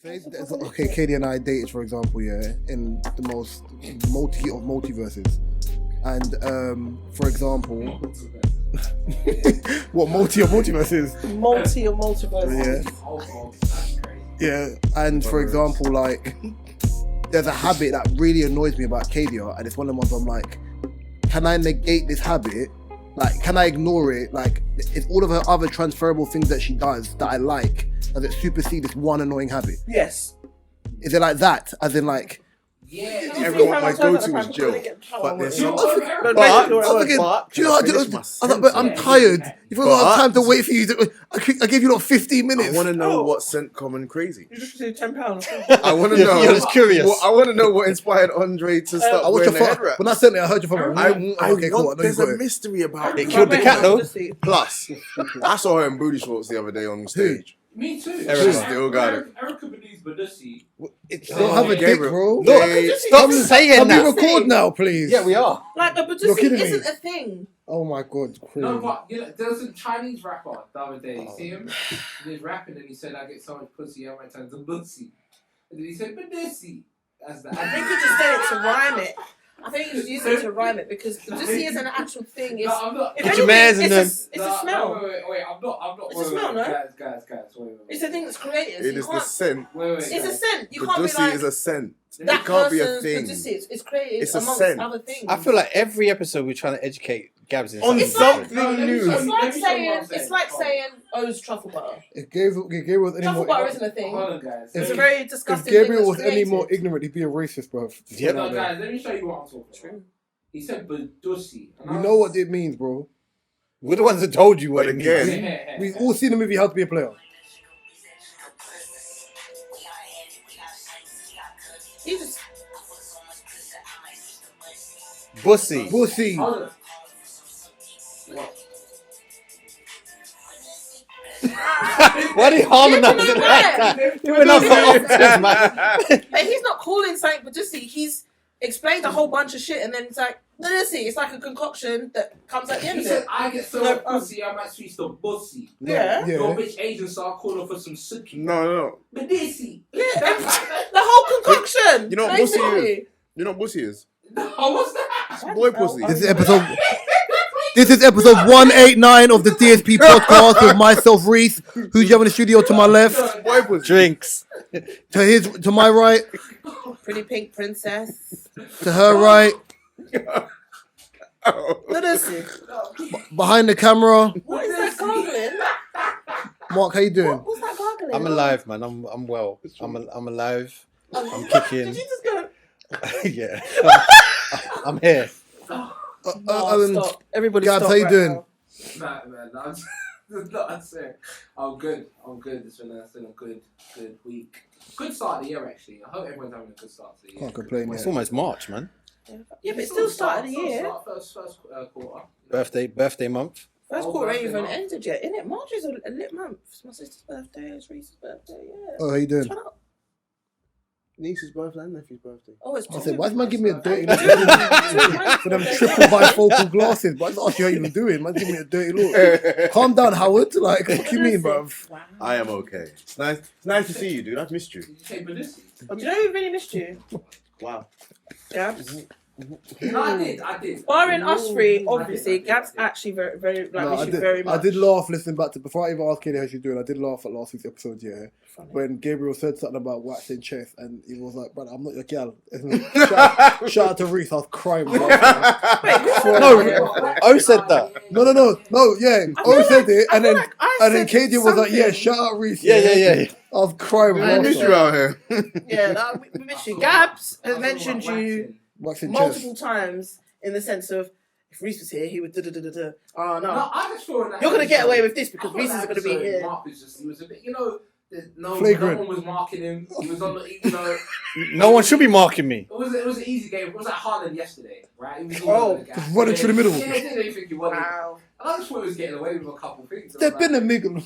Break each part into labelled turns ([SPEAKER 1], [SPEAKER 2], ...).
[SPEAKER 1] Okay, Katie and I dated, for example, yeah, in the most multi of multiverses. And for example, what multi of multiverses?
[SPEAKER 2] Multi of multiverses.
[SPEAKER 1] Yeah. And for example, like, there's a habit that really annoys me about Katie, and it's one of the ones I'm like, can I negate this habit? Like, can I ignore it? Like, it's all of her other transferable things that she does that I like, does it supersede this one annoying habit?
[SPEAKER 2] Yes.
[SPEAKER 1] Is it like that? As in, like,
[SPEAKER 3] yeah,
[SPEAKER 4] everyone, my go-to is Jill. But there's some.
[SPEAKER 1] I'm tired. You don't have time to wait for you. I gave you 15 minutes.
[SPEAKER 4] I want to know what sent Common crazy.
[SPEAKER 2] You just received £10.
[SPEAKER 4] I want to know.
[SPEAKER 5] You're just curious.
[SPEAKER 4] I want to know what inspired Andre to stop wearing the head wrap.
[SPEAKER 1] When I sent it, I heard your phone.
[SPEAKER 4] Okay, cool. There's a mystery about
[SPEAKER 5] it. Killed the cat though.
[SPEAKER 4] Plus, I saw her in booty shorts the other day on stage.
[SPEAKER 3] Me too.
[SPEAKER 4] Still got it.
[SPEAKER 3] Erica believes BaDussy.
[SPEAKER 1] Don't have a dick, bro.
[SPEAKER 5] Stop saying that.
[SPEAKER 1] Can we record now, please?
[SPEAKER 5] Yeah, we are.
[SPEAKER 2] Like, a BaDussy isn't a thing.
[SPEAKER 1] Oh my god, crazy.
[SPEAKER 3] No, but there was a Chinese rapper the other day. You see him? He was rapping and he said, "I get so much pussy, I might turn to bussy." And then he said, "BaDussy." That's the.
[SPEAKER 2] I think he just said it to rhyme it. I think he was using it to rhyme it because BaDussy is an actual thing. It's,
[SPEAKER 3] I'm not.
[SPEAKER 5] Get your mans in them.
[SPEAKER 2] It's a smell.
[SPEAKER 3] Wait. I'm not.
[SPEAKER 2] It's a smell, no?
[SPEAKER 3] Guys. Wait.
[SPEAKER 2] It's a thing that's created.
[SPEAKER 4] It is the scent.
[SPEAKER 3] Wait.
[SPEAKER 2] It's a scent. You can't be
[SPEAKER 4] BaDussy
[SPEAKER 2] like.
[SPEAKER 4] is a scent.
[SPEAKER 2] That
[SPEAKER 4] It can't be a
[SPEAKER 2] person's
[SPEAKER 4] thing.
[SPEAKER 2] BaDussy. It's created
[SPEAKER 4] It's a
[SPEAKER 2] amongst
[SPEAKER 4] scent.
[SPEAKER 2] other things.
[SPEAKER 5] I feel like every episode we're trying to educate Gabs in
[SPEAKER 4] On
[SPEAKER 5] something.
[SPEAKER 4] something new.
[SPEAKER 2] It's like saying O's truffle butter.
[SPEAKER 1] If Gabriel was any
[SPEAKER 2] Truffle
[SPEAKER 1] more,
[SPEAKER 2] butter isn't a thing.
[SPEAKER 3] Hold on, guys.
[SPEAKER 2] It's a very
[SPEAKER 1] if
[SPEAKER 2] disgusting thing.
[SPEAKER 1] Gabriel was
[SPEAKER 2] that's
[SPEAKER 1] any more
[SPEAKER 2] created.
[SPEAKER 1] ignorant, he'd be a racist, bro.
[SPEAKER 5] Yep.
[SPEAKER 3] No, guys, let me show you what I'm talking about. He said BaDussy.
[SPEAKER 1] You know what it means, bro.
[SPEAKER 5] We're the ones that told you what
[SPEAKER 4] But
[SPEAKER 5] it
[SPEAKER 4] again,
[SPEAKER 5] means.
[SPEAKER 1] We've all seen the movie How to Be a Player.
[SPEAKER 2] You just
[SPEAKER 5] Bussy.
[SPEAKER 1] Bussy.
[SPEAKER 3] Hold on.
[SPEAKER 5] Why are you harmonizing like that? You went off the octave, man.
[SPEAKER 2] But he's not calling something BaDussy. He's explained a whole bunch of shit, and then it's like BaDussy. It's like a concoction that comes at the end
[SPEAKER 3] He
[SPEAKER 2] of
[SPEAKER 3] said,
[SPEAKER 2] it.
[SPEAKER 3] "I get so much pussy, I might switch to bussy."
[SPEAKER 2] Yeah.
[SPEAKER 3] Your bitch agent start calling for some suki.
[SPEAKER 4] No.
[SPEAKER 3] BaDussy.
[SPEAKER 2] Yeah, the whole concoction.
[SPEAKER 4] You know what
[SPEAKER 2] Basically.
[SPEAKER 4] bussy is? You know what bussy is?
[SPEAKER 3] No, what's that?
[SPEAKER 4] It's boy pussy.
[SPEAKER 1] This is episode 189 of the DSP podcast with myself, Reese. Who's you have in the studio to my left?
[SPEAKER 4] Boy pussy.
[SPEAKER 5] Drinks.
[SPEAKER 1] To my right.
[SPEAKER 2] Pretty pink princess.
[SPEAKER 1] To her right.
[SPEAKER 2] BaDussy.
[SPEAKER 1] Behind the camera.
[SPEAKER 2] What is that gargling?
[SPEAKER 1] Mark, how you doing?
[SPEAKER 2] What's that gargling?
[SPEAKER 5] I'm alive, man. I'm well. I'm alive. I'm kicking.
[SPEAKER 2] Did you just go?
[SPEAKER 5] Yeah. I'm here.
[SPEAKER 2] Stop. Everybody
[SPEAKER 1] Gabs,
[SPEAKER 2] stop
[SPEAKER 1] how you
[SPEAKER 2] right
[SPEAKER 1] doing?
[SPEAKER 2] now.
[SPEAKER 3] Nah, man, I'm saying. I'm good. It's been a good week. Good start of the year, actually. I hope everyone's having a good start to the year.
[SPEAKER 1] Can't complain,
[SPEAKER 5] It's
[SPEAKER 1] man.
[SPEAKER 5] almost March, man.
[SPEAKER 2] Yeah, but it's still start of the year.
[SPEAKER 3] First quarter.
[SPEAKER 5] Birthday month.
[SPEAKER 2] First
[SPEAKER 3] Oh,
[SPEAKER 2] quarter ain't
[SPEAKER 3] birthday
[SPEAKER 2] even
[SPEAKER 3] month.
[SPEAKER 2] ended yet, innit? March is a lit month. It's my sister's birthday, it's Reese's birthday, yeah.
[SPEAKER 1] Oh, how you doing?
[SPEAKER 2] Shut up.
[SPEAKER 4] Niece's birthday and nephew's birthday.
[SPEAKER 2] Oh, it's
[SPEAKER 1] I said, why is man giving me a dirty
[SPEAKER 2] Two
[SPEAKER 1] look?
[SPEAKER 2] months.
[SPEAKER 1] For them triple bifocal glasses, but I just asked you how you were doing. Man, give me a dirty look. Calm down, Howard. Like, what you mean, bruv?
[SPEAKER 2] Wow.
[SPEAKER 4] I am okay. It's nice to see you, dude. I've missed you.
[SPEAKER 3] Did you say BaDussy?
[SPEAKER 2] Do you know who really missed you?
[SPEAKER 4] Wow.
[SPEAKER 2] Gabs.
[SPEAKER 3] No, I did.
[SPEAKER 2] Barring us three, obviously, Gabs actually very
[SPEAKER 1] No,
[SPEAKER 2] missed you very much.
[SPEAKER 1] I did laugh listening back to, before I even asked Katie how she's doing, I did laugh at last week's episode, yeah.
[SPEAKER 2] Funny.
[SPEAKER 1] When Gabriel said something about waxing chest and he was like, brother, I'm not your gal. Shout out to Reese, I was crying.
[SPEAKER 5] No, O said that.
[SPEAKER 1] No, yeah. O said it, and then Katie was like, yeah, shout out Reese.
[SPEAKER 5] Yeah.
[SPEAKER 1] I was crying.
[SPEAKER 4] I miss you out here.
[SPEAKER 2] Yeah, we missed you. Gabs has mentioned you
[SPEAKER 1] Waxing
[SPEAKER 2] multiple
[SPEAKER 1] chest.
[SPEAKER 2] times in the sense of, if Reese was here, he would da-da-da-da-da. Oh, no.
[SPEAKER 3] No, I just feel that
[SPEAKER 2] You're going to get away with this
[SPEAKER 3] I
[SPEAKER 2] because
[SPEAKER 3] thought
[SPEAKER 2] Reese is
[SPEAKER 3] that
[SPEAKER 2] going to be
[SPEAKER 3] episode,
[SPEAKER 2] here.
[SPEAKER 3] Mark was just, he was a bit, no
[SPEAKER 1] Flagrant.
[SPEAKER 3] one was marking him. He was on the,
[SPEAKER 5] No one should be marking me.
[SPEAKER 3] it was an easy game. It was like Haaland yesterday, right? He was
[SPEAKER 1] just running through the middle.
[SPEAKER 3] Yeah, he didn't think he wanted.
[SPEAKER 2] Wow.
[SPEAKER 3] And I just thought he was getting away with a couple things.
[SPEAKER 1] Step in the middle.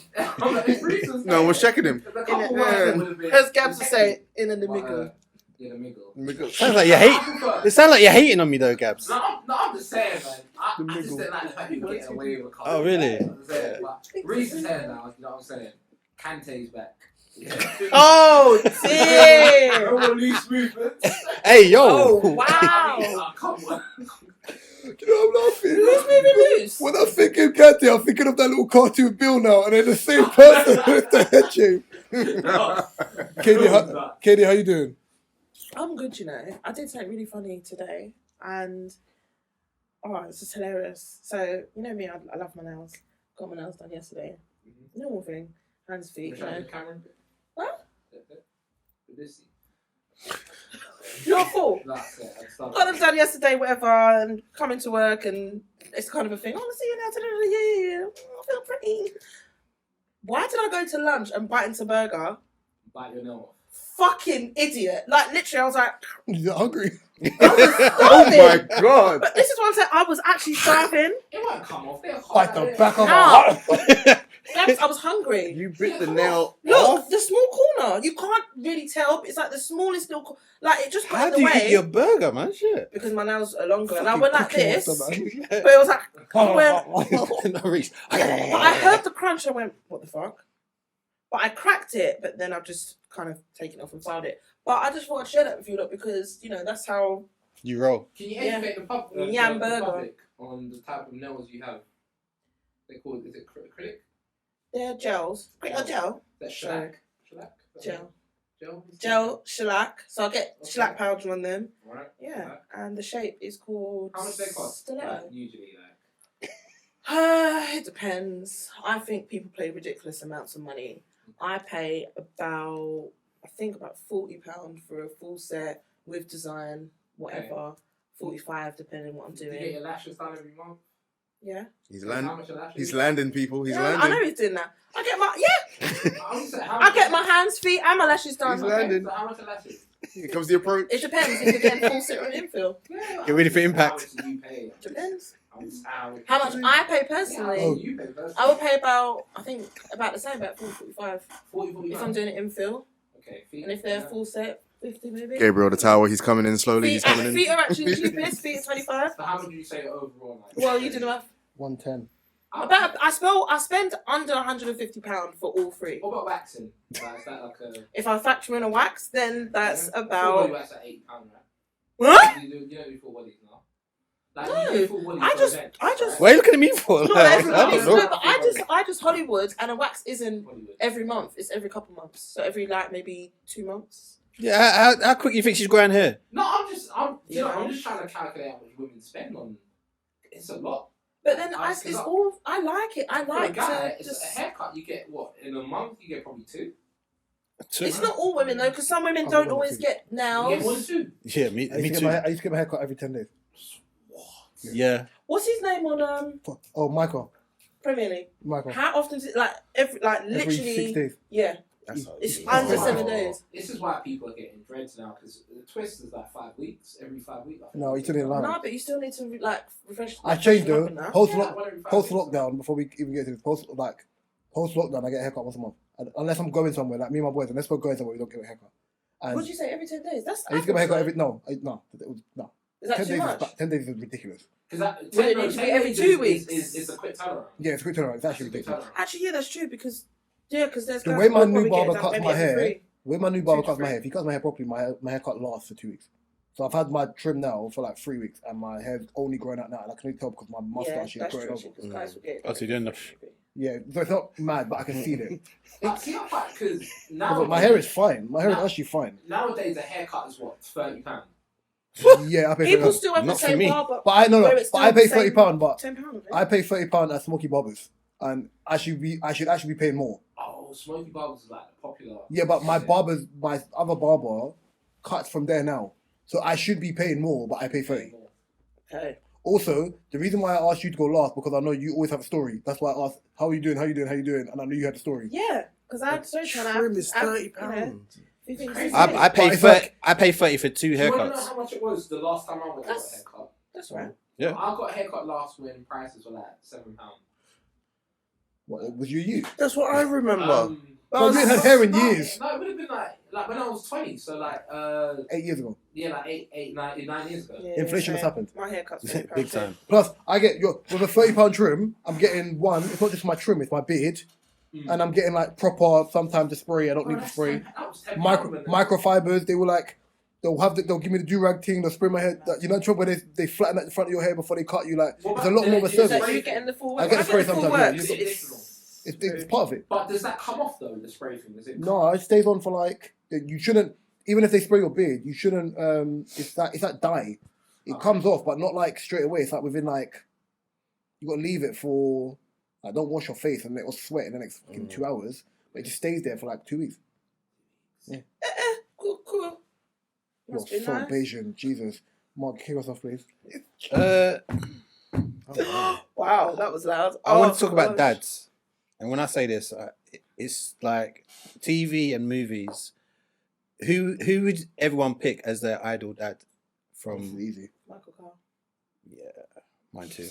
[SPEAKER 4] No, we're checking him.
[SPEAKER 3] The couple words would have been.
[SPEAKER 2] As Gabs would say, in the middle.
[SPEAKER 3] Yeah, the middle.
[SPEAKER 5] Sounds like you hate. It sounds like you're hating on me though, Gabs.
[SPEAKER 3] No, I'm just saying, man. I just didn't like the fact he was getting away with a couple.
[SPEAKER 5] Oh, really?
[SPEAKER 3] Reese is here now, you know what I'm saying? Kante's back.
[SPEAKER 5] Oh,
[SPEAKER 2] dear.
[SPEAKER 3] No loose movements.
[SPEAKER 5] hey, yo.
[SPEAKER 2] Oh, wow.
[SPEAKER 3] Oh, come on.
[SPEAKER 1] You know, I'm laughing.
[SPEAKER 2] Who's moving loose?
[SPEAKER 1] When I'm thinking Cathy, I'm thinking of that little cartoon Bill now, and they're the same person with the head shape. Katie, how you doing?
[SPEAKER 2] I'm good, you know. I did something really funny today, and it's just hilarious. So, you know me, I love my nails. Got my nails done yesterday. Normal thing. Hands, feet, you know. What?
[SPEAKER 3] BaDussy.
[SPEAKER 2] You're a fool.
[SPEAKER 3] That's it.
[SPEAKER 2] Got them done yesterday, whatever, and coming to work, and it's kind of a thing. Oh, let's see you now today. Yeah. I feel pretty. Why did I go to lunch and bite into burger?
[SPEAKER 3] Bite your nail off.
[SPEAKER 2] Fucking idiot. Like, literally, I was like...
[SPEAKER 1] You're hungry.
[SPEAKER 5] Oh my god.
[SPEAKER 2] But this is what I'm saying. I was actually starving.
[SPEAKER 3] It won't come off. They're
[SPEAKER 1] Bite the back of
[SPEAKER 2] How?
[SPEAKER 1] my
[SPEAKER 2] I was hungry.
[SPEAKER 5] You bit the nail
[SPEAKER 2] Look,
[SPEAKER 5] off?
[SPEAKER 2] the small corner. You can't really tell. It's like the smallest little... Like, it just got
[SPEAKER 5] How
[SPEAKER 2] in
[SPEAKER 5] do
[SPEAKER 2] the
[SPEAKER 5] you
[SPEAKER 2] way.
[SPEAKER 5] eat your burger, man? Shit.
[SPEAKER 2] Because my nails are longer. And I went like
[SPEAKER 1] Fucking
[SPEAKER 2] this.
[SPEAKER 1] cookie monster,
[SPEAKER 2] But it was like... I went,
[SPEAKER 5] No reach.
[SPEAKER 2] but I heard the crunch. I went, what the fuck? But I cracked it. But then I've just kind of taken it off and filed it. But I just thought I'd share that with you, look, because, you know, that's how...
[SPEAKER 5] You roll.
[SPEAKER 3] Can you educate the public on the type of nails you have? They're called, is it acrylic?
[SPEAKER 2] They're gels. Not gel.
[SPEAKER 3] That's shellac. Shellac?
[SPEAKER 2] Gel.
[SPEAKER 3] Gel?
[SPEAKER 2] Gel, shellac. So I'll get shellac powder on them.
[SPEAKER 3] Right.
[SPEAKER 2] Yeah.
[SPEAKER 3] Right.
[SPEAKER 2] And the shape is called...
[SPEAKER 3] How much do they cost?
[SPEAKER 2] Stiletto.
[SPEAKER 3] Usually, like.
[SPEAKER 2] It depends. I think people pay ridiculous amounts of money. I pay about £40 for a full set with design, whatever.
[SPEAKER 3] Okay.
[SPEAKER 2] 45 depending what I'm
[SPEAKER 3] Do you get
[SPEAKER 2] doing.
[SPEAKER 3] your lashes done every month?
[SPEAKER 2] Yeah.
[SPEAKER 4] He's
[SPEAKER 3] How
[SPEAKER 4] landing.
[SPEAKER 3] much are lashes?
[SPEAKER 4] He's landing, people. He's
[SPEAKER 2] Yeah, I know
[SPEAKER 4] landing.
[SPEAKER 2] he's doing that. I get my
[SPEAKER 3] I was saying, how
[SPEAKER 2] I
[SPEAKER 3] much
[SPEAKER 2] get my hands, feet, and my lashes done.
[SPEAKER 4] He's landing.
[SPEAKER 3] So how much are lashes?
[SPEAKER 4] Here comes the approach.
[SPEAKER 2] It depends if you're getting full set or an infill.
[SPEAKER 3] Yeah.
[SPEAKER 5] Get ready for impact.
[SPEAKER 3] How much do you pay?
[SPEAKER 2] Depends.
[SPEAKER 3] How
[SPEAKER 2] How much I pay personally.
[SPEAKER 3] Yeah, you pay personally.
[SPEAKER 2] I would pay about the same, about 45
[SPEAKER 3] 40,
[SPEAKER 2] if I'm doing it infill.
[SPEAKER 3] Okay, feet.
[SPEAKER 2] And if they're full set, 50 maybe.
[SPEAKER 4] Gabriel the Tower. He's coming in slowly. He's coming in.
[SPEAKER 2] Feet are actually the cheapest. Feet are 25.
[SPEAKER 3] So how much do you say overall? Like?
[SPEAKER 2] Well, you do the math.
[SPEAKER 1] 110.
[SPEAKER 2] I spend under £150 for all three.
[SPEAKER 3] What about waxing? Like, is that like a...
[SPEAKER 2] If I factor in a wax, then that's
[SPEAKER 3] Full
[SPEAKER 2] about...
[SPEAKER 3] body wax at £8, right?
[SPEAKER 2] What?
[SPEAKER 3] You don't do full bodies now? Like,
[SPEAKER 2] No,
[SPEAKER 3] you do full bodies
[SPEAKER 2] I
[SPEAKER 3] for
[SPEAKER 2] just-
[SPEAKER 3] events,
[SPEAKER 2] I just-
[SPEAKER 3] right?
[SPEAKER 5] What are you looking at me for?
[SPEAKER 2] Not
[SPEAKER 5] Like,
[SPEAKER 2] everybody.
[SPEAKER 5] I don't know.
[SPEAKER 2] No, but I just Hollywood, and a wax isn't
[SPEAKER 3] Hollywood.
[SPEAKER 2] every month. It's every couple months. So every maybe 2 months.
[SPEAKER 5] Yeah, how quick you think she's growing hair?
[SPEAKER 3] No, I'm just trying to calculate how much women spend on. It's a lot.
[SPEAKER 2] But then I
[SPEAKER 3] Like,
[SPEAKER 2] like it. I
[SPEAKER 3] for a
[SPEAKER 2] like
[SPEAKER 3] guy,
[SPEAKER 2] to
[SPEAKER 3] it's
[SPEAKER 2] just...
[SPEAKER 3] a haircut. You get what in a month? You get probably 2.
[SPEAKER 2] It's not all women though, because some women don't always get
[SPEAKER 3] You get 1
[SPEAKER 2] nails.
[SPEAKER 3] or 2.
[SPEAKER 5] Yeah, me
[SPEAKER 1] I used
[SPEAKER 5] too.
[SPEAKER 1] to get my haircut every 10 days.
[SPEAKER 5] Yeah.
[SPEAKER 2] What's his name on
[SPEAKER 1] Oh, Michael.
[SPEAKER 2] Premier League?
[SPEAKER 1] Michael.
[SPEAKER 2] How often is it every
[SPEAKER 1] Every 6
[SPEAKER 2] literally?
[SPEAKER 1] days.
[SPEAKER 2] Yeah,
[SPEAKER 5] That's
[SPEAKER 2] it's
[SPEAKER 5] how
[SPEAKER 2] under
[SPEAKER 3] Wow.
[SPEAKER 2] 7 days.
[SPEAKER 3] This is why people are getting dreads now, because the twist is like 5 weeks, every 5 weeks.
[SPEAKER 1] No, you still need a line.
[SPEAKER 2] No, but you still need to refresh.
[SPEAKER 1] I changed
[SPEAKER 2] freshen
[SPEAKER 1] though.
[SPEAKER 2] up and that.
[SPEAKER 1] Post
[SPEAKER 3] every 5
[SPEAKER 1] post
[SPEAKER 3] weeks.
[SPEAKER 1] lockdown, before we even get to this, post lockdown, I get a haircut once a month. Unless I'm going somewhere, like me and my boys, unless we're going somewhere, we don't get a haircut. And
[SPEAKER 2] What did you say? Every 10 days? That's.
[SPEAKER 1] I used to get my haircut
[SPEAKER 2] average,
[SPEAKER 1] every no.
[SPEAKER 2] Is that
[SPEAKER 1] 10
[SPEAKER 2] too
[SPEAKER 1] days
[SPEAKER 2] much?
[SPEAKER 1] 10 days is ridiculous.
[SPEAKER 3] Because
[SPEAKER 2] Would it need to be every 2 weeks?
[SPEAKER 3] Is a quick turnaround.
[SPEAKER 1] Yeah, it's a quick turnaround. It's actually
[SPEAKER 3] It's a quick
[SPEAKER 1] ridiculous.
[SPEAKER 3] turnaround.
[SPEAKER 2] Actually, yeah, that's true because there's
[SPEAKER 1] The
[SPEAKER 2] guys
[SPEAKER 1] way
[SPEAKER 2] who
[SPEAKER 1] my
[SPEAKER 2] probably
[SPEAKER 1] new
[SPEAKER 2] get
[SPEAKER 1] barber
[SPEAKER 2] it done
[SPEAKER 1] cuts
[SPEAKER 2] maybe
[SPEAKER 1] my
[SPEAKER 2] every
[SPEAKER 1] hair,
[SPEAKER 2] 3.
[SPEAKER 1] when my new barber
[SPEAKER 2] 2 to
[SPEAKER 1] cuts my
[SPEAKER 2] 3.
[SPEAKER 1] hair, if he cuts my hair properly, my haircut lasts for 2 weeks. So I've had my trim now for like 3 weeks, and my hair's only growing out now, and I can only tell because my
[SPEAKER 2] Yeah,
[SPEAKER 1] mustache is
[SPEAKER 2] that's
[SPEAKER 1] growing
[SPEAKER 2] true.
[SPEAKER 1] over.
[SPEAKER 2] Because guys will get it
[SPEAKER 5] Oh, so you're doing enough.
[SPEAKER 1] Yeah, so it's not mad, but I can feel it.
[SPEAKER 3] Like, see how far, because now
[SPEAKER 1] My hair is fine. My hair is actually fine.
[SPEAKER 3] nowadays a haircut is what, £30.
[SPEAKER 1] Yeah, I pay
[SPEAKER 2] People
[SPEAKER 1] £30.
[SPEAKER 2] still have the
[SPEAKER 5] Not for
[SPEAKER 2] same
[SPEAKER 5] me.
[SPEAKER 2] barber.
[SPEAKER 1] But I
[SPEAKER 2] where it's
[SPEAKER 1] but
[SPEAKER 2] still
[SPEAKER 1] I pay
[SPEAKER 2] the same
[SPEAKER 1] £30. But
[SPEAKER 2] £10.
[SPEAKER 1] I pay £30 at SmokeyBarbers, and I should actually be paying more.
[SPEAKER 3] Oh, SmokeyBarbers is like the popular.
[SPEAKER 1] Yeah, but my other barber cuts from there now, so I should be paying more, but I pay 30.
[SPEAKER 2] Okay.
[SPEAKER 1] Also, the reason why I asked you to go last because I know you always have a story. That's why I asked, "How are you doing? How you doing? How you doing?" And I knew you had a story.
[SPEAKER 2] Yeah, because I had so
[SPEAKER 4] Trim is £30.
[SPEAKER 5] I pay
[SPEAKER 1] But it's
[SPEAKER 5] 30.
[SPEAKER 1] like-
[SPEAKER 5] I pay 30 for 2
[SPEAKER 3] Do you want to know
[SPEAKER 5] haircuts.
[SPEAKER 3] how much it was the last time I went to get a
[SPEAKER 2] That's-
[SPEAKER 3] haircut?
[SPEAKER 2] That's right.
[SPEAKER 5] Yeah.
[SPEAKER 3] I got a haircut last when prices were like £7.
[SPEAKER 1] What was you?
[SPEAKER 4] That's what I remember.
[SPEAKER 1] Well, you ain't had hair in years.
[SPEAKER 3] No, it would have been like when I was 20, so like
[SPEAKER 1] 8 years ago.
[SPEAKER 3] yeah, like 9 years ago.
[SPEAKER 2] Yeah,
[SPEAKER 1] Inflation has
[SPEAKER 2] same.
[SPEAKER 1] happened.
[SPEAKER 2] My haircut's £30
[SPEAKER 5] Big time.
[SPEAKER 1] Plus, I get with a £30 trim. I'm getting one. It's not just my trim; it's my beard, and I'm getting like proper. Sometimes the spray. I don't need the spray. Microfibers. They were like. They'll give me the do-rag thing, they'll spray my head. You know, trouble when they flatten at the front of your hair before they cut you. Like, it's a lot more of a service.
[SPEAKER 2] So you getting the full work?
[SPEAKER 1] I get the spray sometimes. Yeah. It's part of it.
[SPEAKER 3] But does that come off though? The spray thing? Does it?
[SPEAKER 1] No, it stays on for like. You shouldn't. Even if they spray your beard, you shouldn't. It's that dye. It comes off, but not like straight away. It's like within like. You got to leave it for. Like, don't wash your face and let it sweat in the next 2 hours. But it just stays there for like 2 weeks. Yeah.
[SPEAKER 2] Cool.
[SPEAKER 1] You're so Bayesian, Jesus. Mark, kill yourself, please.
[SPEAKER 2] Wow, that was loud.
[SPEAKER 5] I want to talk about dads. And when I say this, it's like TV and movies. Who would everyone pick as their idol dad? From
[SPEAKER 1] easy.
[SPEAKER 2] Michael Carr.
[SPEAKER 5] Yeah, mine too.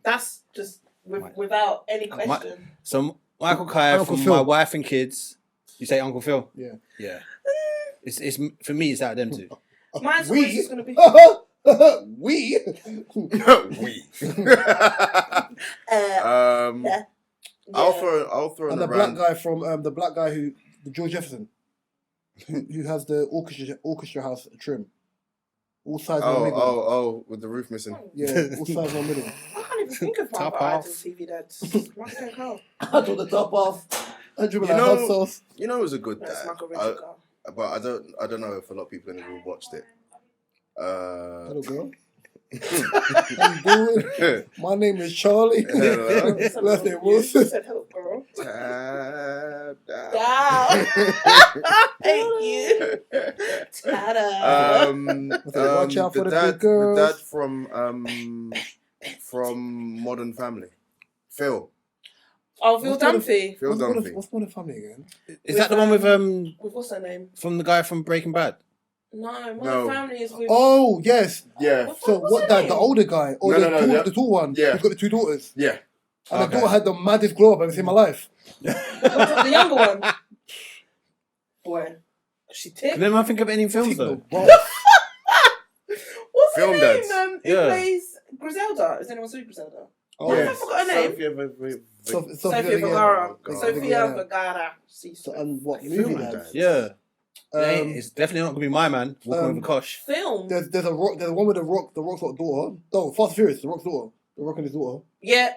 [SPEAKER 2] That's just without any question.
[SPEAKER 5] So Michael Carr from
[SPEAKER 1] Phil.
[SPEAKER 5] My Wife and Kids. You say Uncle Phil?
[SPEAKER 1] Yeah.
[SPEAKER 5] Yeah. It's for me. It's out of them two.
[SPEAKER 2] Mine's always going to be.
[SPEAKER 1] We.
[SPEAKER 2] Yeah.
[SPEAKER 4] I'll throw
[SPEAKER 1] And
[SPEAKER 4] in
[SPEAKER 1] the
[SPEAKER 4] around.
[SPEAKER 1] black guy from the black guy who George Jefferson, who has the orchestra house trim, all sides in the middle.
[SPEAKER 4] Oh, with the roof missing.
[SPEAKER 1] Yeah, all sides in the middle.
[SPEAKER 2] I can't even think of my
[SPEAKER 5] Top
[SPEAKER 2] other
[SPEAKER 5] half.
[SPEAKER 2] idols, TV dads. Michael Carr.
[SPEAKER 1] I took the top off. I drew
[SPEAKER 4] You
[SPEAKER 1] like
[SPEAKER 4] know-
[SPEAKER 1] hot sauce.
[SPEAKER 4] You know, it was a good
[SPEAKER 2] That's
[SPEAKER 4] dad.
[SPEAKER 2] Michael Richard Carr.
[SPEAKER 4] But I don't know if a lot of people in the room watched it.
[SPEAKER 1] Hello, girl. How you doing? My name is Charlie.
[SPEAKER 4] Hello.
[SPEAKER 1] Last name
[SPEAKER 2] You
[SPEAKER 1] Wilson.
[SPEAKER 2] said hello, girl.
[SPEAKER 4] Tab, tab.
[SPEAKER 2] Down. Thank you. Ta-da.
[SPEAKER 1] Watch out for the big
[SPEAKER 4] the
[SPEAKER 1] girls.
[SPEAKER 4] dad from Modern Family, Phil.
[SPEAKER 2] Oh, Phil Dunphy.
[SPEAKER 4] Phil Dunphy.
[SPEAKER 1] What's Modern Family again?
[SPEAKER 5] Is that the one with
[SPEAKER 2] With what's her name?
[SPEAKER 5] from the guy from Breaking Bad?
[SPEAKER 2] No, my
[SPEAKER 4] No.
[SPEAKER 2] family is with.
[SPEAKER 1] Oh yes.
[SPEAKER 4] Yeah,
[SPEAKER 1] So
[SPEAKER 2] What's
[SPEAKER 1] what
[SPEAKER 2] her
[SPEAKER 1] dad?
[SPEAKER 2] name?
[SPEAKER 1] The older guy or the tall one?
[SPEAKER 4] Yeah.
[SPEAKER 1] He's got the two daughters.
[SPEAKER 4] yeah.
[SPEAKER 1] And the daughter had the maddest glow up I've ever seen in my life.
[SPEAKER 2] The younger one. Boy, she ticked.
[SPEAKER 5] Can anyone think of any films though?
[SPEAKER 2] What's
[SPEAKER 4] Film
[SPEAKER 2] her name?
[SPEAKER 4] dads.
[SPEAKER 2] Who plays Griselda? Is anyone seen Griselda?
[SPEAKER 1] Oh,
[SPEAKER 2] I forgot her name. Sofia Vergara. Sofia Vergara.
[SPEAKER 1] And what movie
[SPEAKER 4] Film
[SPEAKER 1] dads?
[SPEAKER 4] dads.
[SPEAKER 5] Yeah. It's definitely not gonna be my man walking with a kosh.
[SPEAKER 2] Film.
[SPEAKER 1] There's a rock. There's one with the Rock's got a daughter. No, Fast and Furious. The Rock's daughter. The Rock and his daughter.
[SPEAKER 2] Yeah.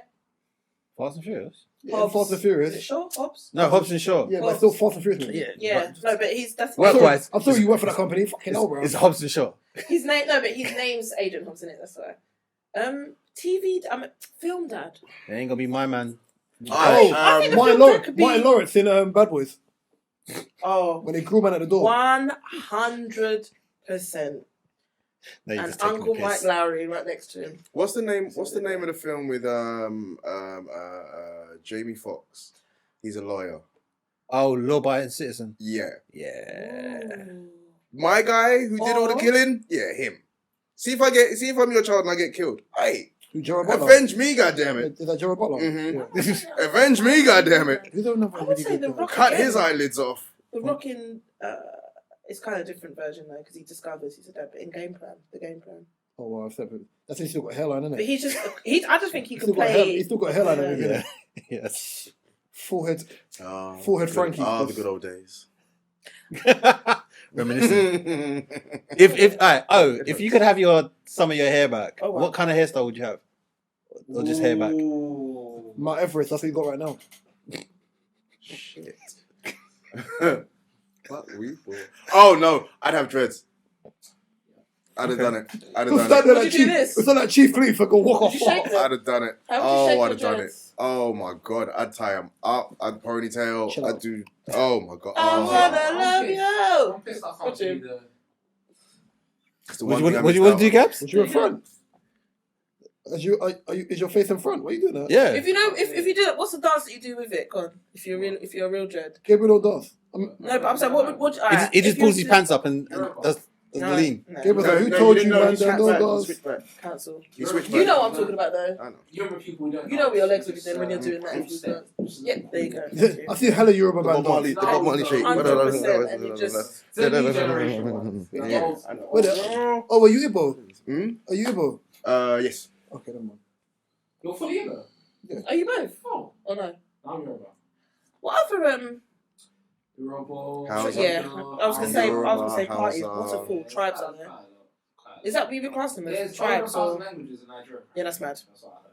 [SPEAKER 5] Fast and Furious.
[SPEAKER 1] Yeah,
[SPEAKER 2] Hobbs.
[SPEAKER 1] Fast and
[SPEAKER 2] Is it
[SPEAKER 1] Furious.
[SPEAKER 2] Shaw? Hobbs?
[SPEAKER 5] No, Hobbs and Shaw.
[SPEAKER 1] Yeah, but still Fast and Furious. Man.
[SPEAKER 2] Yeah. No, but that's
[SPEAKER 5] Work-wise.
[SPEAKER 1] I'm sorry you work for that company. Fucking hell, bro.
[SPEAKER 5] It's Hobbs and Shaw.
[SPEAKER 2] his name. No, but his name's Agent Hobbs, isn't it? That's why. Film dad.
[SPEAKER 5] It ain't gonna be my man.
[SPEAKER 2] I think the
[SPEAKER 1] Martin
[SPEAKER 2] film
[SPEAKER 1] Lawrence.
[SPEAKER 2] dad could be.
[SPEAKER 1] Martin Lawrence in Bad Boys
[SPEAKER 2] Oh,
[SPEAKER 1] when they grew man at the door.
[SPEAKER 2] 100%.
[SPEAKER 5] No, you're
[SPEAKER 2] And
[SPEAKER 5] just taking
[SPEAKER 2] Uncle
[SPEAKER 5] the
[SPEAKER 2] Mike
[SPEAKER 5] piss.
[SPEAKER 2] Lowry right next to him.
[SPEAKER 4] What's the name of the film with Jamie Foxx? He's a lawyer.
[SPEAKER 5] Oh, law-abiding citizen.
[SPEAKER 4] Yeah.
[SPEAKER 5] Yeah.
[SPEAKER 4] My guy who did all the killing? Yeah, him. See if I'm your child and I get killed. Hey,
[SPEAKER 1] Who, Gerard Butler?
[SPEAKER 4] avenge me, goddammit.
[SPEAKER 1] Is that Gerard Butler?
[SPEAKER 4] Mhm.
[SPEAKER 1] Yeah.
[SPEAKER 4] Avenge me, goddammit.
[SPEAKER 1] Who's another
[SPEAKER 2] I would
[SPEAKER 1] really
[SPEAKER 2] say
[SPEAKER 1] good
[SPEAKER 2] The
[SPEAKER 1] dad?
[SPEAKER 2] Rock.
[SPEAKER 4] Cut
[SPEAKER 2] again.
[SPEAKER 4] his eyelids off.
[SPEAKER 2] The Rock in. It's kind of a different version though, because he discovers he's a dad, but in the game plan.
[SPEAKER 1] Oh wow, separate. That's when he's still got a hairline, isn't
[SPEAKER 2] But
[SPEAKER 1] it?
[SPEAKER 2] he's just. I just think he
[SPEAKER 1] He's
[SPEAKER 2] can
[SPEAKER 1] still got a
[SPEAKER 2] play.
[SPEAKER 1] he's still got a hairline, and everything,
[SPEAKER 5] Yeah.
[SPEAKER 1] innit?
[SPEAKER 5] Yes.
[SPEAKER 1] Forehead.
[SPEAKER 4] Oh,
[SPEAKER 1] Forehead Frankie.
[SPEAKER 4] the good old days.
[SPEAKER 5] Reminiscing. If you could have some of your hair back,
[SPEAKER 2] Oh, wow.
[SPEAKER 5] what kind of hairstyle would you have? Or just hair back?
[SPEAKER 4] Ooh.
[SPEAKER 1] Mount Everest. That's what you got right now.
[SPEAKER 4] Shit. What we for? Oh no, I'd have dreads. I'd have done it. I'd have
[SPEAKER 1] Who's
[SPEAKER 4] done it.
[SPEAKER 2] Would you do this?
[SPEAKER 1] It's not like Chief Cleef. I go walk off.
[SPEAKER 2] Would you shake them?
[SPEAKER 4] I'd have done it.
[SPEAKER 2] How would you shake
[SPEAKER 4] I'd
[SPEAKER 2] your
[SPEAKER 4] have done it.
[SPEAKER 2] dreads?
[SPEAKER 4] Oh my god, I'd tie them up. I'd ponytail.
[SPEAKER 1] Chill
[SPEAKER 4] I'd
[SPEAKER 1] out.
[SPEAKER 4] do. Oh my god.
[SPEAKER 2] I
[SPEAKER 4] Oh.
[SPEAKER 2] wanna love you.
[SPEAKER 3] I'm pissed I can't
[SPEAKER 2] Watch him.
[SPEAKER 3] do the.
[SPEAKER 4] It's the
[SPEAKER 5] What
[SPEAKER 4] one
[SPEAKER 5] do
[SPEAKER 4] thing I
[SPEAKER 5] you
[SPEAKER 4] missed
[SPEAKER 5] want to do,
[SPEAKER 4] out on.
[SPEAKER 5] Gabs?
[SPEAKER 1] Was you in front? Is your face in front? What are you doing? That?
[SPEAKER 5] Yeah.
[SPEAKER 2] If you know, if you do that, what's the dance that you do with it? Go on. If you're a real dread.
[SPEAKER 1] Gabriel does.
[SPEAKER 2] No, but I'm saying, what would
[SPEAKER 5] He just pulls his pants up and does the
[SPEAKER 2] No,
[SPEAKER 5] lean.
[SPEAKER 2] no.
[SPEAKER 1] Gabriel's
[SPEAKER 4] No,
[SPEAKER 1] like, who
[SPEAKER 4] no,
[SPEAKER 1] told
[SPEAKER 4] you
[SPEAKER 1] you,
[SPEAKER 4] didn't know,
[SPEAKER 1] man?
[SPEAKER 4] he
[SPEAKER 1] That
[SPEAKER 4] switched
[SPEAKER 1] no
[SPEAKER 4] back, he
[SPEAKER 1] does.
[SPEAKER 4] switched back.
[SPEAKER 2] Cancel.
[SPEAKER 4] He switched
[SPEAKER 2] You
[SPEAKER 4] back.
[SPEAKER 2] know what I'm talking about, though.
[SPEAKER 4] I know.
[SPEAKER 3] Younger people don't.
[SPEAKER 2] You know what your legs will be doing when you're doing that. If you go. Yeah, there you go.
[SPEAKER 1] I see hella Yoruba
[SPEAKER 4] The
[SPEAKER 1] band
[SPEAKER 4] Bob Marley,
[SPEAKER 1] dance.
[SPEAKER 4] the Bob Marley shape.
[SPEAKER 2] 100%, and you just.
[SPEAKER 3] The new generation.
[SPEAKER 2] Yeah.
[SPEAKER 4] I know.
[SPEAKER 1] Wait, oh, were you Igbo?
[SPEAKER 4] Hmm?
[SPEAKER 1] Are you Igbo?
[SPEAKER 4] Yes.
[SPEAKER 1] Okay, never mind.
[SPEAKER 3] You're fully in there.
[SPEAKER 2] Are you both?
[SPEAKER 3] Oh,
[SPEAKER 2] Oh no.
[SPEAKER 3] I'm Yoruba.
[SPEAKER 2] What other
[SPEAKER 3] Robo.
[SPEAKER 4] How's
[SPEAKER 2] yeah, I was gonna say
[SPEAKER 4] How's
[SPEAKER 2] parties.
[SPEAKER 4] that?
[SPEAKER 2] What's a full tribes on there? Is that what you class them as?
[SPEAKER 3] There's
[SPEAKER 2] Tribes or?
[SPEAKER 3] languages in Nigeria.
[SPEAKER 2] Yeah, that's mad.
[SPEAKER 3] That's what I heard.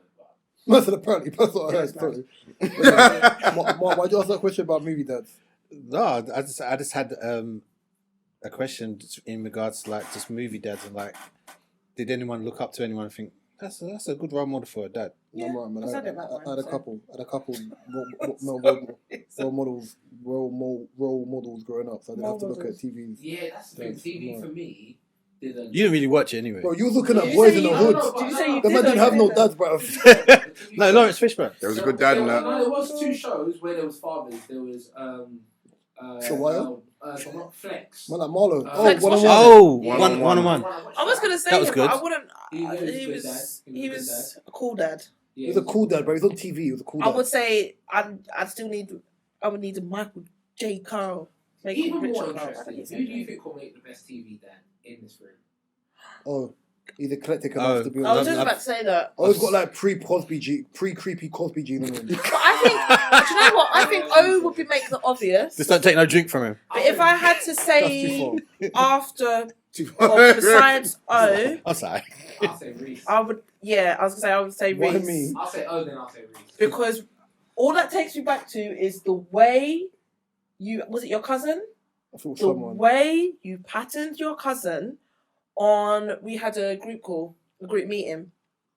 [SPEAKER 1] No, so apparently, that's what I
[SPEAKER 2] Yeah,
[SPEAKER 1] heard.
[SPEAKER 2] it's
[SPEAKER 1] Sorry. Why do you ask that question about movie dads?
[SPEAKER 5] No, I just had a question in regards to like just movie dads and like, did anyone look up to anyone and think that's a good role model for a dad?
[SPEAKER 2] Yeah,
[SPEAKER 1] I'm right, man.
[SPEAKER 2] I said it
[SPEAKER 1] I
[SPEAKER 2] that
[SPEAKER 1] had a
[SPEAKER 2] way,
[SPEAKER 1] couple role models growing up, so I didn't have to look at TVs.
[SPEAKER 3] Yeah, that's the thing. TV for me didn't.
[SPEAKER 5] You didn't really watch it anyway.
[SPEAKER 1] Bro, you was looking
[SPEAKER 2] Did
[SPEAKER 1] at
[SPEAKER 2] you
[SPEAKER 1] Boys
[SPEAKER 2] say
[SPEAKER 1] in the
[SPEAKER 2] you-
[SPEAKER 1] Hood.
[SPEAKER 2] Did you say you
[SPEAKER 1] The man
[SPEAKER 2] did
[SPEAKER 1] didn't
[SPEAKER 2] or
[SPEAKER 1] have
[SPEAKER 2] you
[SPEAKER 1] no
[SPEAKER 2] didn't?
[SPEAKER 1] dads, bro.
[SPEAKER 5] No, Lawrence Fishburne.
[SPEAKER 4] There was a good dad in that.
[SPEAKER 3] No, there was 2 shows where there was fathers. There was
[SPEAKER 1] Sawyer?
[SPEAKER 3] not Flex.
[SPEAKER 1] Man, like Marlo.
[SPEAKER 2] Flex
[SPEAKER 1] one on
[SPEAKER 2] Washer.
[SPEAKER 1] one.
[SPEAKER 5] Oh,
[SPEAKER 4] One-on-one.
[SPEAKER 5] one-on-one.
[SPEAKER 2] I was gonna say
[SPEAKER 5] That was
[SPEAKER 2] him,
[SPEAKER 5] good.
[SPEAKER 2] but I wouldn't.
[SPEAKER 3] He was a
[SPEAKER 2] He
[SPEAKER 3] good
[SPEAKER 2] was.
[SPEAKER 3] dad.
[SPEAKER 2] He
[SPEAKER 3] He was a
[SPEAKER 2] was a cool dad.
[SPEAKER 1] He was a cool dad, bro. He was on TV. He was a cool
[SPEAKER 2] I
[SPEAKER 1] dad.
[SPEAKER 2] would say I'd still need. I would need a Michael J. Carl.
[SPEAKER 3] Even
[SPEAKER 2] Richard
[SPEAKER 3] more
[SPEAKER 2] Carl. I think
[SPEAKER 3] interesting,
[SPEAKER 2] he's
[SPEAKER 3] who do you
[SPEAKER 2] okay.
[SPEAKER 3] think will make the best TV dad in this room?
[SPEAKER 1] Oh, he's eclectic enough
[SPEAKER 5] Oh,
[SPEAKER 1] to be
[SPEAKER 2] I was
[SPEAKER 1] honest.
[SPEAKER 2] just about to say that.
[SPEAKER 1] I always got like pre-creepy Cosby gene in him.
[SPEAKER 2] But I think. Do you know what? I think O would make the obvious.
[SPEAKER 5] Just don't take no drink from him.
[SPEAKER 2] But if I had to
[SPEAKER 1] That's
[SPEAKER 2] say
[SPEAKER 1] too
[SPEAKER 2] after or besides O,
[SPEAKER 5] I'm sorry.
[SPEAKER 3] I'll say Reese.
[SPEAKER 2] I would. Yeah, I was gonna say I would say
[SPEAKER 1] Why
[SPEAKER 2] Reese.
[SPEAKER 1] me?
[SPEAKER 3] I'll say then I'll say Reese.
[SPEAKER 2] Because all that takes me back to is the way you was it your cousin?
[SPEAKER 1] I thought
[SPEAKER 2] The
[SPEAKER 1] someone.
[SPEAKER 2] way you patterned your cousin on. We had a group call, a group meeting,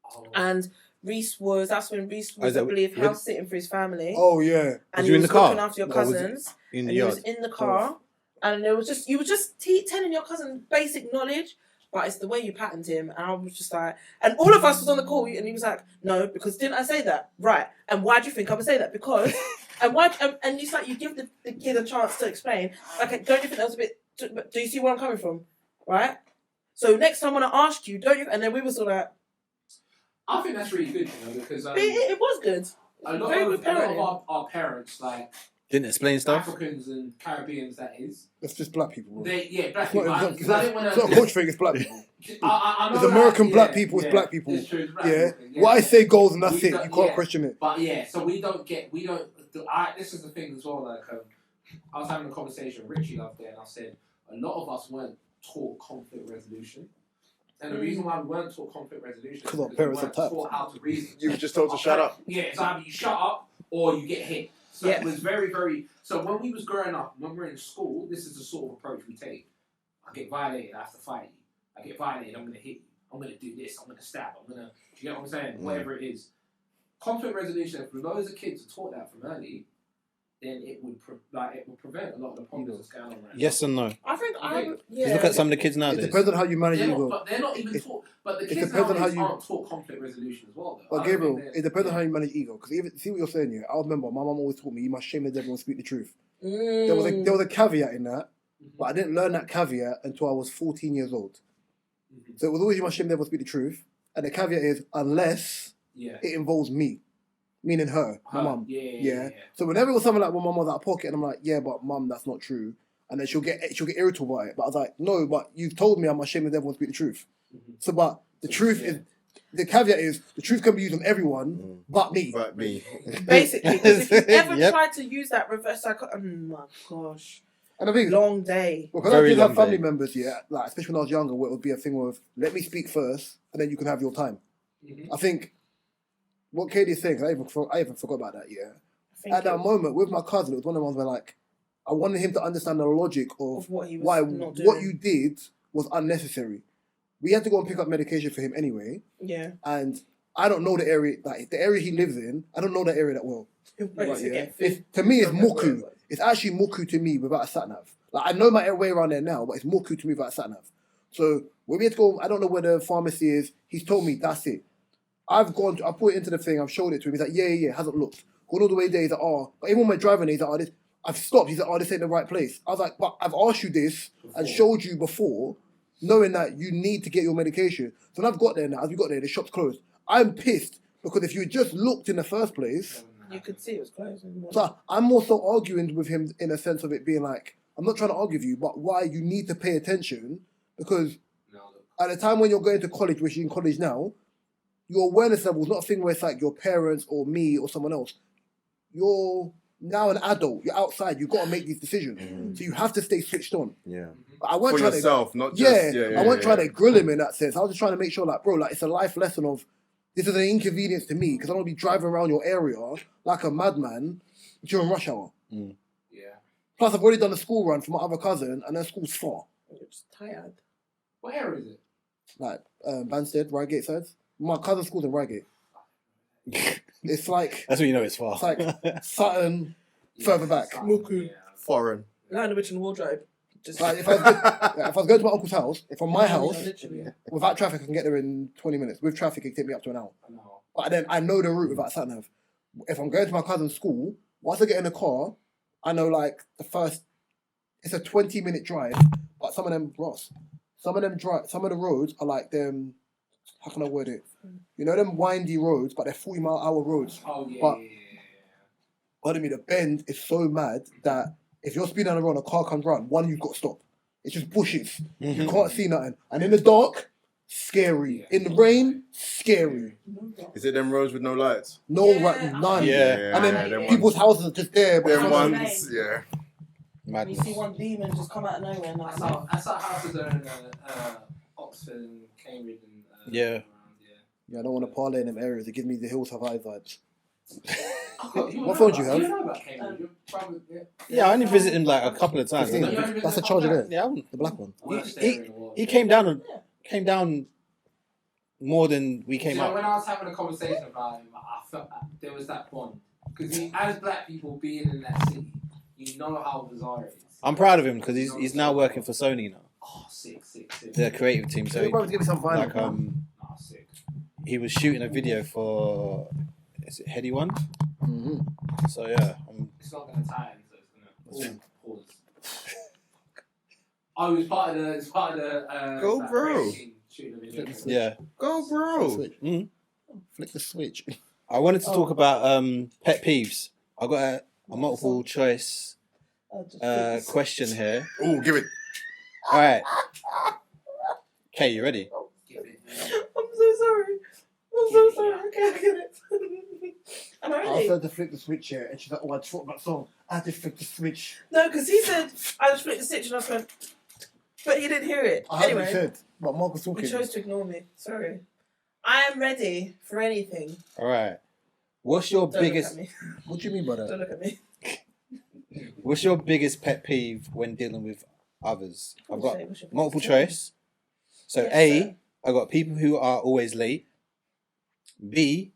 [SPEAKER 3] Oh.
[SPEAKER 2] and that's when Reese
[SPEAKER 5] Oh, is
[SPEAKER 2] was, I
[SPEAKER 5] that
[SPEAKER 2] believe,
[SPEAKER 5] when-
[SPEAKER 2] house sitting for his family.
[SPEAKER 1] Oh yeah.
[SPEAKER 2] and
[SPEAKER 5] Was
[SPEAKER 2] he
[SPEAKER 5] you in
[SPEAKER 2] was
[SPEAKER 5] the car?
[SPEAKER 2] looking after your
[SPEAKER 1] No, was it
[SPEAKER 2] cousins,
[SPEAKER 5] In
[SPEAKER 2] and
[SPEAKER 5] the
[SPEAKER 2] he
[SPEAKER 5] yard.
[SPEAKER 2] was in the car, and there was just you were just telling your cousin basic knowledge, but it's the way you patterned him, and I was just like, and all of us was on the call, and he was like, no, because didn't I say that? Right, and why do you think I would say that? Because, and why, and it's like you give the kid a chance to explain, like, don't you think that was a bit, do you see where I'm coming from? Right? So next time when I ask you, don't you, and then we were sort of like,
[SPEAKER 3] I think that's really good, you know, because
[SPEAKER 2] it was good.
[SPEAKER 3] a lot
[SPEAKER 2] Very
[SPEAKER 3] of
[SPEAKER 2] good parenting.
[SPEAKER 3] our parents, like
[SPEAKER 5] Didn't explain stuff.
[SPEAKER 3] Africans and Caribbeans, that is,
[SPEAKER 1] It's just black people, bro.
[SPEAKER 3] black
[SPEAKER 1] It's
[SPEAKER 3] people.
[SPEAKER 1] not,
[SPEAKER 3] Because I didn't want
[SPEAKER 1] it's not a
[SPEAKER 3] to.
[SPEAKER 1] culture thing, it's black people.
[SPEAKER 3] I know
[SPEAKER 1] It's
[SPEAKER 3] that,
[SPEAKER 1] American
[SPEAKER 3] yeah,
[SPEAKER 1] black people, it's
[SPEAKER 3] yeah,
[SPEAKER 1] black people.
[SPEAKER 3] It's true, it's black
[SPEAKER 1] Yeah.
[SPEAKER 3] people,
[SPEAKER 1] What I say goes and that's
[SPEAKER 3] We
[SPEAKER 1] it. You
[SPEAKER 3] don't-
[SPEAKER 1] can't
[SPEAKER 3] yeah.
[SPEAKER 1] question it.
[SPEAKER 3] But yeah, so we don't. This is the thing as well. Like, I was having a conversation with Richie up there, and I said a lot of us weren't taught conflict resolution, and the reason why we weren't taught conflict resolution is
[SPEAKER 1] 'Cause our
[SPEAKER 3] because we
[SPEAKER 1] parents are
[SPEAKER 3] weren't
[SPEAKER 1] tough.
[SPEAKER 3] taught how to reason.
[SPEAKER 4] You were just told to shut up.
[SPEAKER 3] Yeah, it's either you shut up or you get hit. So
[SPEAKER 2] Yeah.
[SPEAKER 3] it was very, very. So when we was growing up, when we're in school, this is the sort of approach we take. I get violated, I have to fight you. I get violated, I'm gonna hit you. I'm gonna do this. I'm gonna stab. Do you get what I'm saying? Whatever it is. Conflict resolution. If loads of kids are taught that from early, then it would prevent a lot of the problems that's going on right
[SPEAKER 5] Yes and no.
[SPEAKER 2] I think I would,
[SPEAKER 5] You
[SPEAKER 2] yeah.
[SPEAKER 5] look at some of the kids
[SPEAKER 1] It
[SPEAKER 5] nowadays.
[SPEAKER 1] depends on how you manage
[SPEAKER 3] now.
[SPEAKER 1] ego.
[SPEAKER 3] But they're not even taught. But the
[SPEAKER 1] it
[SPEAKER 3] kids
[SPEAKER 1] depends on how
[SPEAKER 3] nowadays
[SPEAKER 1] you-
[SPEAKER 3] aren't taught conflict resolution as well. Though.
[SPEAKER 1] But
[SPEAKER 3] I don't
[SPEAKER 1] Gabriel,
[SPEAKER 3] think
[SPEAKER 1] it depends on how you manage ego. Because even see what you're saying here. I remember my mum always taught me you must shame the devil and speak the truth. There was a caveat in that, but I didn't learn that caveat until I was 14 years old. So it was always you must shame the devil and speak the truth. And the caveat is unless
[SPEAKER 3] Yeah.
[SPEAKER 1] it involves me, meaning her, my mum.
[SPEAKER 3] Yeah.
[SPEAKER 1] So whenever it was something like when my mum was out of pocket, and I'm like, yeah, but mum, that's not true. And then she'll get irritable about it. But I was like, no, but you've told me I must shame the devil and speak the truth. So, but the truth is, the caveat is the truth can be used on everyone but me.
[SPEAKER 4] But me.
[SPEAKER 2] Basically, because if you ever
[SPEAKER 5] Yep.
[SPEAKER 2] tried to use that reverse psychology, oh my gosh,
[SPEAKER 1] And I think
[SPEAKER 2] long day.
[SPEAKER 1] because I
[SPEAKER 5] Very
[SPEAKER 1] did have
[SPEAKER 5] long
[SPEAKER 1] family
[SPEAKER 5] day.
[SPEAKER 1] members, yeah, like especially when I was younger, where it would be a thing of let me speak first, and then you can have your time. I think what Katie is saying, 'cause I even forgot about that. Yeah,
[SPEAKER 2] I
[SPEAKER 1] at
[SPEAKER 2] think
[SPEAKER 1] that moment with my cousin, it was one of the ones where like I wanted him to understand the logic of
[SPEAKER 2] of what he was
[SPEAKER 1] why
[SPEAKER 2] not doing.
[SPEAKER 1] what you did was unnecessary. We had to go and pick up medication for him anyway,
[SPEAKER 2] Yeah.
[SPEAKER 1] and I don't know the area, like the area he lives in. I don't know that area that well.
[SPEAKER 2] Right,
[SPEAKER 1] Yeah.
[SPEAKER 2] yeah.
[SPEAKER 1] It's, to me, it's Muku. It's actually Muku to me without a sat nav. Like I know my way around there now, but it's Muku to me without a sat nav. So when we had to go, I don't know where the pharmacy is. He's told me that's it. I put it into the thing. I've showed it to him. He's like, yeah. Hasn't looked. Gone all the way there. He's like, oh. But even when we're driving, he's like, oh, this. I've stopped. He's like, oh, this ain't the right place. I was like, but I've asked you this and showed you before, knowing that you need to get your medication. So when I've got there now, as we got there, the shop's closed. I'm pissed because if you just looked in the first place,
[SPEAKER 2] You could see it was closed.
[SPEAKER 1] so I'm also arguing with him in a sense of it being like, I'm not trying to argue with you, but why you need to pay attention because at the time when you're going to college, which you're in college now, your awareness level is not a thing where it's like your parents or me or someone else. Your now an adult, you're outside, you've got to make these decisions. So you have to stay switched on.
[SPEAKER 4] Yeah.
[SPEAKER 1] But I wasn't
[SPEAKER 4] For
[SPEAKER 1] trying
[SPEAKER 4] yourself,
[SPEAKER 1] to,
[SPEAKER 4] not just...
[SPEAKER 1] I wasn't trying to grill him in that sense. I was just trying to make sure, like, bro, like, it's a life lesson of, this is an inconvenience to me because I don't want to be driving around your area like a madman during rush hour.
[SPEAKER 3] Yeah.
[SPEAKER 1] Plus, I've already done a school run for my other cousin, and her school's far.
[SPEAKER 2] You're just tired.
[SPEAKER 3] What area is it?
[SPEAKER 1] Like, Banstead, Reigate sides. My cousin's school's in Reigate. It's like,
[SPEAKER 5] That's when you know it's far.
[SPEAKER 1] it's like Sutton, further back.
[SPEAKER 2] Muku.
[SPEAKER 4] Foreign.
[SPEAKER 2] Lion the Witch and the Wardrobe. Just
[SPEAKER 1] Like, if I was going to my uncle's house, if from my house,
[SPEAKER 2] literally.
[SPEAKER 1] without traffic, I can get there in 20 minutes. With traffic, it can take me up to an hour.
[SPEAKER 3] I know.
[SPEAKER 1] But then I know the route without sat nav. If I'm going to my cousin's school, once I get in the car, I know like it's a 20-minute drive, but some of them some of the roads are like them, how can I word it? You know them windy roads, but they're 40-mile-an-hour roads.
[SPEAKER 3] Oh, yeah,
[SPEAKER 1] But-
[SPEAKER 3] yeah.
[SPEAKER 1] Pardon me, the bend is so mad that if you're speeding down the road and a car comes round, one, you've got to stop. It's just bushes. You can't see nothing. And in the dark, scary. In the rain, scary.
[SPEAKER 4] Is it them roads with no lights?
[SPEAKER 1] No,
[SPEAKER 2] Yeah.
[SPEAKER 1] none.
[SPEAKER 5] Yeah.
[SPEAKER 1] And then
[SPEAKER 4] them
[SPEAKER 1] people's houses are just there. But
[SPEAKER 4] Them
[SPEAKER 1] some-
[SPEAKER 4] ones, yeah.
[SPEAKER 2] And you
[SPEAKER 5] Madness.
[SPEAKER 2] see one demon just come out of nowhere and like,
[SPEAKER 3] That's our houses are in Oxford and Cambridge and
[SPEAKER 5] Yeah.
[SPEAKER 3] around,
[SPEAKER 1] Yeah, I don't want to parlay in them areas. It gives me the Hills Have Eyes vibes.
[SPEAKER 3] What
[SPEAKER 1] phone do you have?
[SPEAKER 3] You know about Cambridge. You're probably,
[SPEAKER 5] Yeah, I only visited him like a couple of times.
[SPEAKER 1] 15.
[SPEAKER 5] didn't I?
[SPEAKER 1] That's a charger there.
[SPEAKER 5] Yeah, I wouldn't-
[SPEAKER 1] The black one.
[SPEAKER 3] Worst
[SPEAKER 5] He-
[SPEAKER 3] area in the world.
[SPEAKER 5] he came down more than we came
[SPEAKER 3] You know,
[SPEAKER 5] up.
[SPEAKER 3] when I was having a conversation about him, I felt there was that bond. Because as black people being in that city, you know how bizarre it is.
[SPEAKER 5] I'm proud of him because he's now working for Sony now,
[SPEAKER 3] Oh, sick.
[SPEAKER 5] the creative team. So
[SPEAKER 1] So brothers, give me some vinyl.
[SPEAKER 5] like
[SPEAKER 3] Oh, sick.
[SPEAKER 5] he was shooting a video for, is it Heady One?
[SPEAKER 1] Mm-hmm.
[SPEAKER 5] So yeah,
[SPEAKER 3] It's not going to tighten, so it's going to pause. Oh, it's part of the.
[SPEAKER 4] Go,
[SPEAKER 3] that
[SPEAKER 4] bro.
[SPEAKER 3] racing shooting the video.
[SPEAKER 5] yeah.
[SPEAKER 4] Go, bro.
[SPEAKER 1] Switch.
[SPEAKER 5] Mhm.
[SPEAKER 1] Flick the switch.
[SPEAKER 5] I wanted to talk about pet peeves. I got a multiple choice question here.
[SPEAKER 4] Oh, give it.
[SPEAKER 5] All right. Okay, you ready?
[SPEAKER 3] Give it.
[SPEAKER 2] I'm so sorry. I'm so sorry. I can't get it. Am I
[SPEAKER 1] I
[SPEAKER 2] ready?
[SPEAKER 1] said to flick the switch here, and she's like, "Oh, I thought that song. I had to flick the switch."
[SPEAKER 2] No, because he said I just flicked the switch and I just went, but he didn't hear it.
[SPEAKER 1] I haven't
[SPEAKER 2] Anyway,
[SPEAKER 1] said, but Mark was
[SPEAKER 2] he
[SPEAKER 1] talking.
[SPEAKER 2] chose to ignore me. Sorry. I am ready for anything.
[SPEAKER 5] All right. What's your
[SPEAKER 2] Don't
[SPEAKER 5] biggest
[SPEAKER 2] look at me.
[SPEAKER 1] What do you mean by that?
[SPEAKER 2] Don't look at me.
[SPEAKER 5] What's your biggest pet peeve when dealing with others? I've got
[SPEAKER 2] What's your-
[SPEAKER 5] multiple choice. So
[SPEAKER 2] Yes,
[SPEAKER 5] A,
[SPEAKER 2] sir.
[SPEAKER 5] I've got people who are always late. B,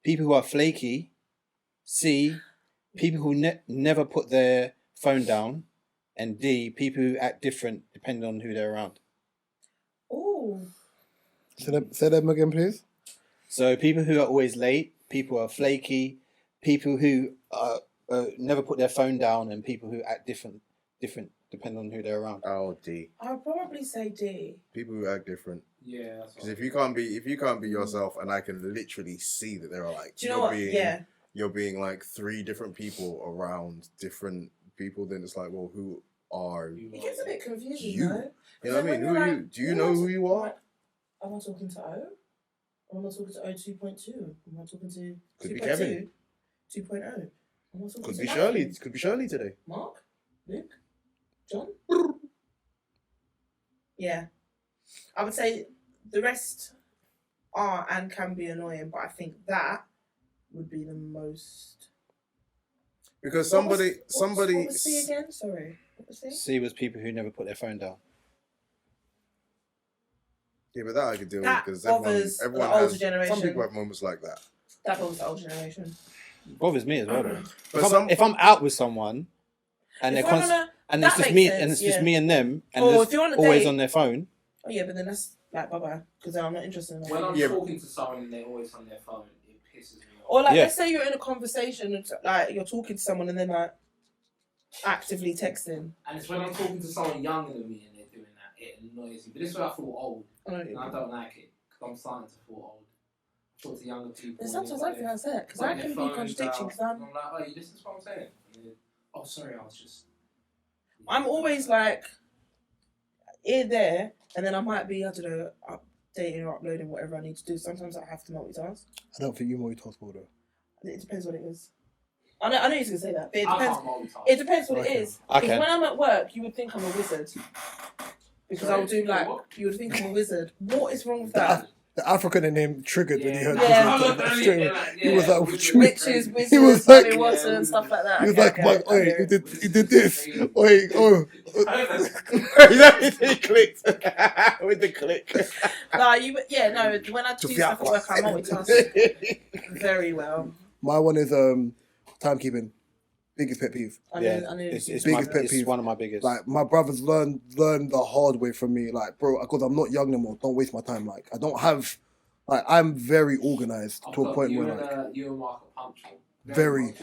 [SPEAKER 5] people who are flaky. C, people who never put their phone down. And D, people who act different depending on who they're around.
[SPEAKER 2] Ooh.
[SPEAKER 1] Say them again, please.
[SPEAKER 5] So people who are always late, people who are flaky, people who never put their phone down, and people who act different depending on who they're around.
[SPEAKER 4] Oh, D.
[SPEAKER 2] I'll probably say D.
[SPEAKER 4] People who act different.
[SPEAKER 3] Yeah. That's
[SPEAKER 4] Because if you can't be yourself, and I can literally see that there are like
[SPEAKER 2] Do you know what?
[SPEAKER 4] you're being like three different people around different people, then it's like, well, who are you?
[SPEAKER 2] It gets a bit confusing,
[SPEAKER 4] You.
[SPEAKER 2] though.
[SPEAKER 4] You know what I mean? Who are you? Do you know who you are?
[SPEAKER 2] Am I talking to O? Or am I talking to O 2.2? Am I talking to
[SPEAKER 4] Could be
[SPEAKER 2] 2.2?
[SPEAKER 4] Kevin.
[SPEAKER 2] 2.0? Am I talking
[SPEAKER 4] Could
[SPEAKER 2] to
[SPEAKER 4] be
[SPEAKER 2] Matthew?
[SPEAKER 4] Shirley. Could be Shirley today.
[SPEAKER 2] Mark? Luke? John? Yeah. I would say the rest are and can be annoying, but I think that would be the most.
[SPEAKER 4] Because
[SPEAKER 2] What was
[SPEAKER 4] somebody.
[SPEAKER 2] C again? Sorry. What was C?
[SPEAKER 5] C was people who never put their phone down.
[SPEAKER 4] Yeah, but that I could deal with
[SPEAKER 2] That
[SPEAKER 4] because
[SPEAKER 2] bothers
[SPEAKER 4] everyone
[SPEAKER 2] the older
[SPEAKER 4] has.
[SPEAKER 2] generation.
[SPEAKER 4] Some people have moments like that.
[SPEAKER 2] That was the old generation.
[SPEAKER 5] Bothers me as well. Though.
[SPEAKER 4] But
[SPEAKER 5] If I'm out with someone and
[SPEAKER 2] If
[SPEAKER 5] they're
[SPEAKER 2] I'm on a-
[SPEAKER 5] and
[SPEAKER 2] that
[SPEAKER 5] it's just
[SPEAKER 2] makes
[SPEAKER 5] me
[SPEAKER 2] sense,
[SPEAKER 5] and it's just
[SPEAKER 2] yeah.
[SPEAKER 5] me and them and
[SPEAKER 2] Or
[SPEAKER 5] they're
[SPEAKER 2] if you're on a
[SPEAKER 5] always
[SPEAKER 2] date-
[SPEAKER 5] on their phone.
[SPEAKER 2] Oh yeah, but then that's like bye bye because then I'm not interested in that.
[SPEAKER 3] When I'm
[SPEAKER 4] Yeah,
[SPEAKER 3] talking to someone and they're always on their phone, it pisses me off.
[SPEAKER 2] Or like,
[SPEAKER 5] Yeah.
[SPEAKER 2] let's say you're in a conversation and like you're talking to someone and they're like actively texting.
[SPEAKER 3] And it's when I'm talking to someone younger than me and they're doing that, it annoys me. But this is where I feel old,
[SPEAKER 2] I don't
[SPEAKER 3] and
[SPEAKER 2] know.
[SPEAKER 3] I don't like it because I'm starting to feel old. I talk to younger people.
[SPEAKER 2] But
[SPEAKER 3] and
[SPEAKER 2] sometimes
[SPEAKER 3] they're
[SPEAKER 2] I feel like that because
[SPEAKER 3] got
[SPEAKER 2] I
[SPEAKER 3] their
[SPEAKER 2] can be
[SPEAKER 3] phones
[SPEAKER 2] contradicting
[SPEAKER 3] out,
[SPEAKER 2] because I'm
[SPEAKER 3] and I'm like, oh, you listen to what I'm saying? And then, oh, sorry, I was just.
[SPEAKER 2] I'm always like here there and then I might be I don't know updating or uploading whatever I need to do. Sometimes I have to multitask.
[SPEAKER 1] I don't think you multitask well though.
[SPEAKER 2] It depends what it is. I know you was gonna say that, but it
[SPEAKER 3] I
[SPEAKER 2] depends.
[SPEAKER 3] can't multitask.
[SPEAKER 2] It depends what it is.
[SPEAKER 5] I
[SPEAKER 2] Because
[SPEAKER 5] can.
[SPEAKER 2] when I'm at work, you would think I'm a wizard. Because
[SPEAKER 3] Sorry,
[SPEAKER 2] I would do like,
[SPEAKER 3] what?
[SPEAKER 2] you would think I'm a wizard. What is wrong with that?
[SPEAKER 1] The African in him triggered when he heard
[SPEAKER 2] Yeah.
[SPEAKER 1] this. Straight away. He was like, what you
[SPEAKER 2] Witches,
[SPEAKER 1] He
[SPEAKER 2] wizards,
[SPEAKER 1] was like-
[SPEAKER 2] Harry Watson, stuff like that.
[SPEAKER 1] He was
[SPEAKER 2] Okay,
[SPEAKER 1] like,
[SPEAKER 2] okay,
[SPEAKER 1] "Mike,
[SPEAKER 2] I
[SPEAKER 1] oi,
[SPEAKER 2] hear it.
[SPEAKER 1] he did this. Oi, oh.
[SPEAKER 5] He clicked with the click.
[SPEAKER 2] No, when I do stuff at work, I multitask very well.
[SPEAKER 1] My one is timekeeping. Biggest pet peeve.
[SPEAKER 2] I
[SPEAKER 5] Yeah,
[SPEAKER 2] knew
[SPEAKER 5] it's
[SPEAKER 1] Biggest pet peeve.
[SPEAKER 5] one of my biggest.
[SPEAKER 1] Like my brothers learned the hard way from me. Like, bro, because I'm not young no more. Don't waste my time. Like, I don't have. Like, I'm very organized to a point where like
[SPEAKER 3] you and Mark are punctual.
[SPEAKER 1] very.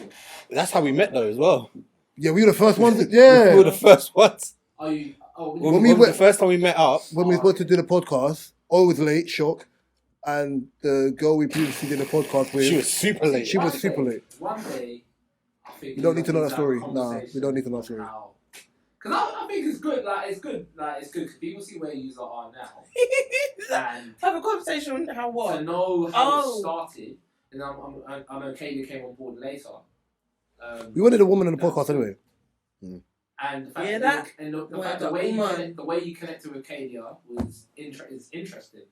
[SPEAKER 5] That's how we met though as well.
[SPEAKER 1] Yeah, we were the first ones.
[SPEAKER 5] We were the
[SPEAKER 1] Yeah.
[SPEAKER 5] first ones.
[SPEAKER 3] Are you? Oh,
[SPEAKER 1] When we went-
[SPEAKER 5] the first time we met up,
[SPEAKER 1] When we were supposed to do the podcast, I was late, shock, and the girl we previously did the podcast with,
[SPEAKER 5] she was super late.
[SPEAKER 1] She was super late.
[SPEAKER 3] One day, I think
[SPEAKER 1] You don't need to know that
[SPEAKER 3] have a
[SPEAKER 1] story. Nah,
[SPEAKER 3] conversation
[SPEAKER 1] we don't need to know that story.
[SPEAKER 3] about- Cause I think it's good. Like it's good. Like it's good because people see where you are now, and
[SPEAKER 2] Have a conversation on how
[SPEAKER 3] to
[SPEAKER 2] what?
[SPEAKER 3] know how
[SPEAKER 2] Oh.
[SPEAKER 3] it started. And I'm okay. You came on board later.
[SPEAKER 1] We wanted a woman on the podcast anyway.
[SPEAKER 3] And the fact
[SPEAKER 2] Yeah,
[SPEAKER 3] that
[SPEAKER 2] that-
[SPEAKER 3] and the
[SPEAKER 2] well,
[SPEAKER 3] fact
[SPEAKER 2] that
[SPEAKER 3] the way
[SPEAKER 2] woman.
[SPEAKER 3] the way you connected with Kadia is interesting.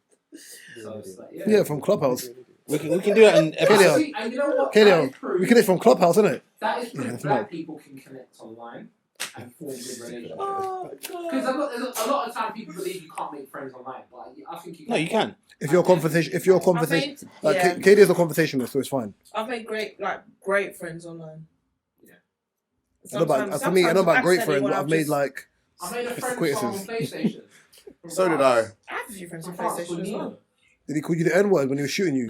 [SPEAKER 3] So it's like
[SPEAKER 1] Yeah, from Clubhouse.
[SPEAKER 5] We can do that in episode.
[SPEAKER 3] See, and you know what?
[SPEAKER 1] Kadia,
[SPEAKER 3] That is proof-
[SPEAKER 1] we connect from Clubhouse, isn't it?
[SPEAKER 3] That is proof
[SPEAKER 1] that's
[SPEAKER 3] black
[SPEAKER 1] mad.
[SPEAKER 3] people can connect online and form good relationships.
[SPEAKER 2] Oh
[SPEAKER 3] Because
[SPEAKER 2] god.
[SPEAKER 3] a lot of time people believe you can't make friends online, but I think you can.
[SPEAKER 5] No, you can.
[SPEAKER 1] If you're a conversation, like
[SPEAKER 2] Yeah.
[SPEAKER 1] Katie is a conversationalist, so it's fine.
[SPEAKER 2] I've made great friends online.
[SPEAKER 3] Yeah.
[SPEAKER 1] I know about great friends, but I've made like.
[SPEAKER 3] I made a friend from
[SPEAKER 1] acquaintances.
[SPEAKER 3] PlayStation.
[SPEAKER 4] So did I.
[SPEAKER 2] I have a few friends on PlayStation as well.
[SPEAKER 1] Did he call you the N word when he was shooting you?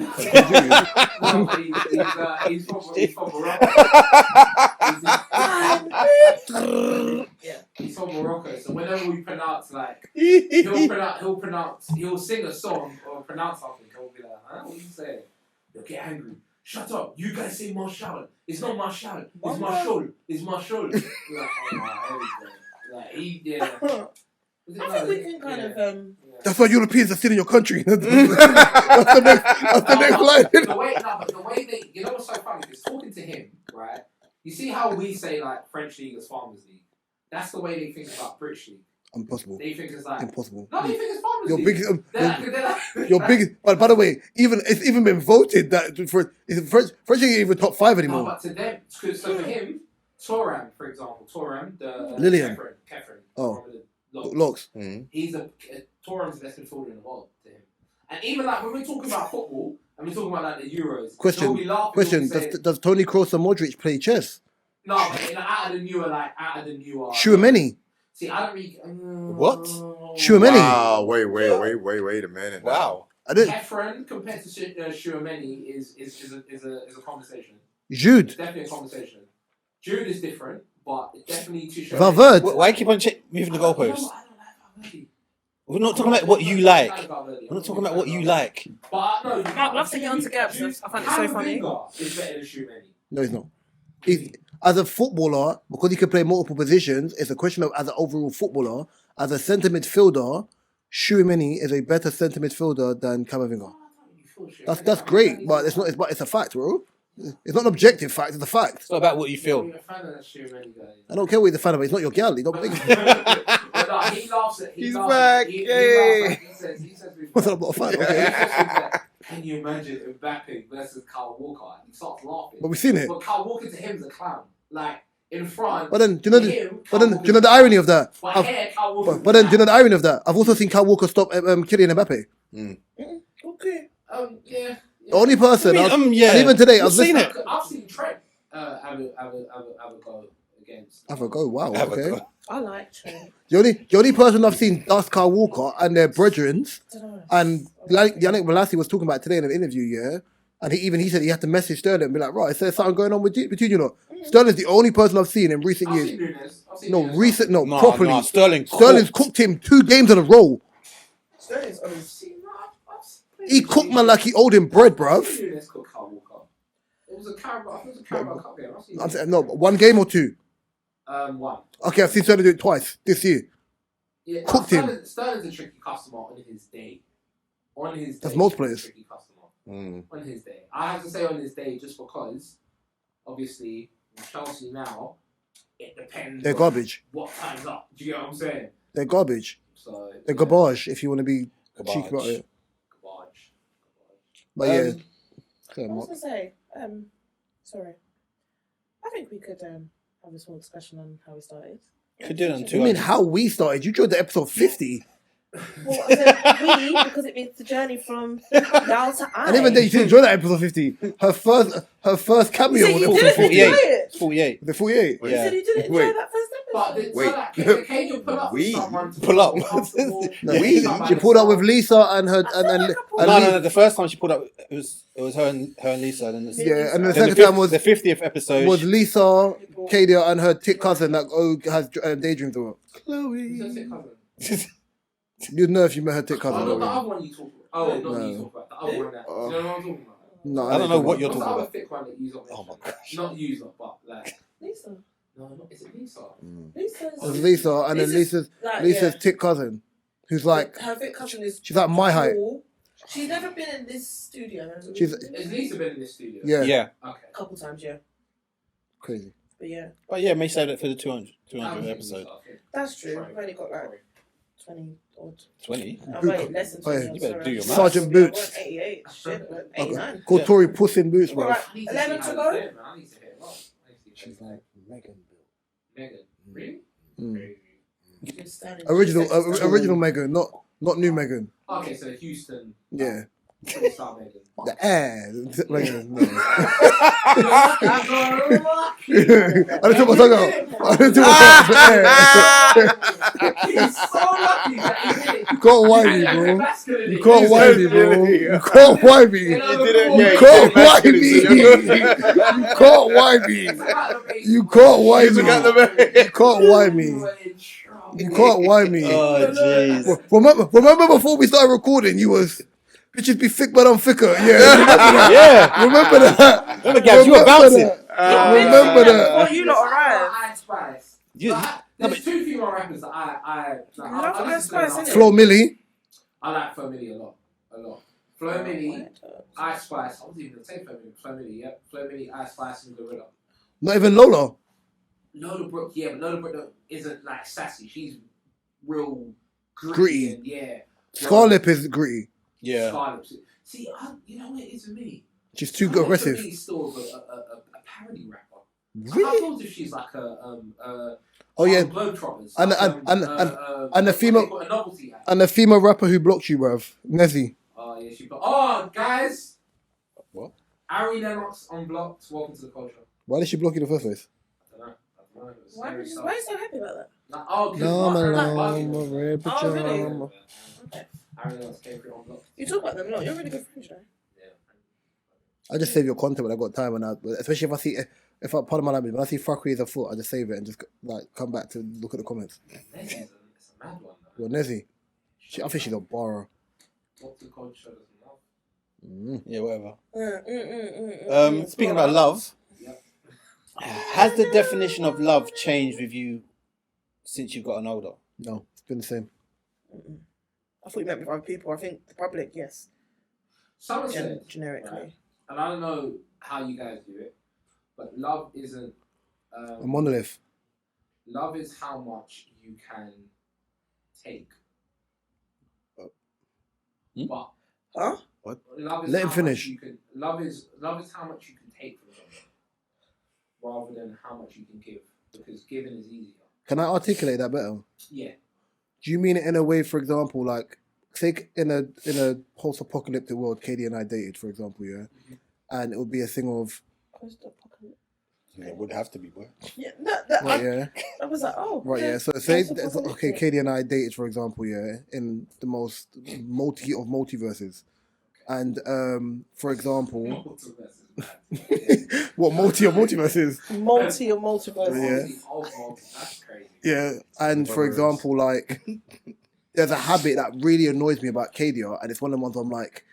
[SPEAKER 3] He's from Morocco. He's from Morocco, so whenever we pronounce he'll sing a song or pronounce something, he'll be like, huh? What are you saying? He'll get angry. Shut up! You guys say Marshall. It's not Marshall. It's Marshall. It's Marshall. Like, oh, like yeah.
[SPEAKER 2] I think we can kind of
[SPEAKER 1] That's why Europeans are still in your country. That's the next line.
[SPEAKER 3] The way they, you know what's so funny? Is talking to him, right? You see how we say like French League is Farmers League. That's the way they think about British League.
[SPEAKER 1] Impossible.
[SPEAKER 3] They think it's like
[SPEAKER 1] Impossible.
[SPEAKER 3] no, they think it's Farmers
[SPEAKER 1] Your
[SPEAKER 3] League.
[SPEAKER 1] big, your big. But by the way, it's even been voted that French ain't even top 5
[SPEAKER 3] No,
[SPEAKER 1] anymore.
[SPEAKER 3] but to them, so for him, Toram, for example, the
[SPEAKER 1] Lillian.
[SPEAKER 3] Catherine,
[SPEAKER 1] Oh.
[SPEAKER 3] from the
[SPEAKER 1] Locks.
[SPEAKER 3] He's Toram's the best midfielder in the world to him. And even like when we're talking about football and we're talking about like the Euros,
[SPEAKER 1] Question.
[SPEAKER 3] they'll be laughing, they'll be saying,
[SPEAKER 1] Does Tony Kroos and Modric play chess?
[SPEAKER 3] no, but out of the newer.
[SPEAKER 1] Chouameni.
[SPEAKER 3] See, I don't really.
[SPEAKER 5] What?
[SPEAKER 1] Chouameni.
[SPEAKER 4] Wow, wait a minute.
[SPEAKER 5] Wow.
[SPEAKER 1] I didn't.
[SPEAKER 3] Catherine compared to Chouameni is a conversation.
[SPEAKER 1] Jude.
[SPEAKER 3] It's definitely a conversation. Jude is different, but it's definitely too Chouameni.
[SPEAKER 1] Valverde.
[SPEAKER 5] Why you keep on moving the goalposts?
[SPEAKER 3] I don't like Valverde.
[SPEAKER 5] We're not talking about what you like.
[SPEAKER 3] I don't Valverde.
[SPEAKER 5] We're not talking about what you like.
[SPEAKER 3] But no,
[SPEAKER 2] Mark loves to get onto gaps. I find it so funny.
[SPEAKER 3] Camavinga is better than Chouameni.
[SPEAKER 1] No, he's not. As a footballer, because he can play multiple positions, it's a question of as an overall footballer. As a centre midfielder, Chouameni is a better centre midfielder than Camavinga. That's great, but it's a fact, bro. It's not an objective fact; it's a fact.
[SPEAKER 5] It's not about what you feel.
[SPEAKER 3] You're a fan of that Chouameni guy.
[SPEAKER 1] I don't care what you're the fan of, but it's not your gal. You don't make
[SPEAKER 3] But no, he laughs at.
[SPEAKER 5] He's
[SPEAKER 3] laughs
[SPEAKER 5] back,
[SPEAKER 3] At, he
[SPEAKER 5] yay.
[SPEAKER 3] laughs at, he says.
[SPEAKER 1] What's I'm not a fan.
[SPEAKER 3] He
[SPEAKER 1] Okay.
[SPEAKER 3] says that, can you imagine Mbappe versus Kyle Walker? And he starts laughing.
[SPEAKER 1] But we've seen it.
[SPEAKER 3] But Kyle Walker to him is a clown. Like in front.
[SPEAKER 1] But then, do you know
[SPEAKER 3] Kyle
[SPEAKER 1] the irony of that?
[SPEAKER 3] But here, Kyle Walker's
[SPEAKER 1] But then, do you know
[SPEAKER 3] a
[SPEAKER 1] the irony of that? I've also seen Kyle Walker stop Kylian Mbappe.
[SPEAKER 2] Okay.
[SPEAKER 3] clown. Yeah.
[SPEAKER 1] The only person,
[SPEAKER 5] yeah.
[SPEAKER 1] and even today, I was
[SPEAKER 5] We've seen
[SPEAKER 1] listening.
[SPEAKER 5] it.
[SPEAKER 3] I've seen Trent have a go against.
[SPEAKER 1] Have a go. Wow.
[SPEAKER 5] Have a
[SPEAKER 1] Okay.
[SPEAKER 5] go.
[SPEAKER 2] I like Trent.
[SPEAKER 1] The only person I've seen dust Kyle Walker and their brethren, and Yannick Bolasie was talking about it today in an interview, yeah, and he said he had to message Sterling and be like, right, is there something going on between you lot? Sterling's the only person I've seen in recent
[SPEAKER 3] I've
[SPEAKER 1] years.
[SPEAKER 3] seen Nunes. I've seen Nunes.
[SPEAKER 1] Properly.
[SPEAKER 5] Nah, Sterling's
[SPEAKER 1] cooked him 2 games in a row.
[SPEAKER 2] Sterling's
[SPEAKER 1] He cooked man like he owed him bread, bruv.
[SPEAKER 3] I've seen Nunes cook Kyle Walker. It was a Carabao Cup game. I've seen
[SPEAKER 1] I'm saying, no, 1 game or 2.
[SPEAKER 3] one.
[SPEAKER 1] Okay, I've seen Sterling do it twice this year.
[SPEAKER 3] Yeah,
[SPEAKER 1] Cooked him.
[SPEAKER 3] Sterling's a tricky customer on his day.
[SPEAKER 1] That's most players.
[SPEAKER 3] He's a tricky customer. On his day. I have to say on his day just because, obviously, With Chelsea now, it depends.
[SPEAKER 1] They're
[SPEAKER 3] on
[SPEAKER 1] garbage.
[SPEAKER 3] What time's up? Do you get what I'm saying?
[SPEAKER 1] They're garbage.
[SPEAKER 3] So
[SPEAKER 1] They're garbage. If you want to be cheeky about
[SPEAKER 5] Garbage.
[SPEAKER 1] it.
[SPEAKER 3] Garbage.
[SPEAKER 1] But yeah.
[SPEAKER 2] I was gonna say, sorry. I think we could have a small discussion on how we started.
[SPEAKER 5] Could do it on
[SPEAKER 1] You mean
[SPEAKER 5] 200.
[SPEAKER 1] how we started? You joined the episode 50.
[SPEAKER 2] Well, I said we because it means the journey from now to I.
[SPEAKER 1] And even then, you didn't join that episode 50. Her first cameo
[SPEAKER 2] You said
[SPEAKER 1] was
[SPEAKER 2] you
[SPEAKER 1] episode
[SPEAKER 2] didn't
[SPEAKER 1] 48.
[SPEAKER 2] enjoy it.
[SPEAKER 5] It's 48.
[SPEAKER 1] The 48.
[SPEAKER 2] You
[SPEAKER 5] Yeah.
[SPEAKER 2] said you didn't enjoy
[SPEAKER 4] Wait.
[SPEAKER 2] that first
[SPEAKER 3] But
[SPEAKER 2] episode.
[SPEAKER 4] Wait.
[SPEAKER 3] can you pull up
[SPEAKER 4] We-
[SPEAKER 3] someone to
[SPEAKER 5] pull up.
[SPEAKER 3] feel comfortable?
[SPEAKER 1] No,
[SPEAKER 5] Yeah.
[SPEAKER 1] she pulled up with Lisa and her
[SPEAKER 2] I feel like I pulled
[SPEAKER 1] and
[SPEAKER 5] No,
[SPEAKER 2] up.
[SPEAKER 5] no, no. The first time she pulled up, it was her and Lisa. And then
[SPEAKER 1] yeah, and the
[SPEAKER 5] then
[SPEAKER 1] second time was
[SPEAKER 5] the 50th episode.
[SPEAKER 1] was Lisa, Kadia, and her tit cousin that has daydreams of her.
[SPEAKER 3] Who's her
[SPEAKER 1] Chloe.
[SPEAKER 3] sick cousin?
[SPEAKER 1] You'd know if you met her tit
[SPEAKER 3] Oh,
[SPEAKER 1] cousin.
[SPEAKER 3] not the
[SPEAKER 1] already.
[SPEAKER 3] other one you talk about. Oh, not
[SPEAKER 1] No.
[SPEAKER 3] you talk about. The other one that. Do you know what I'm talking about?
[SPEAKER 1] No,
[SPEAKER 5] I don't know what you're
[SPEAKER 3] What's the
[SPEAKER 5] talking
[SPEAKER 3] other
[SPEAKER 5] about.
[SPEAKER 3] thick one that you lot
[SPEAKER 5] Oh
[SPEAKER 3] mentioned?
[SPEAKER 5] my gosh.
[SPEAKER 3] Not user, but like.
[SPEAKER 2] Lisa.
[SPEAKER 3] No, not. Is it Lisa?
[SPEAKER 2] Lisa's.
[SPEAKER 1] There's Lisa, and then Lisa's
[SPEAKER 2] Like,
[SPEAKER 1] tit cousin, who's like
[SPEAKER 2] her fit cousin is.
[SPEAKER 1] she's like my height.
[SPEAKER 2] tall. She's never been in this studio.
[SPEAKER 1] She's-
[SPEAKER 3] Has Lisa been in this studio?
[SPEAKER 1] Yeah,
[SPEAKER 5] Yeah.
[SPEAKER 3] Okay.
[SPEAKER 2] a couple times, yeah.
[SPEAKER 1] crazy.
[SPEAKER 2] But yeah,
[SPEAKER 5] But yeah, may save it for the 200
[SPEAKER 3] I think
[SPEAKER 5] episode.
[SPEAKER 3] Lisa, okay.
[SPEAKER 2] that's true.
[SPEAKER 3] Sorry.
[SPEAKER 2] We've only got like
[SPEAKER 3] Sorry.
[SPEAKER 2] 20 odd.
[SPEAKER 5] 20.
[SPEAKER 2] Oh, wait, less than 20.
[SPEAKER 1] Hey,
[SPEAKER 2] I'm
[SPEAKER 5] you better
[SPEAKER 2] sorry.
[SPEAKER 5] do your maths.
[SPEAKER 1] Sergeant Boots.
[SPEAKER 2] 88. Shit, 89.
[SPEAKER 1] Called
[SPEAKER 5] Yeah.
[SPEAKER 1] Tory Puss in Boots, bro.
[SPEAKER 2] Alright.
[SPEAKER 3] I need to
[SPEAKER 2] 11
[SPEAKER 3] see
[SPEAKER 2] to
[SPEAKER 3] how
[SPEAKER 2] go?
[SPEAKER 3] it's doing, man. I need to hear it. Well, I need to see
[SPEAKER 1] She's
[SPEAKER 3] how
[SPEAKER 1] like Megan.
[SPEAKER 3] it's Megan. Really?
[SPEAKER 1] Mm.
[SPEAKER 3] Crazy.
[SPEAKER 2] Just standing-
[SPEAKER 1] Original,
[SPEAKER 2] just standing-
[SPEAKER 1] original Megan, not new Megan.
[SPEAKER 3] Okay, so Houston.
[SPEAKER 1] Yeah,
[SPEAKER 3] Star Megan.
[SPEAKER 1] the Megan. No. I didn't took my tongue out. I didn't took my tongue out.
[SPEAKER 3] He's so lucky that he did it.
[SPEAKER 1] You can't whine me, bro.
[SPEAKER 3] Masculinity.
[SPEAKER 1] You can't whine me, bro. You can't whine me.
[SPEAKER 3] You
[SPEAKER 1] You
[SPEAKER 3] didn't-
[SPEAKER 4] yeah,
[SPEAKER 1] can't
[SPEAKER 4] you
[SPEAKER 1] whine
[SPEAKER 4] did
[SPEAKER 1] me.
[SPEAKER 4] it,
[SPEAKER 1] You can't whine me. You can't whine me. You can't whine me. You can't whine me.
[SPEAKER 5] Oh, jeez.
[SPEAKER 1] Remember before we started recording, you was bitches be thick, but I'm thicker. Yeah.
[SPEAKER 5] Yeah.
[SPEAKER 1] Remember that.
[SPEAKER 5] Remember, Gabs, you were bouncing.
[SPEAKER 1] Remember that.
[SPEAKER 2] Oh, you lot arrived.
[SPEAKER 3] Ice Spice.
[SPEAKER 5] You-
[SPEAKER 3] Like,
[SPEAKER 5] no,
[SPEAKER 3] there's two female rappers that I
[SPEAKER 2] love
[SPEAKER 3] listen
[SPEAKER 2] Ice
[SPEAKER 3] to them
[SPEAKER 2] Spice,
[SPEAKER 3] now.
[SPEAKER 2] innit?
[SPEAKER 1] Flo Millie.
[SPEAKER 3] I like Flo Milli a lot. Flo Milli, Ice Spice. I wasn't even gonna say Flo Milli. Flo Milli, yeah. Flo Milli, Ice Spice, and Gorilla.
[SPEAKER 1] Not even Lola.
[SPEAKER 3] Lola Brooke, yeah, but Lola Brooke isn't like sassy. She's real
[SPEAKER 1] Gritty.
[SPEAKER 3] gritty. And, yeah.
[SPEAKER 1] Scarlett is gritty.
[SPEAKER 5] Yeah.
[SPEAKER 3] Scarlett. See, you know what it is for me?
[SPEAKER 1] She's too
[SPEAKER 3] Scarlett
[SPEAKER 1] aggressive.
[SPEAKER 3] For me is still a parody rapper. I
[SPEAKER 1] Really?
[SPEAKER 3] thought if she's like a
[SPEAKER 1] Oh yeah.
[SPEAKER 3] Globetrotters.
[SPEAKER 1] And-
[SPEAKER 3] like,
[SPEAKER 1] and the
[SPEAKER 3] they
[SPEAKER 1] female-
[SPEAKER 3] put a novelty act.
[SPEAKER 1] And the female rapper who blocked you, bruv. Nezzy.
[SPEAKER 3] Oh yeah, she. Oh guys.
[SPEAKER 5] What?
[SPEAKER 3] Ari Lennox unblocked. Welcome to the culture.
[SPEAKER 1] Why did she block you in the first place?
[SPEAKER 3] I don't know. It was
[SPEAKER 2] Why
[SPEAKER 3] scary
[SPEAKER 2] are
[SPEAKER 3] stuff.
[SPEAKER 2] you so happy about that?
[SPEAKER 3] Like, oh, 'cause
[SPEAKER 1] No,
[SPEAKER 3] Mark Aaron
[SPEAKER 1] no,
[SPEAKER 3] was
[SPEAKER 1] no,
[SPEAKER 3] bugging.
[SPEAKER 1] red
[SPEAKER 2] Oh, really?
[SPEAKER 1] pajama.
[SPEAKER 2] Okay.
[SPEAKER 3] Ari Lennox came through unblocked.
[SPEAKER 2] You talk about them a lot. You're really good friends, you know.
[SPEAKER 1] I just save your content when I got time, and especially if I pardon my language, when I see fuckery as a foot, I just save it and just like come back to look at the comments.
[SPEAKER 3] It's a mad one though.
[SPEAKER 1] Well, Nezzy, I think she's a borrower.
[SPEAKER 3] What the culture doesn't love.
[SPEAKER 5] Yeah, whatever.
[SPEAKER 2] Mm.
[SPEAKER 5] Speaking about love,
[SPEAKER 3] Yep.
[SPEAKER 5] has the definition of love changed with you since you've gotten older?
[SPEAKER 1] No, it's been the same.
[SPEAKER 2] I thought you meant with other people. I think the public, yes.
[SPEAKER 3] Someone said,
[SPEAKER 2] Generically.
[SPEAKER 3] right, and I don't know how you guys do it, but love isn't.
[SPEAKER 1] A monolith.
[SPEAKER 3] Love is how much you can take. But
[SPEAKER 2] Huh?
[SPEAKER 1] What?
[SPEAKER 3] Love is
[SPEAKER 1] Let him
[SPEAKER 3] how
[SPEAKER 1] finish.
[SPEAKER 3] much you can, love is how much you can take from someone, rather than how much you can give, because giving is easier.
[SPEAKER 1] Can I articulate that better?
[SPEAKER 3] Yeah.
[SPEAKER 1] Do you mean it in a way, for example, like say in a post-apocalyptic world, Katie and I dated, for example, yeah, and it would be a thing of
[SPEAKER 2] Post-apocalyptic.
[SPEAKER 5] Yeah, it would have to be, boy.
[SPEAKER 2] Yeah,
[SPEAKER 1] right, yeah,
[SPEAKER 2] I was like, oh.
[SPEAKER 1] right, yeah. So say
[SPEAKER 2] Post-apocalyptic.
[SPEAKER 1] okay, Katie and I dated, for example, yeah, in the most multi of multiverses, and for example, what multi of multiverses?
[SPEAKER 2] Multi or multiverse.
[SPEAKER 1] Yeah.
[SPEAKER 3] That's crazy.
[SPEAKER 1] Yeah, and for example, like, there's a habit that really annoys me about Kadia, and it's one of the ones I'm like,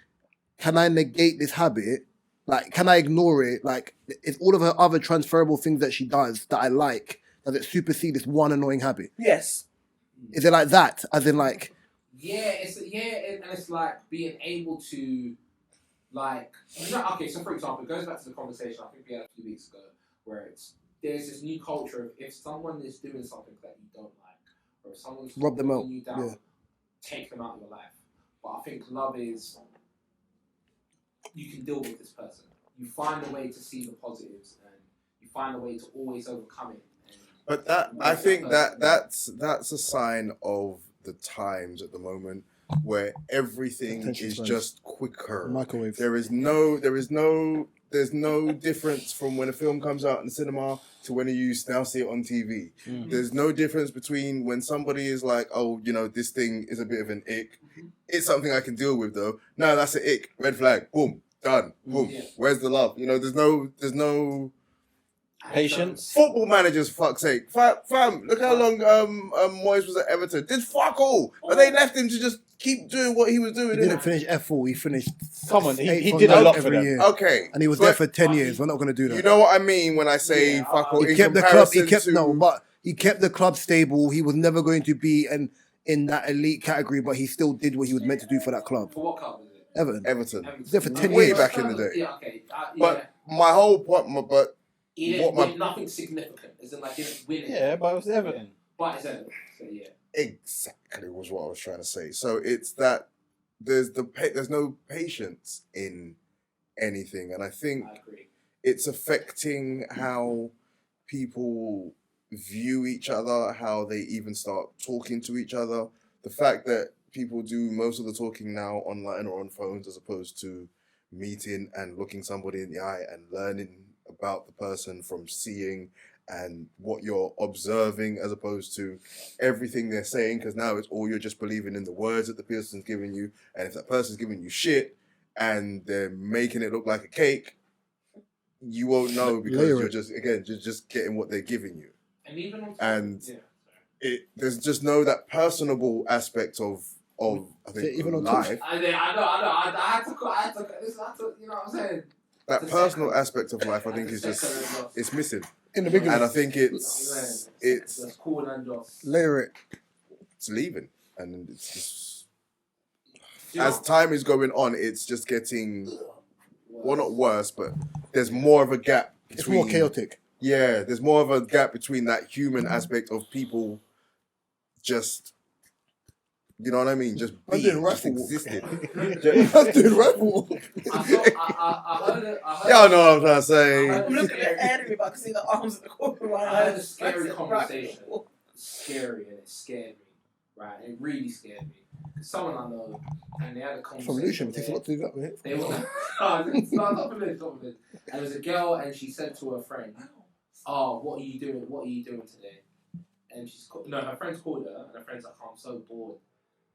[SPEAKER 1] can I negate this habit? Like, can I ignore it? Like, it's all of her other transferable things that she does that I like. Does it supersede this one annoying habit?
[SPEAKER 2] Yes.
[SPEAKER 1] Is it like that? As in, like,
[SPEAKER 3] Yeah, and it's like being able to, like, okay. So for example, it goes back to the conversation I think we had a few weeks ago, where it's there's this new culture of if someone is doing something that you don't like, or if someone's
[SPEAKER 1] Rub them out.
[SPEAKER 3] putting you down,
[SPEAKER 1] Yeah.
[SPEAKER 3] take them out of your life. But I think love is you can deal with this person. You find a way to see the positives, and you find a way to always overcome it.
[SPEAKER 4] But that I think that's a sign of the times at the moment where everything
[SPEAKER 1] Attention
[SPEAKER 4] is
[SPEAKER 1] spans.
[SPEAKER 4] just quicker.
[SPEAKER 1] Microwave.
[SPEAKER 4] There's no difference from when a film comes out in the cinema to when you now see it on TV. There's no difference between when somebody is like, oh, you know, this thing is a bit of an ick. It's something I can deal with though. No, that's an ick. Red flag. Boom. Done. Boom.
[SPEAKER 3] Yeah.
[SPEAKER 4] Where's the love? You know, there's no
[SPEAKER 5] Patience.
[SPEAKER 4] football managers, fuck's sake. Fam, look how long Moyes was at Everton. Did fuck all. But they left him to just keep doing what he was doing.
[SPEAKER 1] He didn't finish F4. He finished.
[SPEAKER 5] Come on, he
[SPEAKER 1] 8th
[SPEAKER 5] did
[SPEAKER 1] on
[SPEAKER 5] a lot
[SPEAKER 1] every
[SPEAKER 5] for them.
[SPEAKER 1] year.
[SPEAKER 4] Okay.
[SPEAKER 1] And he was
[SPEAKER 4] but
[SPEAKER 1] there for 10 years. We're not going to do that.
[SPEAKER 4] You know what I mean when I say fuck all.
[SPEAKER 1] He
[SPEAKER 4] in
[SPEAKER 1] kept the club. He
[SPEAKER 4] comparison
[SPEAKER 1] kept
[SPEAKER 4] to-
[SPEAKER 1] he kept the club stable. He was never going to be in that elite category, but he still did what he was meant to do for that club.
[SPEAKER 3] For what club is it?
[SPEAKER 1] Everton.
[SPEAKER 4] Everton.
[SPEAKER 1] He's there for 10
[SPEAKER 4] Way
[SPEAKER 1] years.
[SPEAKER 4] back in the day.
[SPEAKER 3] Yeah, okay.
[SPEAKER 4] But my whole point, but
[SPEAKER 3] He didn't
[SPEAKER 4] what my-
[SPEAKER 3] win nothing significant. As in, like, he didn't win it.
[SPEAKER 5] Yeah, but it was Everton.
[SPEAKER 3] But it's Everton. So, yeah.
[SPEAKER 4] exactly was what I was trying to say. So it's that there's no patience in anything, and I think
[SPEAKER 3] I agree.
[SPEAKER 4] it's affecting how people view each other, how they even start talking to each other. The fact that people do most of the talking now online or on phones as opposed to meeting and looking somebody in the eye and learning about the person from seeing and what you're observing as opposed to everything they're saying, because now it's all you're just believing in the words that the person's giving you, and if that person's giving you shit and they're making it look like a cake, you won't know because
[SPEAKER 1] Layer
[SPEAKER 4] you're
[SPEAKER 1] it.
[SPEAKER 4] just getting what they're giving you.
[SPEAKER 3] And even on
[SPEAKER 4] And
[SPEAKER 3] yeah.
[SPEAKER 4] There's just no that personable aspect of I think
[SPEAKER 1] Even on
[SPEAKER 4] life.
[SPEAKER 3] I know. I had to, you know what I'm saying?
[SPEAKER 4] That
[SPEAKER 3] It's
[SPEAKER 4] personal
[SPEAKER 3] second.
[SPEAKER 4] aspect of life, I think, is just it's missing,
[SPEAKER 1] In the beginning.
[SPEAKER 4] and I think it's
[SPEAKER 3] That's cool and just.
[SPEAKER 1] Layer it.
[SPEAKER 4] it's leaving, and it's just
[SPEAKER 3] You
[SPEAKER 4] as
[SPEAKER 3] know-
[SPEAKER 4] time is going on, it's just getting well, not worse, but there's more of a gap
[SPEAKER 1] It's
[SPEAKER 4] between.
[SPEAKER 1] more chaotic.
[SPEAKER 4] Yeah, there's more of a gap between that human aspect of people just. You know what I mean? Just
[SPEAKER 1] I'm
[SPEAKER 4] being,
[SPEAKER 1] doing
[SPEAKER 4] just
[SPEAKER 1] rifle.
[SPEAKER 4] existing.
[SPEAKER 1] I'm doing rifle.
[SPEAKER 3] I heard it.
[SPEAKER 4] Y'all know what I'm trying to say.
[SPEAKER 2] I'm looking at Henry, but I can see the arms of the corner of my
[SPEAKER 3] I heard a
[SPEAKER 2] eyes.
[SPEAKER 3] scary
[SPEAKER 2] That's
[SPEAKER 3] conversation.
[SPEAKER 2] right.
[SPEAKER 3] Scary, and it scared me. Right, it really scared me. Someone I know, and they had a conversation.
[SPEAKER 1] From Lucian, it takes a
[SPEAKER 3] where
[SPEAKER 1] lot to do that with it.
[SPEAKER 3] They were it's not for this, not for this. And it was a girl, and she said to her friend, "Oh, what are you doing? What are you doing today?" And her friends called her, and her friend's like, "Oh, I'm so bored."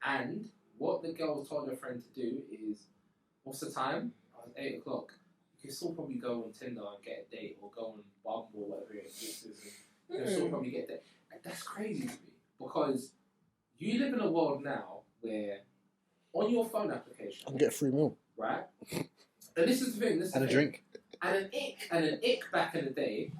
[SPEAKER 3] And what the girl told her friend to do is, what's the time? Oh, it's 8 o'clock. You can still probably go on Tinder and get a date, or go on Bumble, or whatever it is. You can still probably get a date. And that's crazy to me, because you live in a world now where on your phone application,
[SPEAKER 1] I can get a free meal.
[SPEAKER 3] right? And this is the thing. This is
[SPEAKER 5] And
[SPEAKER 3] the
[SPEAKER 5] a
[SPEAKER 3] thing.
[SPEAKER 5] drink.
[SPEAKER 3] And an ick back in the day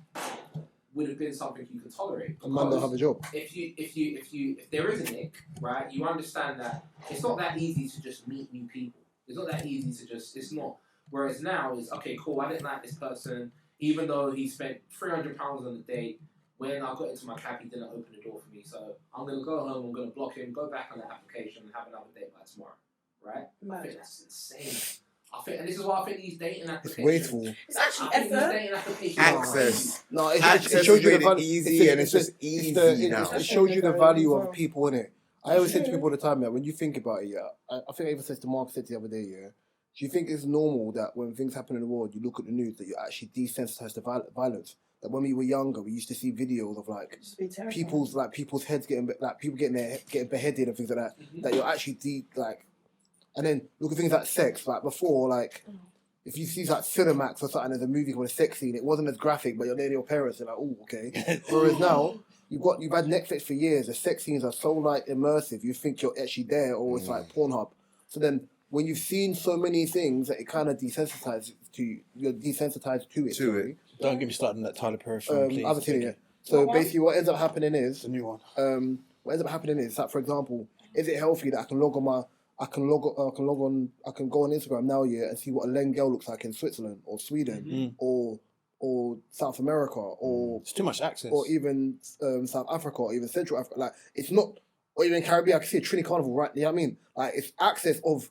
[SPEAKER 3] would have been something you could tolerate.
[SPEAKER 1] A man don't have a job.
[SPEAKER 3] If there is an ick, right, you understand that it's not that easy to just meet new people. It's not that easy to just. It's not. Whereas now it's okay, cool. I didn't like this person, even though he spent £300 on the date. When I got into my cab, he didn't open the door for me. So I'm gonna go home. I'm gonna block him. Go back on the application and have another date by tomorrow. Right? I think that's insane. And this is why I think these dating
[SPEAKER 1] It's
[SPEAKER 3] applications.
[SPEAKER 1] wasteful.
[SPEAKER 2] It's actually
[SPEAKER 3] I think these
[SPEAKER 2] effort.
[SPEAKER 3] dating applications.
[SPEAKER 4] Access.
[SPEAKER 1] No,
[SPEAKER 4] Access
[SPEAKER 1] shows
[SPEAKER 4] is
[SPEAKER 1] you the
[SPEAKER 4] made it
[SPEAKER 1] value.
[SPEAKER 4] easy, and it's just easy now.
[SPEAKER 1] It shows you the value of people, innit? I always say to people all the time, yeah, when you think about it, yeah, I think I even said to Mark said the other day, yeah, do you think it's normal that when things happen in the world, you look at the news, that you're actually desensitized to violence? That when we were younger, we used to see videos of like people's heads getting getting beheaded and things like that.
[SPEAKER 3] Mhm.
[SPEAKER 1] That you're actually and then look at things like sex. Like before, like if you see like Cinemax or something, there's a movie called a sex scene. It wasn't as graphic, but you're near your parents. You're like, oh, okay. Whereas now you've had Netflix for years. The sex scenes are so like immersive. You think you're actually there, or it's like Pornhub. So then when you've seen so many things, that it kind of desensitizes to you. You're desensitized to it. sorry.
[SPEAKER 5] Don't get me started on that Tyler Perry film, please.
[SPEAKER 1] I haven't seen it yet. So
[SPEAKER 2] What one?
[SPEAKER 1] basically, what ends up happening is
[SPEAKER 5] It's a new one.
[SPEAKER 1] what ends up happening is that, for example, is it healthy that I can go on Instagram now, yeah, and see what a Len girl looks like in Switzerland or Sweden or or South America, or
[SPEAKER 5] It's too much access.
[SPEAKER 1] or even South Africa, or even Central Africa. Like it's not, or even Caribbean. I can see a Trinity Carnival, right? You know what I mean? Like it's access of.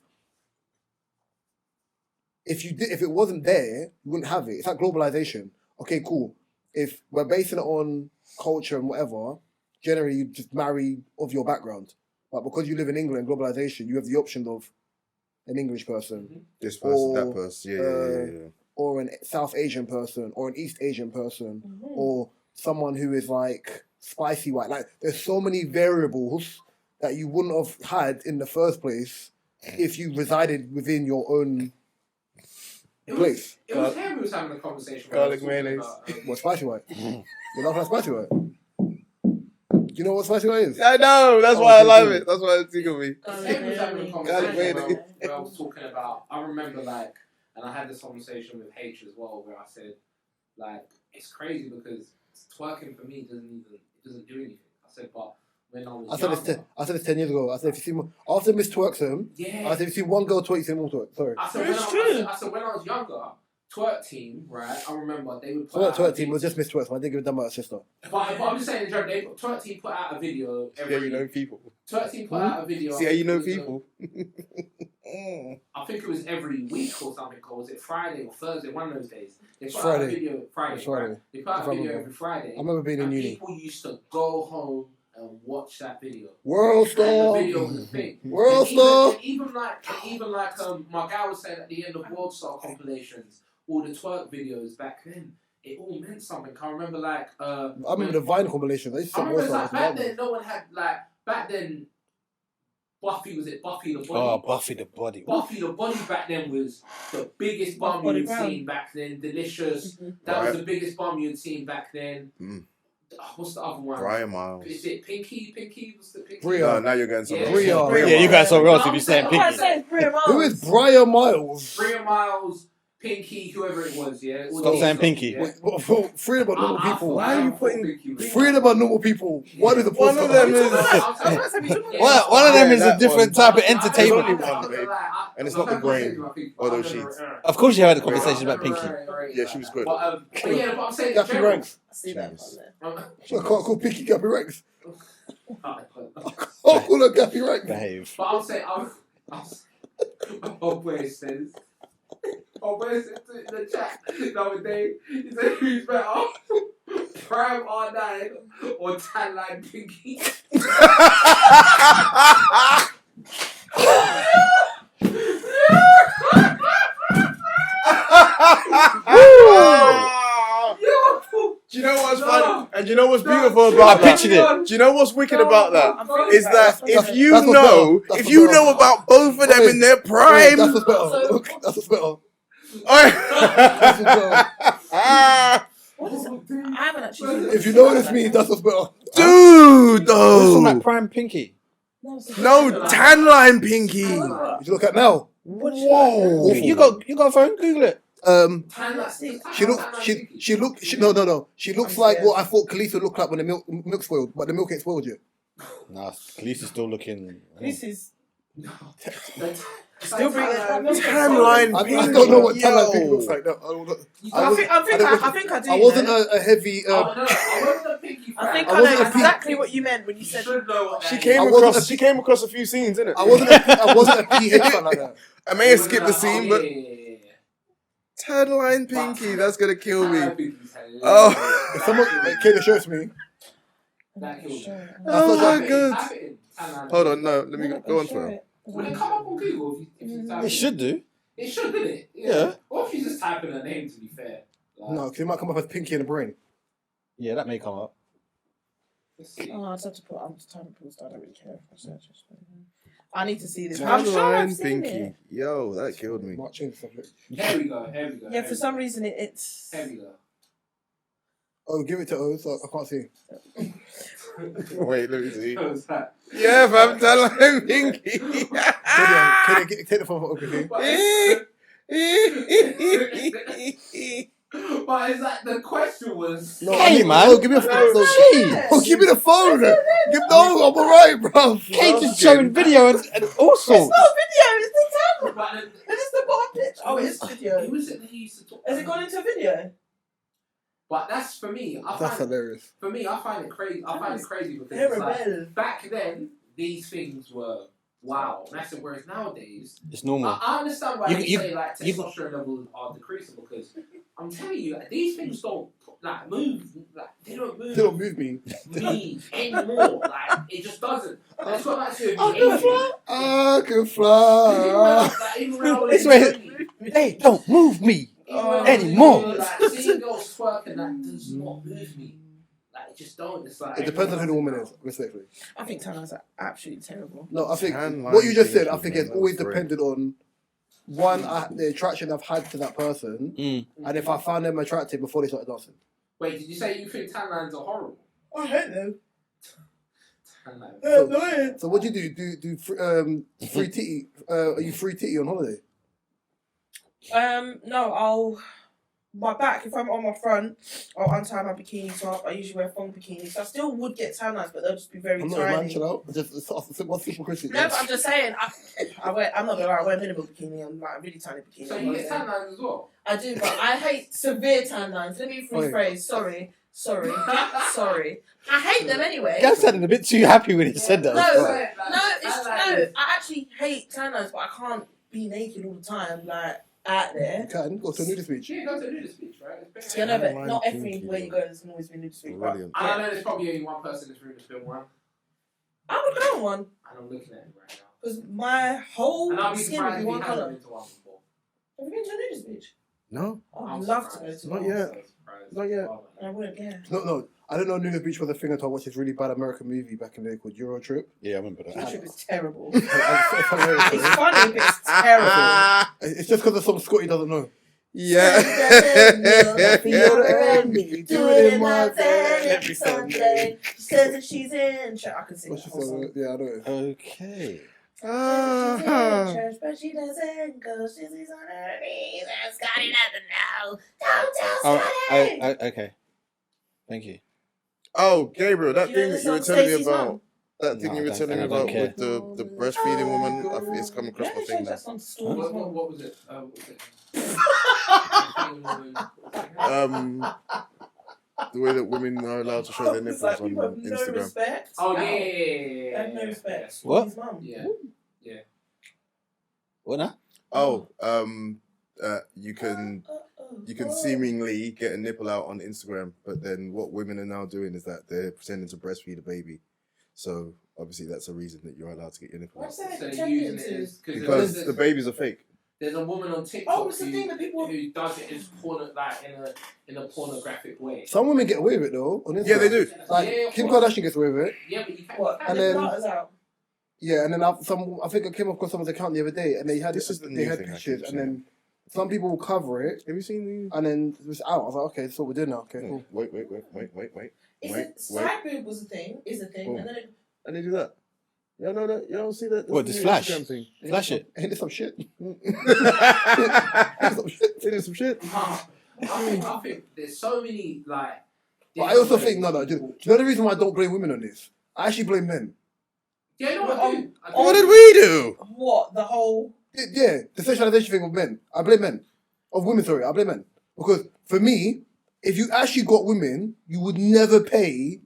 [SPEAKER 1] If it wasn't there, you wouldn't have it. It's like globalization. Okay, cool. If we're basing it on culture and whatever, generally you just marry of your background. But because you live in England, globalization, you have the option of an English person,
[SPEAKER 4] This person,
[SPEAKER 1] Or,
[SPEAKER 4] that person. Yeah.
[SPEAKER 1] or an South Asian person, or an East Asian person, or someone who is like spicy white. Like there's so many variables that you wouldn't have had in the first place if you resided within your own place.
[SPEAKER 3] It was him who was having a conversation.
[SPEAKER 4] Garlic
[SPEAKER 3] where he was
[SPEAKER 4] mayonnaise.
[SPEAKER 3] talking about,
[SPEAKER 1] What, spicy white? You love how spicy white? You know what spicy white is?
[SPEAKER 4] I know. That's
[SPEAKER 1] Oh,
[SPEAKER 4] why I
[SPEAKER 1] okay,
[SPEAKER 4] love
[SPEAKER 1] cool.
[SPEAKER 4] it. That's why it's tickled me.
[SPEAKER 3] Him was having a
[SPEAKER 4] Garlic
[SPEAKER 3] conversation
[SPEAKER 4] mayonnaise.
[SPEAKER 3] where I was talking about. I remember like, and I had this conversation with H as well, where I said, like, it's crazy because twerking for me doesn't do anything. I said, but when I was
[SPEAKER 1] I said this 10 years ago. I said if you see after Miss Twerks him,
[SPEAKER 3] yeah.
[SPEAKER 1] I said if you see one girl twerk, you see more twerk. Sorry.
[SPEAKER 3] I said, when I was younger, twerk team, right? I remember they would put
[SPEAKER 1] So
[SPEAKER 3] out
[SPEAKER 1] twerk
[SPEAKER 3] a
[SPEAKER 1] team
[SPEAKER 3] video.
[SPEAKER 1] was just Miss Twerks. I didn't give a damn about her sister.
[SPEAKER 3] But I'm just saying, in general, twerk team put out a video
[SPEAKER 4] See how
[SPEAKER 3] every.
[SPEAKER 4] you know people.
[SPEAKER 3] Twerk team put out a video.
[SPEAKER 4] See how you know
[SPEAKER 3] it was,
[SPEAKER 4] people.
[SPEAKER 3] I think it was every week or something. Or was it Friday or Thursday? One of those days. They put out
[SPEAKER 1] Friday.
[SPEAKER 3] a video Friday.
[SPEAKER 1] It's Friday.
[SPEAKER 3] Right? They put out
[SPEAKER 1] If
[SPEAKER 3] a
[SPEAKER 1] I
[SPEAKER 3] video
[SPEAKER 1] remember.
[SPEAKER 3] every Friday.
[SPEAKER 1] I remember being in
[SPEAKER 3] and
[SPEAKER 1] uni.
[SPEAKER 3] people used to go home and watch that video.
[SPEAKER 1] World
[SPEAKER 3] And the
[SPEAKER 1] Star.
[SPEAKER 3] video was a thing.
[SPEAKER 1] World
[SPEAKER 3] And
[SPEAKER 1] Star.
[SPEAKER 3] even like my guy was saying at the end of World Star compilations, all the twerk videos back then, it all meant something. I remember like
[SPEAKER 1] I remember the Vine compilations. I used to
[SPEAKER 3] I
[SPEAKER 1] see
[SPEAKER 3] remember
[SPEAKER 1] World
[SPEAKER 3] it's
[SPEAKER 1] Star.
[SPEAKER 3] like back then no one had like back then Buffy the Body?
[SPEAKER 5] Oh, Buffy the Body.
[SPEAKER 3] Buffy the Body back then was the biggest bum
[SPEAKER 2] Body
[SPEAKER 3] you'd
[SPEAKER 2] Brown.
[SPEAKER 3] seen back then. Delicious. That
[SPEAKER 4] Right.
[SPEAKER 3] was the biggest bum you'd seen back then. What's the other one?
[SPEAKER 4] Brian Miles.
[SPEAKER 3] Is it Pinky? Pinky? What's the Pinky?
[SPEAKER 1] Bria.
[SPEAKER 4] No, now you're going somewhere.
[SPEAKER 1] Bria.
[SPEAKER 5] Yeah, you guys somewhere else if you're saying
[SPEAKER 2] I can't
[SPEAKER 5] Pinky.
[SPEAKER 2] say it's Bria Miles.
[SPEAKER 1] Who is Brian Miles?
[SPEAKER 3] Bria Miles, Pinky, whoever it was, yeah? All
[SPEAKER 5] Stop
[SPEAKER 3] those
[SPEAKER 5] saying
[SPEAKER 3] stuff,
[SPEAKER 5] Pinky.
[SPEAKER 3] yeah?
[SPEAKER 1] Three of them are normal people.
[SPEAKER 4] Why are you putting-
[SPEAKER 1] Three of them are normal people. One is the
[SPEAKER 4] One of them is-
[SPEAKER 5] One of them is a
[SPEAKER 4] that
[SPEAKER 5] different
[SPEAKER 4] one.
[SPEAKER 5] type of entertainment.
[SPEAKER 4] There's only one, babe. And it's not the grain or those sheets.
[SPEAKER 5] Of course, you had a conversation about Pinky.
[SPEAKER 4] Yeah, she was good.
[SPEAKER 3] But yeah, but I'm saying in
[SPEAKER 1] Gappy
[SPEAKER 3] general.
[SPEAKER 1] Ranks.
[SPEAKER 2] I see that on there.
[SPEAKER 1] I can't call Pinky Gappy Ranks.
[SPEAKER 3] But
[SPEAKER 1] I'll call her Gappy Ranks.
[SPEAKER 5] Behave.
[SPEAKER 3] I'm saying, Boy says in the chat the other day, he said, who's better, Prime R9 or Tanline Pinky?
[SPEAKER 4] Do you know what's funny? And do you know what's beautiful about
[SPEAKER 5] I pictured
[SPEAKER 4] that?
[SPEAKER 5] it.
[SPEAKER 4] Do you know what's wicked about that?
[SPEAKER 2] I'm thinking
[SPEAKER 4] Is that
[SPEAKER 2] about it.
[SPEAKER 4] if you
[SPEAKER 1] That's what's
[SPEAKER 4] know,
[SPEAKER 1] better. That's
[SPEAKER 4] if
[SPEAKER 1] what's
[SPEAKER 4] you
[SPEAKER 1] better.
[SPEAKER 4] know about both of them in their
[SPEAKER 1] That's
[SPEAKER 4] prime,
[SPEAKER 1] what's better. That's what's better.
[SPEAKER 2] What is it? I haven't actually.
[SPEAKER 1] If you know what this means, that's what's better.
[SPEAKER 4] dude,
[SPEAKER 5] What's talking
[SPEAKER 4] though.
[SPEAKER 5] about Prime Pinky?
[SPEAKER 4] No, tan line pinky.
[SPEAKER 1] If you look at now,
[SPEAKER 4] Whoa.
[SPEAKER 5] You got a phone? Google it.
[SPEAKER 1] she looks like what I thought Khaleesa looked like when the milk spoiled, but the milk ain't spoiled yet.
[SPEAKER 5] Nah, Khaleesi's still looking.
[SPEAKER 2] This is.
[SPEAKER 3] Still
[SPEAKER 2] bring it.
[SPEAKER 4] Tan line
[SPEAKER 1] I
[SPEAKER 4] pinky.
[SPEAKER 1] don't know what tan line pink
[SPEAKER 4] Yo.
[SPEAKER 1] looks like. No, I don't know.
[SPEAKER 2] I think I do.
[SPEAKER 1] I wasn't
[SPEAKER 2] know.
[SPEAKER 1] a heavy.
[SPEAKER 3] I wasn't a Pinky fan.
[SPEAKER 2] I think
[SPEAKER 1] I
[SPEAKER 2] I
[SPEAKER 1] wasn't
[SPEAKER 2] know
[SPEAKER 1] a peak-
[SPEAKER 2] exactly what you meant when you
[SPEAKER 3] You
[SPEAKER 2] said.
[SPEAKER 3] should know what
[SPEAKER 4] She
[SPEAKER 3] that
[SPEAKER 4] came
[SPEAKER 1] I wasn't
[SPEAKER 4] across.
[SPEAKER 1] a-
[SPEAKER 4] She came across a few scenes, innit?
[SPEAKER 1] I wasn't a PH fan like that.
[SPEAKER 4] I may have skipped the scene, but tan line pinky. That's gonna kill me. Oh.
[SPEAKER 1] If someone Kato shows me,
[SPEAKER 3] That killed me.
[SPEAKER 4] Oh
[SPEAKER 1] Type
[SPEAKER 4] my
[SPEAKER 1] it
[SPEAKER 4] god.
[SPEAKER 3] Type it in. Tanline.
[SPEAKER 4] Hold on, no. Let me go on to her.
[SPEAKER 3] Will it come up on Google if you type
[SPEAKER 5] It should do.
[SPEAKER 3] It should, didn't it?
[SPEAKER 5] Yeah.
[SPEAKER 3] Or if you just type in her name, to be fair. Like,
[SPEAKER 1] no, because it might come up as Pinky in the brain.
[SPEAKER 5] Yeah, that may come up.
[SPEAKER 3] let's see.
[SPEAKER 2] Oh, I just have to put. I'm just trying to put. I don't really care if I search it. I need to see this.
[SPEAKER 4] Tan
[SPEAKER 2] I'm sure I've
[SPEAKER 4] line
[SPEAKER 2] seen
[SPEAKER 4] pinky.
[SPEAKER 2] it.
[SPEAKER 4] Yo, that killed me.
[SPEAKER 1] Might change the subject.
[SPEAKER 3] Here we go. Here we go.
[SPEAKER 2] Yeah, for some reason it's.
[SPEAKER 3] Here we go.
[SPEAKER 1] Oh, give it to O, so I can't see.
[SPEAKER 4] Wait, let me see.
[SPEAKER 3] What was that?
[SPEAKER 4] Yeah, fam, tan line pinky.
[SPEAKER 1] Kato, take the phone for okay.
[SPEAKER 3] But is that the question was?
[SPEAKER 1] No,
[SPEAKER 5] Hey, man.
[SPEAKER 1] Oh, give me a phone.
[SPEAKER 5] Jeez.
[SPEAKER 1] Oh, give me the phone. No, I'm alright, bro.
[SPEAKER 5] Kate is showing video and all
[SPEAKER 2] It's
[SPEAKER 5] sorts.
[SPEAKER 2] not video. It's the tablet.
[SPEAKER 3] But
[SPEAKER 2] It is the bottom picture. Oh, it is video.
[SPEAKER 3] Who was it that he used to talk?
[SPEAKER 2] Has it gone into video?
[SPEAKER 3] But that's for me.
[SPEAKER 1] That's hilarious.
[SPEAKER 3] For me, I find it crazy. I find it crazy because
[SPEAKER 2] They're
[SPEAKER 3] it's like,
[SPEAKER 2] rebel.
[SPEAKER 3] back then these things were wow. Massive. Whereas nowadays,
[SPEAKER 5] It's normal.
[SPEAKER 3] I understand why
[SPEAKER 5] You-
[SPEAKER 3] say like testosterone levels are decreasing because I'm telling you, like, these things don't like move. Like they don't move.
[SPEAKER 1] They don't move me.
[SPEAKER 3] Me anymore. Like it just doesn't. It's got like to
[SPEAKER 1] I
[SPEAKER 3] be
[SPEAKER 1] can
[SPEAKER 3] Asian.
[SPEAKER 1] fly. I can
[SPEAKER 3] Even when
[SPEAKER 1] fly.
[SPEAKER 3] even when I was
[SPEAKER 5] It's
[SPEAKER 3] in
[SPEAKER 5] where-
[SPEAKER 3] uni,
[SPEAKER 5] Hey, don't move me.
[SPEAKER 3] even when I was in
[SPEAKER 5] Anymore.
[SPEAKER 3] uni, like seeing girls twerking, that does not move me. Like it just don't. It's like
[SPEAKER 1] It depends on who the woman is, respectfully.
[SPEAKER 2] I think tan lines are absolutely terrible.
[SPEAKER 1] No, I think
[SPEAKER 4] Tan
[SPEAKER 1] what you just
[SPEAKER 4] line
[SPEAKER 1] said, I think
[SPEAKER 4] thinking,
[SPEAKER 1] it's
[SPEAKER 4] man,
[SPEAKER 1] always
[SPEAKER 4] that's great.
[SPEAKER 1] depended on one, the attraction I've had to that person, and if I found them attractive before they started dancing.
[SPEAKER 3] Wait, did you say you think tan lines are horrible?
[SPEAKER 2] I hate them.
[SPEAKER 3] Tan lines.
[SPEAKER 1] So what do you do? Do free titty? Are you free titty on holiday?
[SPEAKER 2] No, I'll my back, if I'm on my front, I'll untie my bikini top. I usually wear thong bikinis. So I still would get tan lines, but they'll just be very
[SPEAKER 1] I'm not a man,
[SPEAKER 2] tiny.
[SPEAKER 1] chill out. What's hypocrisy?
[SPEAKER 2] No, but I'm just saying, I'm not gonna lie, I wear minimal bikini and like a really tiny bikini.
[SPEAKER 3] So you get tan lines as well?
[SPEAKER 2] I do, but I hate severe tan lines. Let me rephrase. Sorry. I hate them anyway.
[SPEAKER 5] Gav sounded a bit too happy when he said that.
[SPEAKER 2] No,
[SPEAKER 3] Right.
[SPEAKER 2] I actually hate tan lines, but I can't be naked all the time, like out there.
[SPEAKER 1] You can go to a nudist beach.
[SPEAKER 3] Yeah, go to a nudist beach, right? It's better.
[SPEAKER 2] Yeah, no, but
[SPEAKER 4] Tan
[SPEAKER 2] not
[SPEAKER 4] line
[SPEAKER 2] everywhere
[SPEAKER 4] kinky,
[SPEAKER 2] you go, there's can always be nudist beach. But
[SPEAKER 4] Brilliant.
[SPEAKER 3] I know there's probably only one person in this room that's been one,
[SPEAKER 2] I would go on one
[SPEAKER 3] and I'm looking at him right now.
[SPEAKER 2] because my whole
[SPEAKER 3] And I'll be
[SPEAKER 2] skin would
[SPEAKER 3] surprised
[SPEAKER 2] be
[SPEAKER 3] if he
[SPEAKER 2] one
[SPEAKER 3] hasn't
[SPEAKER 2] colour.
[SPEAKER 3] been to one before.
[SPEAKER 2] Have you been to a nudist beach?
[SPEAKER 4] No,
[SPEAKER 2] I'd
[SPEAKER 3] I'm
[SPEAKER 2] love to go
[SPEAKER 3] surprised.
[SPEAKER 2] to
[SPEAKER 4] Not
[SPEAKER 2] one.
[SPEAKER 4] yet.
[SPEAKER 3] I'm so surprised.
[SPEAKER 4] Not yet.
[SPEAKER 2] I would, yeah.
[SPEAKER 1] No. I don't know nudist beach was a thing until I watched this really bad American movie back in the day called Euro Trip.
[SPEAKER 5] Yeah, I remember
[SPEAKER 2] That
[SPEAKER 5] that.
[SPEAKER 2] trip is terrible.
[SPEAKER 1] It's hilarious,
[SPEAKER 2] It's
[SPEAKER 1] man.
[SPEAKER 2] funny, but it's terrible.
[SPEAKER 1] It's just because there's some Scotty doesn't know.
[SPEAKER 4] yeah.
[SPEAKER 1] Do it in my bed
[SPEAKER 2] every Sunday. She says that she's in church. I can sing
[SPEAKER 1] What's
[SPEAKER 2] that
[SPEAKER 1] she
[SPEAKER 2] whole
[SPEAKER 1] saying?
[SPEAKER 2] song.
[SPEAKER 1] Yeah, I know it.
[SPEAKER 5] Okay.
[SPEAKER 2] She's in church, but she doesn't go. She's on her knees, and Scotty doesn't know. Don't tell
[SPEAKER 5] Oh,
[SPEAKER 2] Scotty.
[SPEAKER 5] okay. Thank you.
[SPEAKER 4] Oh, Gabriel, that
[SPEAKER 2] You
[SPEAKER 4] thing
[SPEAKER 2] know
[SPEAKER 4] that
[SPEAKER 2] the
[SPEAKER 4] you were
[SPEAKER 2] song
[SPEAKER 4] telling me
[SPEAKER 2] Stacey's
[SPEAKER 4] about.
[SPEAKER 2] Mum?
[SPEAKER 4] That thing
[SPEAKER 5] No,
[SPEAKER 4] you were
[SPEAKER 5] I
[SPEAKER 4] telling me
[SPEAKER 5] don't
[SPEAKER 4] about
[SPEAKER 5] care.
[SPEAKER 4] with the breastfeeding woman, I think it's come across
[SPEAKER 2] Yeah,
[SPEAKER 4] my
[SPEAKER 2] they
[SPEAKER 4] thing
[SPEAKER 2] changed
[SPEAKER 4] now.
[SPEAKER 2] that song to Storm's Mum.
[SPEAKER 3] What was it? What was it?
[SPEAKER 4] The way that women are allowed to show their
[SPEAKER 2] It's
[SPEAKER 4] nipples
[SPEAKER 2] like
[SPEAKER 4] on
[SPEAKER 2] people have no
[SPEAKER 4] Instagram.
[SPEAKER 2] respect.
[SPEAKER 3] Oh
[SPEAKER 2] Ow.
[SPEAKER 3] yeah.
[SPEAKER 2] They have no respect.
[SPEAKER 5] What?
[SPEAKER 2] Storm's Mum.
[SPEAKER 3] Yeah.
[SPEAKER 5] What now?
[SPEAKER 4] Oh, you can seemingly get a nipple out on Instagram, but then what women are now doing is that they're pretending to breastfeed a baby. So obviously that's a reason that you're allowed to get your nipple out.
[SPEAKER 2] What's that?
[SPEAKER 3] So
[SPEAKER 2] Pretending
[SPEAKER 3] using it
[SPEAKER 2] to?
[SPEAKER 3] as
[SPEAKER 4] Because the babies are fake.
[SPEAKER 3] there's a woman on TikTok
[SPEAKER 2] Oh, it's the thing that people.
[SPEAKER 3] who does it as porno, like in a pornographic way.
[SPEAKER 1] Some women get away with it though. On Instagram.
[SPEAKER 4] Yeah, they do.
[SPEAKER 1] Like
[SPEAKER 3] Yeah, of
[SPEAKER 1] Kim
[SPEAKER 3] course.
[SPEAKER 1] Kardashian gets away with it.
[SPEAKER 3] Yeah, but you can't.
[SPEAKER 2] What?
[SPEAKER 1] And
[SPEAKER 2] And
[SPEAKER 1] then-
[SPEAKER 2] then out.
[SPEAKER 1] Yeah, and then I think I came across someone's account the other day, and they had
[SPEAKER 4] This is the
[SPEAKER 1] they
[SPEAKER 4] new
[SPEAKER 1] had
[SPEAKER 4] thing I
[SPEAKER 1] pictures,
[SPEAKER 4] keep
[SPEAKER 1] and then some people will cover it,
[SPEAKER 4] Have you seen the?
[SPEAKER 1] and then it was out. I was like, okay, that's what we're doing now. Okay, cool.
[SPEAKER 4] Wait.
[SPEAKER 2] Is
[SPEAKER 4] Wait,
[SPEAKER 2] it side boob was a thing? Is a thing,
[SPEAKER 4] Oh.
[SPEAKER 2] and then it,
[SPEAKER 4] And they do that. You know that? You don't see that?
[SPEAKER 5] What,
[SPEAKER 4] That's
[SPEAKER 5] this
[SPEAKER 4] the new
[SPEAKER 5] flash?
[SPEAKER 4] Instagram thing.
[SPEAKER 5] Flash it.
[SPEAKER 1] Ain't this some shit?
[SPEAKER 4] They do some shit.
[SPEAKER 3] I think there's so many like.
[SPEAKER 1] But I also think no. Do you know the reason why I don't blame women on this? I actually blame men.
[SPEAKER 3] Yeah, you know what I do? I do.
[SPEAKER 4] What did we do?
[SPEAKER 2] what the whole?
[SPEAKER 1] Yeah, the sexualization thing of men. I blame men. Of women, sorry, I blame men. Because for me, if you actually got women, you would never pay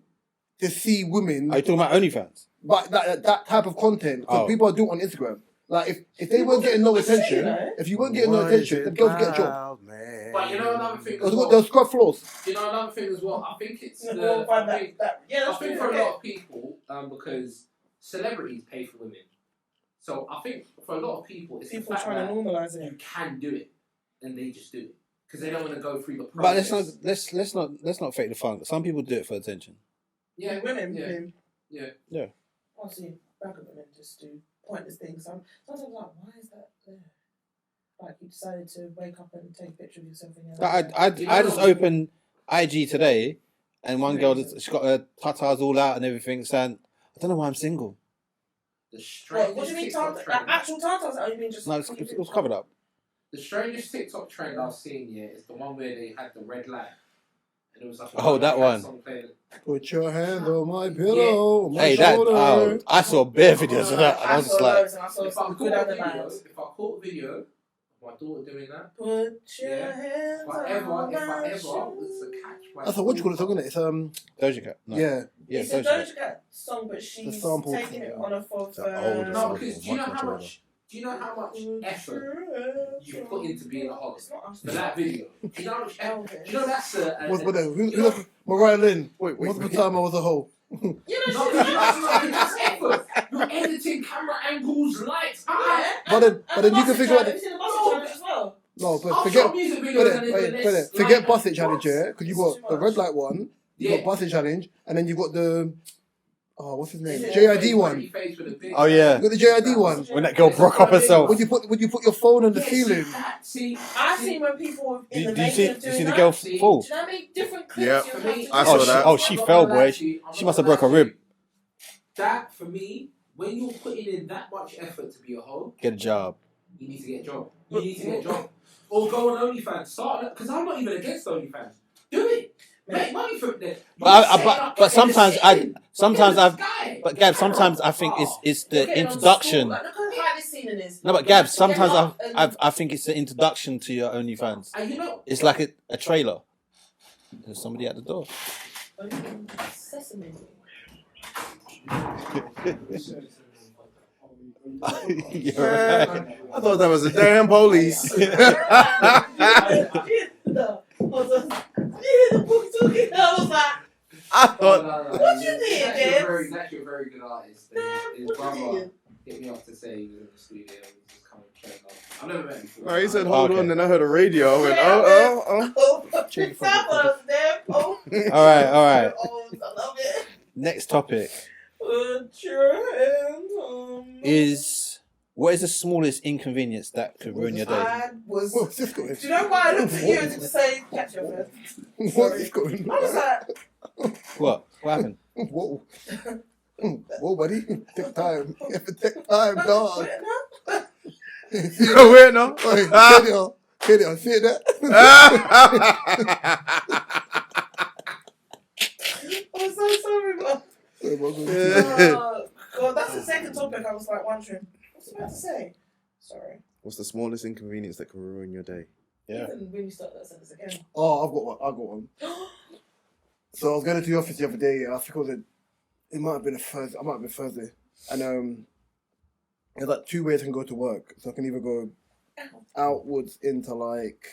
[SPEAKER 1] to see women
[SPEAKER 5] Are you talking about OnlyFans?
[SPEAKER 1] but that type of content. Because
[SPEAKER 5] Oh.
[SPEAKER 1] people are doing it on Instagram. Like if they weren't getting no attention, if you weren't getting no attention, the girls get a job.
[SPEAKER 3] But you know another thing as
[SPEAKER 1] They'll
[SPEAKER 3] well.
[SPEAKER 1] scrub floors.
[SPEAKER 3] You know another thing as well. I think it's
[SPEAKER 2] We'll
[SPEAKER 3] the.
[SPEAKER 2] find
[SPEAKER 3] I think,
[SPEAKER 2] yeah,
[SPEAKER 3] I
[SPEAKER 2] that's
[SPEAKER 3] think
[SPEAKER 2] true.
[SPEAKER 3] for a
[SPEAKER 2] Okay.
[SPEAKER 3] lot of people, because celebrities pay for women, so I think for a lot of people, it's
[SPEAKER 2] People
[SPEAKER 3] the fact
[SPEAKER 2] trying
[SPEAKER 3] that
[SPEAKER 2] to normalize
[SPEAKER 3] you
[SPEAKER 2] it.
[SPEAKER 3] can do it, and they just do it because they don't want to go through the
[SPEAKER 5] But
[SPEAKER 3] process.
[SPEAKER 5] let's not fake the fun. Some people do it for attention.
[SPEAKER 3] Yeah,
[SPEAKER 2] Women,
[SPEAKER 3] yeah.
[SPEAKER 2] women.
[SPEAKER 3] Yeah.
[SPEAKER 2] Obviously, back of women just do pointless things. Sometimes I'm like, why is that there? Like you decided to wake up and take a picture of yourself in your.
[SPEAKER 5] I just opened IG today, and one girl she got her tatas all out and everything, saying, "I don't know why I'm single."
[SPEAKER 3] The strangest
[SPEAKER 2] What do you mean,
[SPEAKER 3] TikTok
[SPEAKER 2] like
[SPEAKER 3] trend.
[SPEAKER 2] actual tartars? Oh, you mean just?
[SPEAKER 5] No, it was covered up.
[SPEAKER 3] The strangest TikTok trend I've seen is the one where they had the red light, and it was like
[SPEAKER 5] Oh, that one.
[SPEAKER 3] song playing.
[SPEAKER 1] Put your hand on my pillow, my
[SPEAKER 5] Hey, that
[SPEAKER 1] shoulder.
[SPEAKER 5] I saw bare videos of that, and I was just like,
[SPEAKER 2] I saw
[SPEAKER 3] If I
[SPEAKER 2] some
[SPEAKER 3] caught
[SPEAKER 2] good
[SPEAKER 3] a
[SPEAKER 2] other
[SPEAKER 3] video,
[SPEAKER 2] lines.
[SPEAKER 3] if I caught a video, my daughter doing that.
[SPEAKER 2] Put your
[SPEAKER 3] Yeah.
[SPEAKER 2] hands
[SPEAKER 3] If
[SPEAKER 2] on
[SPEAKER 3] I ever
[SPEAKER 2] my
[SPEAKER 3] it's a
[SPEAKER 2] shoulder.
[SPEAKER 3] catch. My
[SPEAKER 1] That's a what you call it song, isn't it? It's
[SPEAKER 5] Doja Cat. No.
[SPEAKER 1] yeah.
[SPEAKER 5] Yeah,
[SPEAKER 2] It's a
[SPEAKER 5] Doja Cat.
[SPEAKER 2] Doja Cat song, but she's
[SPEAKER 1] sample
[SPEAKER 2] taking it
[SPEAKER 1] thing.
[SPEAKER 2] on off of.
[SPEAKER 4] It's an older
[SPEAKER 3] No,
[SPEAKER 4] song.
[SPEAKER 3] because do you know how much effort you put into being a hog?
[SPEAKER 2] It's not us.
[SPEAKER 3] For that video. Do you know how much effort? Do you know that's
[SPEAKER 1] What's with that? Who's Mariah Lynn? What's the time I was a hoe?
[SPEAKER 2] You know,
[SPEAKER 3] No, that's effort. You're editing camera angles, lights.
[SPEAKER 1] But then you can figure out.
[SPEAKER 2] Have you seen the Buster Challenge as well?
[SPEAKER 1] No, but
[SPEAKER 3] I'll
[SPEAKER 1] forget.
[SPEAKER 3] show music videos and it's
[SPEAKER 1] Forget
[SPEAKER 3] like-
[SPEAKER 1] Bussett Challenge, yeah? Because you got
[SPEAKER 2] Too
[SPEAKER 1] the
[SPEAKER 2] much.
[SPEAKER 1] red light one, you
[SPEAKER 3] Yeah.
[SPEAKER 1] got Bussett Challenge, and then you got the what's his name?
[SPEAKER 2] Yeah.
[SPEAKER 1] JID one. You
[SPEAKER 5] Oh yeah,
[SPEAKER 1] got the JID one.
[SPEAKER 5] when that girl broke up herself.
[SPEAKER 1] Would you put your phone on the ceiling?
[SPEAKER 2] I've seen when people in the
[SPEAKER 5] Do you
[SPEAKER 2] making
[SPEAKER 5] see?
[SPEAKER 2] of
[SPEAKER 5] You
[SPEAKER 2] doing
[SPEAKER 5] see the
[SPEAKER 2] that.
[SPEAKER 5] girl
[SPEAKER 3] See?
[SPEAKER 5] fall?
[SPEAKER 2] Do you know how many different clips
[SPEAKER 4] Yeah.
[SPEAKER 2] you have to
[SPEAKER 4] I
[SPEAKER 2] do?
[SPEAKER 4] saw that.
[SPEAKER 5] Oh, she fell, boy. She must have broke her rib.
[SPEAKER 3] That for me, when you're putting in that much effort to be a hoe,
[SPEAKER 5] Get a job.
[SPEAKER 3] you need to get a job. You need to get a job. Or go on OnlyFans. Start because I'm not even against OnlyFans. Do it. Make money from it.
[SPEAKER 5] But sometimes but Gab, sometimes I think it's
[SPEAKER 2] You're
[SPEAKER 5] the
[SPEAKER 2] getting on
[SPEAKER 5] introduction.
[SPEAKER 2] school, like, look how high this ceiling is.
[SPEAKER 5] No, but
[SPEAKER 2] You
[SPEAKER 5] Gab,
[SPEAKER 2] have to get
[SPEAKER 5] sometimes
[SPEAKER 2] up and-
[SPEAKER 5] I think it's the introduction to your OnlyFans.
[SPEAKER 3] And you know,
[SPEAKER 5] It's like a trailer. There's somebody at the door.
[SPEAKER 2] Sesame.
[SPEAKER 5] You're right.
[SPEAKER 4] I thought that was the damn police.
[SPEAKER 2] I was like,
[SPEAKER 4] I thought.
[SPEAKER 2] What you did,
[SPEAKER 3] That's actually a very good artist. His
[SPEAKER 2] what
[SPEAKER 3] brother
[SPEAKER 2] you did?
[SPEAKER 3] hit me up to say he was in the studio and just come and check up. I've never met him before.
[SPEAKER 4] Oh, he said, "Hold
[SPEAKER 5] Okay.
[SPEAKER 4] on," and I heard a radio. I went,
[SPEAKER 2] Yeah,
[SPEAKER 4] "Oh."
[SPEAKER 2] Oh, that was there. Oh,
[SPEAKER 5] All right.
[SPEAKER 2] oh, I love it.
[SPEAKER 5] Next topic
[SPEAKER 2] Put your hands on me.
[SPEAKER 5] is what is the smallest inconvenience that could ruin your day?
[SPEAKER 2] I was.
[SPEAKER 1] What's this going?
[SPEAKER 2] Do you know why I looked at you and to say, catch your first?
[SPEAKER 1] What's this going?
[SPEAKER 2] I was like,
[SPEAKER 5] What? What happened?
[SPEAKER 1] Whoa. Whoa, buddy. Take time. You have to take time, dog.
[SPEAKER 4] Wait, no.
[SPEAKER 1] Katie, see that?
[SPEAKER 2] I'm so sorry, but
[SPEAKER 1] Oh,
[SPEAKER 2] God, that's the second topic. I was like wondering, what's he about to say? Sorry.
[SPEAKER 4] What's the smallest inconvenience that can ruin your day?
[SPEAKER 5] Yeah.
[SPEAKER 2] Even when you start that sentence again.
[SPEAKER 1] I've got one. So I was going to the office the other day. I think it might have been Thursday. And there's like two ways I can go to work. So I can either go outwards into like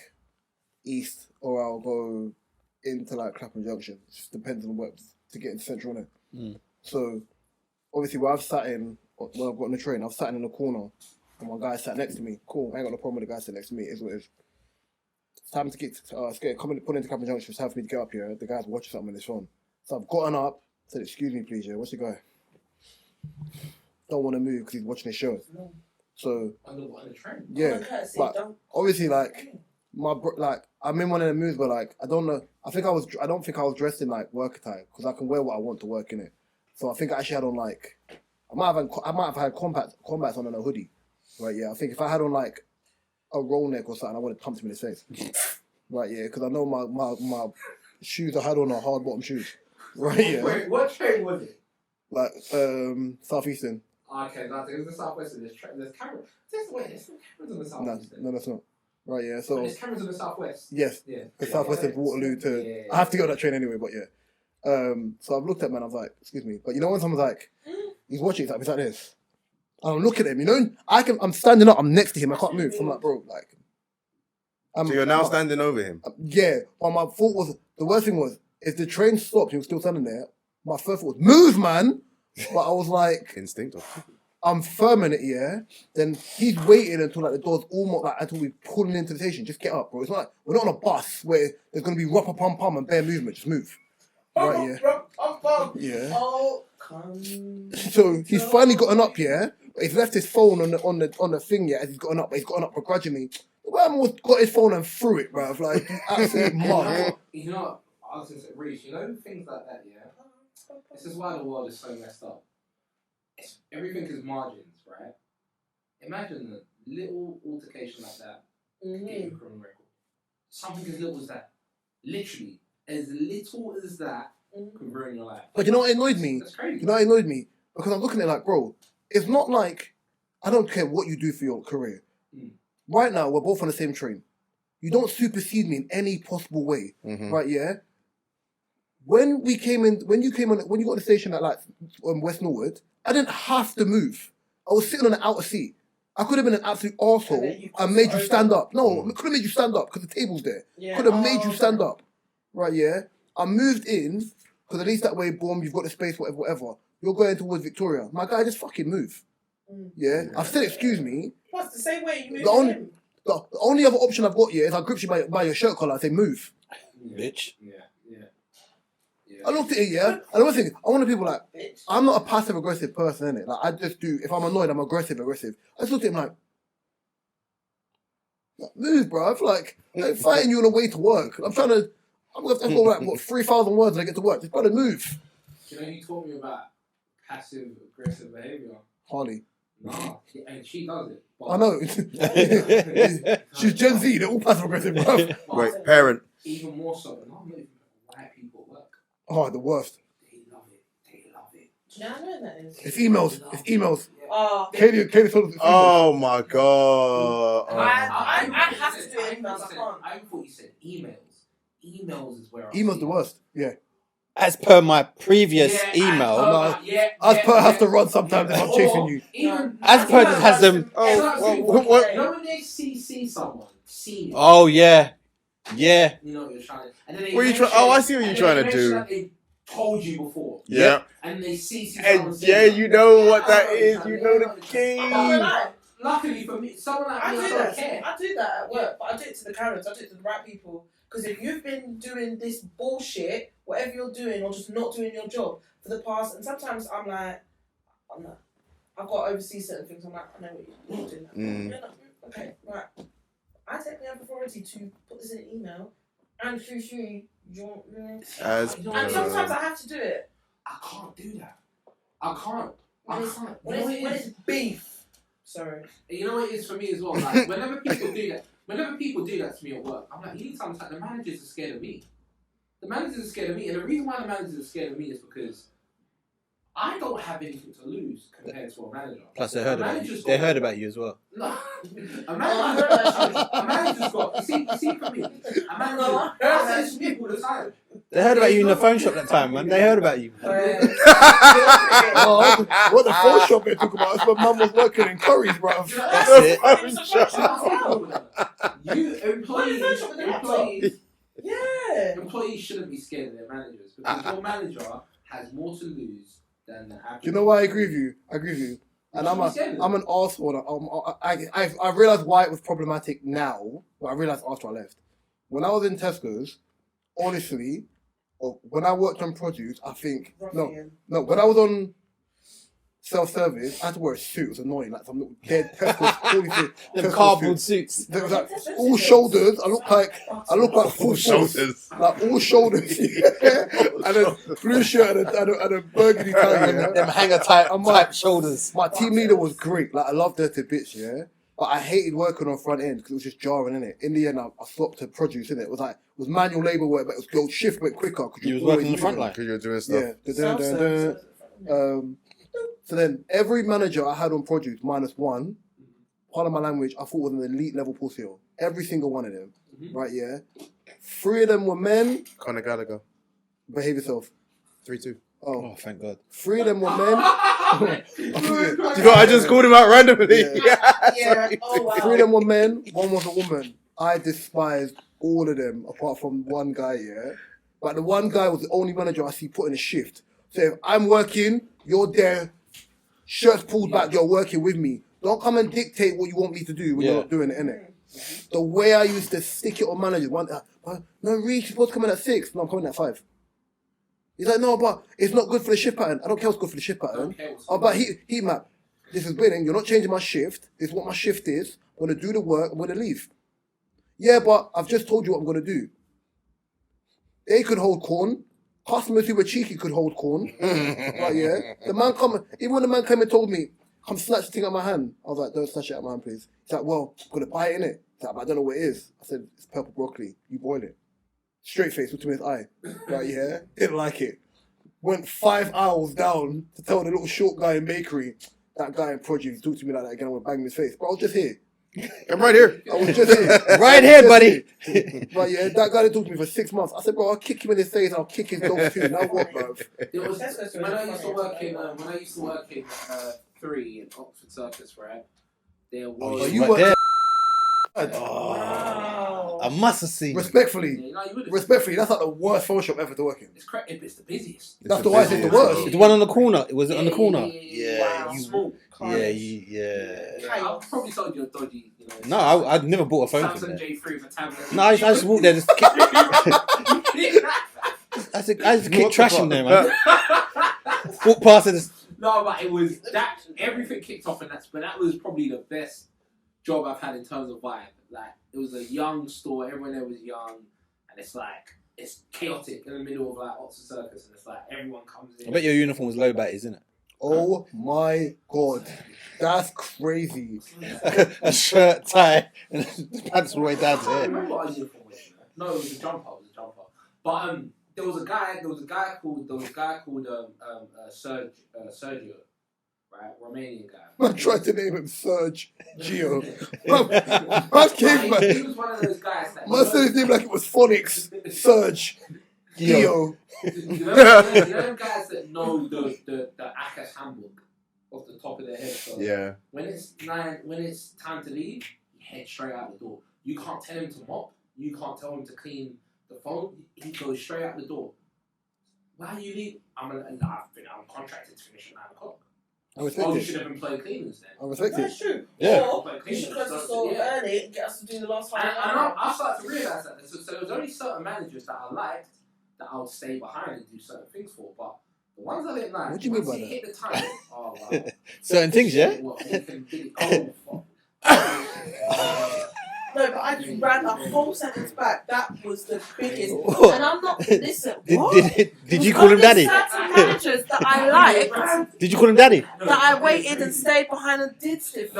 [SPEAKER 1] east, or I'll go into like Clapham Junction. It just depends on where to get into Central, innit?
[SPEAKER 5] Mm.
[SPEAKER 1] So obviously where I've got on the train, I've sat in the corner and my guy sat next to me. Cool, I ain't got no problem with the guy sitting next to me. It is what it is. It's time to put into Clapham Junction. It's time for me to get up here. The guy's watching something on his phone. So I've gotten up, said, "Excuse me, please, yeah, what's the guy?" Don't want to move because he's watching his show.
[SPEAKER 2] No.
[SPEAKER 1] So
[SPEAKER 3] On the train.
[SPEAKER 1] yeah, but obviously like I'm in one of the moods where like I don't think I was dressed in like work attire because I can wear what I want to work in it. So I think I actually had on like I might have had combats on and a hoodie, right? Yeah, I think if I had on like a roll neck or something, I would have pumped him in his face, right? Yeah, because I know my shoes I had on are hard bottom shoes, right? Yeah,
[SPEAKER 3] Wait, what train was it?
[SPEAKER 1] like Southeastern.
[SPEAKER 3] Okay, it was the Southwestern. There's cameras. There's some cameras on the Southwestern.
[SPEAKER 1] No, that's not. Right, yeah. So
[SPEAKER 3] There's cameras on the Southwest.
[SPEAKER 1] yes,
[SPEAKER 3] Yeah.
[SPEAKER 1] because Southwestern Waterloo to.
[SPEAKER 3] Yeah.
[SPEAKER 1] I have to get on that train anyway, but yeah. So I've looked at man. I was like, "Excuse me," but you know when someone's like, he's watching, he's like this. And I'm looking at him. You know, I'm standing up. I'm next to him. I can't move. So I'm like, bro, like.
[SPEAKER 4] So you're now standing over him.
[SPEAKER 1] Yeah, but my thought was the worst thing was if the train stopped, he was still standing there. My first thought was move, man. But I was like,
[SPEAKER 4] Instinct.
[SPEAKER 1] I'm firm in it, yeah. Then he's waiting until like the door's almost like until we pulling into the station. Just get up, bro. It's not like we're not on a bus where there's gonna be rappa pum pum and bare movement. Just move. Right, yeah. Yeah.
[SPEAKER 2] Oh, come.
[SPEAKER 1] So he's finally gotten up, yeah. But he's left his phone on the thing, yeah. As he's gotten up, but he's gotten up begrudgingly. The man almost got his phone and threw it, bruv. Like absolute mug.
[SPEAKER 3] You know, I was going to say, Reece, you know things like that, yeah? This is why the world is so messed up. Everything is margins, right? Imagine a little altercation like that. Get you a criminal record. Something as little as that. Literally, as little as that can ruin your life.
[SPEAKER 1] But you know what annoyed me?
[SPEAKER 3] That's crazy.
[SPEAKER 1] You know what annoyed me? Because I'm looking at it like, bro, it's not like I don't care what you do for your career. right now we're both on the same train. You don't supersede me in any possible way, right? Yeah. When you got on the station at like West Norwood, I didn't have to move. I was sitting on the outer seat. I could have been an absolute arsehole and made you stand up. No, I could have made you stand up because the table's there.
[SPEAKER 2] Yeah.
[SPEAKER 1] Could have made you stand up. Right, yeah? I moved in because at least that way, boom, you've got the space, whatever. You're going towards Victoria. My guy, just fucking move. Yeah? I've said excuse me.
[SPEAKER 2] Plus, the same way you moved him.
[SPEAKER 1] The only other option I've got here is I grip you by your shirt collar and say move.
[SPEAKER 5] Bitch.
[SPEAKER 3] Yeah.
[SPEAKER 1] I looked at it, yeah? And I was thinking, I want to people like, I'm not a passive-aggressive person, innit? Like, I just do, if I'm annoyed, I'm aggressive. I just looked at him like move, bruv. Like, I'm fighting you on the way to work. I'm going to have to go like, 3,000 words when I get to work. Just gotta move.
[SPEAKER 3] You know, you taught me about passive-aggressive behaviour.
[SPEAKER 1] Harley.
[SPEAKER 3] No, and she does it. But
[SPEAKER 1] I know. She's Gen Z, they're all passive-aggressive, bruv.
[SPEAKER 4] Wait, parent.
[SPEAKER 3] Even more so, and I'm not even white people at work.
[SPEAKER 1] Oh, the worst.
[SPEAKER 3] They love it.
[SPEAKER 2] Yeah, I know what that is.
[SPEAKER 1] It's emails.
[SPEAKER 2] Oh.
[SPEAKER 1] Katie told us it's emails.
[SPEAKER 4] Oh my god.
[SPEAKER 2] I have to do emails. I can't.
[SPEAKER 3] I thought you said emails. Emails is where I
[SPEAKER 1] Emails
[SPEAKER 3] see
[SPEAKER 1] the
[SPEAKER 3] it.
[SPEAKER 1] worst, yeah.
[SPEAKER 5] As per my previous email,
[SPEAKER 1] As per have to run sometimes if I'm chasing you.
[SPEAKER 3] Even
[SPEAKER 5] as per just has them.
[SPEAKER 3] what? You know when they see someone, see it.
[SPEAKER 5] Oh yeah.
[SPEAKER 3] You know what you're trying to. And then they
[SPEAKER 4] What are you trying? Oh, I see what you're trying to do.
[SPEAKER 3] They told you before.
[SPEAKER 4] Yeah.
[SPEAKER 3] And they see
[SPEAKER 4] And
[SPEAKER 3] someone.
[SPEAKER 4] yeah, you know what that is. You know the game.
[SPEAKER 3] Luckily for me, someone like me,
[SPEAKER 2] I
[SPEAKER 3] I
[SPEAKER 2] do
[SPEAKER 3] don't
[SPEAKER 2] that.
[SPEAKER 3] care.
[SPEAKER 2] I do that at work, but I do it to the Karens. I do it to the right people. Because if you've been doing this bullshit, whatever you're doing, or just not doing your job for the past, and sometimes I'm like, I've got to oversee certain things. I'm like, I know what you're doing. You're like, okay, right. I take the authority to put this in an email, and you're
[SPEAKER 3] And
[SPEAKER 2] sometimes I have to do it.
[SPEAKER 3] I can't do that. I can't.
[SPEAKER 2] When it's beef. Sorry.
[SPEAKER 3] You know what it is for me as well? Like, whenever people do that to me at work, I'm like, you need to understand the managers are scared of me. The managers are scared of me, and the reason why the managers are scared of me is because I don't have anything to lose compared to a manager.
[SPEAKER 5] Plus, they heard about you. They heard about you as well.
[SPEAKER 3] No, a manager's got. See for me, a manager. I say to people all the time.
[SPEAKER 5] They heard about you in the phone shop that time, man. They heard about you.
[SPEAKER 1] What the phone shop they talk about is when mum was working in Curry's, bruv.
[SPEAKER 5] That's it.
[SPEAKER 3] You employees.
[SPEAKER 2] Yeah.
[SPEAKER 3] Employees shouldn't be scared of their managers because your manager has more to lose than the average.
[SPEAKER 1] Do you know why I agree with you? And I'm an arsehole. I realised why it was problematic now, but I realised after I left. When I was in Tesco's, honestly, when I worked on produce, I think no. When I was on self-service, I had to wear a suit. It was annoying, like some little dead Tesco's.
[SPEAKER 5] Them cardboard suits.
[SPEAKER 1] There was like all shoulders. I look like full shoulders, like all shoulders, and a blue shirt and a burgundy tie. Yeah?
[SPEAKER 5] Them hanger type shoulders.
[SPEAKER 1] My team leader was great. Like I loved her to bits, yeah. But I hated working on front end because it was just jarring, innit? In the end, I swapped to produce, innit? It was manual labour work, but your shift went quicker.
[SPEAKER 5] You was working on the front line.
[SPEAKER 4] Because you were doing stuff.
[SPEAKER 1] Yeah. So then, every manager I had on produce, minus one, part of my language, I thought was an elite level pussy. Every single one of them, right? Yeah. 3 of them were men.
[SPEAKER 4] Conor Gallagher.
[SPEAKER 1] Behave yourself.
[SPEAKER 4] 3-2.
[SPEAKER 5] Oh, thank God.
[SPEAKER 1] 3 of them were men.
[SPEAKER 4] You know, I just called him out randomly.
[SPEAKER 2] Yeah. Oh, wow.
[SPEAKER 1] 3 of them were men. 1 was a woman. I despised all of them apart from one guy. Yeah. But the one guy was the only manager I see putting a shift. So if I'm working, you're there. Shirts pulled back, you're working with me. Don't come and dictate what you want me to do when you're not doing it, innit? The way I used to stick it on managers, no, Reece, you're supposed to come in at 6. No, I'm coming at 5. He's like, no, but it's not good for the shift pattern. I don't care what's good for the shift pattern. But heat map, this is winning. You're not changing my shift. This is what my shift is. I'm going to do the work. I'm going to leave. Yeah, but I've just told you what I'm going to do. They could hold corn. Customers who were cheeky could hold corn. Right, yeah. Even when the man came and told me, come snatch the thing out of my hand. I was like, don't snatch it out of my hand, please. He's like, well, I'm going to buy it, innit? He's like, but I don't know what it is. I said, it's purple broccoli. You boil it. Straight face, looked him in his eye. Right, yeah. Didn't like it. Went 5 hours down to tell the little short guy in bakery, that guy in produce talked to me like that again, I would bang him in his face. But I was just here.
[SPEAKER 4] I'm right here.
[SPEAKER 1] I was just here.
[SPEAKER 5] Right here, buddy.
[SPEAKER 1] But yeah, that guy that talked to me for 6 months. I said, bro, I'll kick him in his face. I'll kick his dogs too. Now what, bro?
[SPEAKER 3] It was when I used to work in 3 in Oxford Circus, right? There was.
[SPEAKER 1] Oh, you
[SPEAKER 5] Right
[SPEAKER 1] were
[SPEAKER 5] there.
[SPEAKER 2] Wow.
[SPEAKER 5] I must have seen.
[SPEAKER 1] respectfully.
[SPEAKER 3] Yeah, no, you wouldn't.
[SPEAKER 1] Respectfully, that's like the worst phone shop ever to work in.
[SPEAKER 3] It's the busiest.
[SPEAKER 1] That's the why it's the worst.
[SPEAKER 5] The one on the corner. Was it on the corner?
[SPEAKER 3] Yeah,
[SPEAKER 2] Wow.
[SPEAKER 5] you-
[SPEAKER 2] Smoke.
[SPEAKER 5] Yeah,
[SPEAKER 3] I'll probably sold you a dodgy,
[SPEAKER 5] No, I'd never bought a phone from
[SPEAKER 3] Samsung
[SPEAKER 5] there.
[SPEAKER 3] J3 for tablet.
[SPEAKER 5] No, I just walked there. Just kick, I just keep trashing there, man. Walk past and just.
[SPEAKER 3] No, but it was that everything kicked off, but that was probably the best job I've had in terms of vibe. Like, it was a young store, everyone there was young, and it's chaotic in the middle of like Oxford Circus, and it's like everyone comes in.
[SPEAKER 5] I bet your uniform was low batty, isn't it?
[SPEAKER 1] Oh my god, that's crazy.
[SPEAKER 5] A shirt, tie, and pants all the way down to
[SPEAKER 3] I
[SPEAKER 5] here.
[SPEAKER 3] remember what our uniform was. No, it was a jumper. But there was a guy called Sergio, right, Romanian guy.
[SPEAKER 1] I tried to name him Serge Geo.
[SPEAKER 3] He
[SPEAKER 1] I came back.
[SPEAKER 3] was one of those guys that
[SPEAKER 1] I said his name like it was phonics. Serge Geo.
[SPEAKER 3] you know them guys that know the Akash handbook off the top of their head. So
[SPEAKER 4] Yeah.
[SPEAKER 3] when it's time to leave, you head straight out the door. You can't tell him to mop. You can't tell him to clean the phone. He goes straight out the door. Why are you leaving? I'm contracted to finish at 9 o'clock.
[SPEAKER 1] I respect
[SPEAKER 3] You
[SPEAKER 1] it.
[SPEAKER 3] should have employed cleaners then.
[SPEAKER 1] I respect it.
[SPEAKER 2] That's true.
[SPEAKER 5] Yeah.
[SPEAKER 2] Or you should close the store early and get us to do the last
[SPEAKER 3] And
[SPEAKER 2] half hour.
[SPEAKER 3] I started to realise that. So there was only certain managers that I liked that I would stay behind and do certain things for. But the ones I didn't like,
[SPEAKER 1] What do you mean
[SPEAKER 3] once
[SPEAKER 1] by
[SPEAKER 3] it
[SPEAKER 1] that?
[SPEAKER 3] hit the time, oh wow.
[SPEAKER 5] Certain things, yeah?
[SPEAKER 3] Well, we can do it. Oh, fuck.
[SPEAKER 2] No, but I ran a whole sentence back. That was the biggest.
[SPEAKER 5] What?
[SPEAKER 2] And I'm not. Listen,
[SPEAKER 5] Did,
[SPEAKER 2] what?
[SPEAKER 5] did you call him daddy?
[SPEAKER 2] Certain managers that I liked,
[SPEAKER 5] Did you call him daddy?
[SPEAKER 2] that I waited and stayed behind and did stuff for.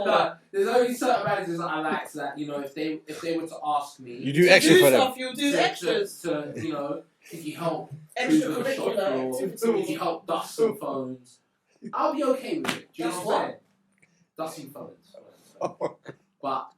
[SPEAKER 3] No. There's only certain managers that I like that, you know, if they were to ask me,
[SPEAKER 5] You do extra for them.
[SPEAKER 2] Stuff, you do extras.
[SPEAKER 3] to you know, if you help
[SPEAKER 2] Extracurricular
[SPEAKER 3] if
[SPEAKER 2] activities.
[SPEAKER 3] you help dust some phones, I'll be okay with it. Do you know
[SPEAKER 2] Dust
[SPEAKER 3] what I'm saying? Dusting phones. But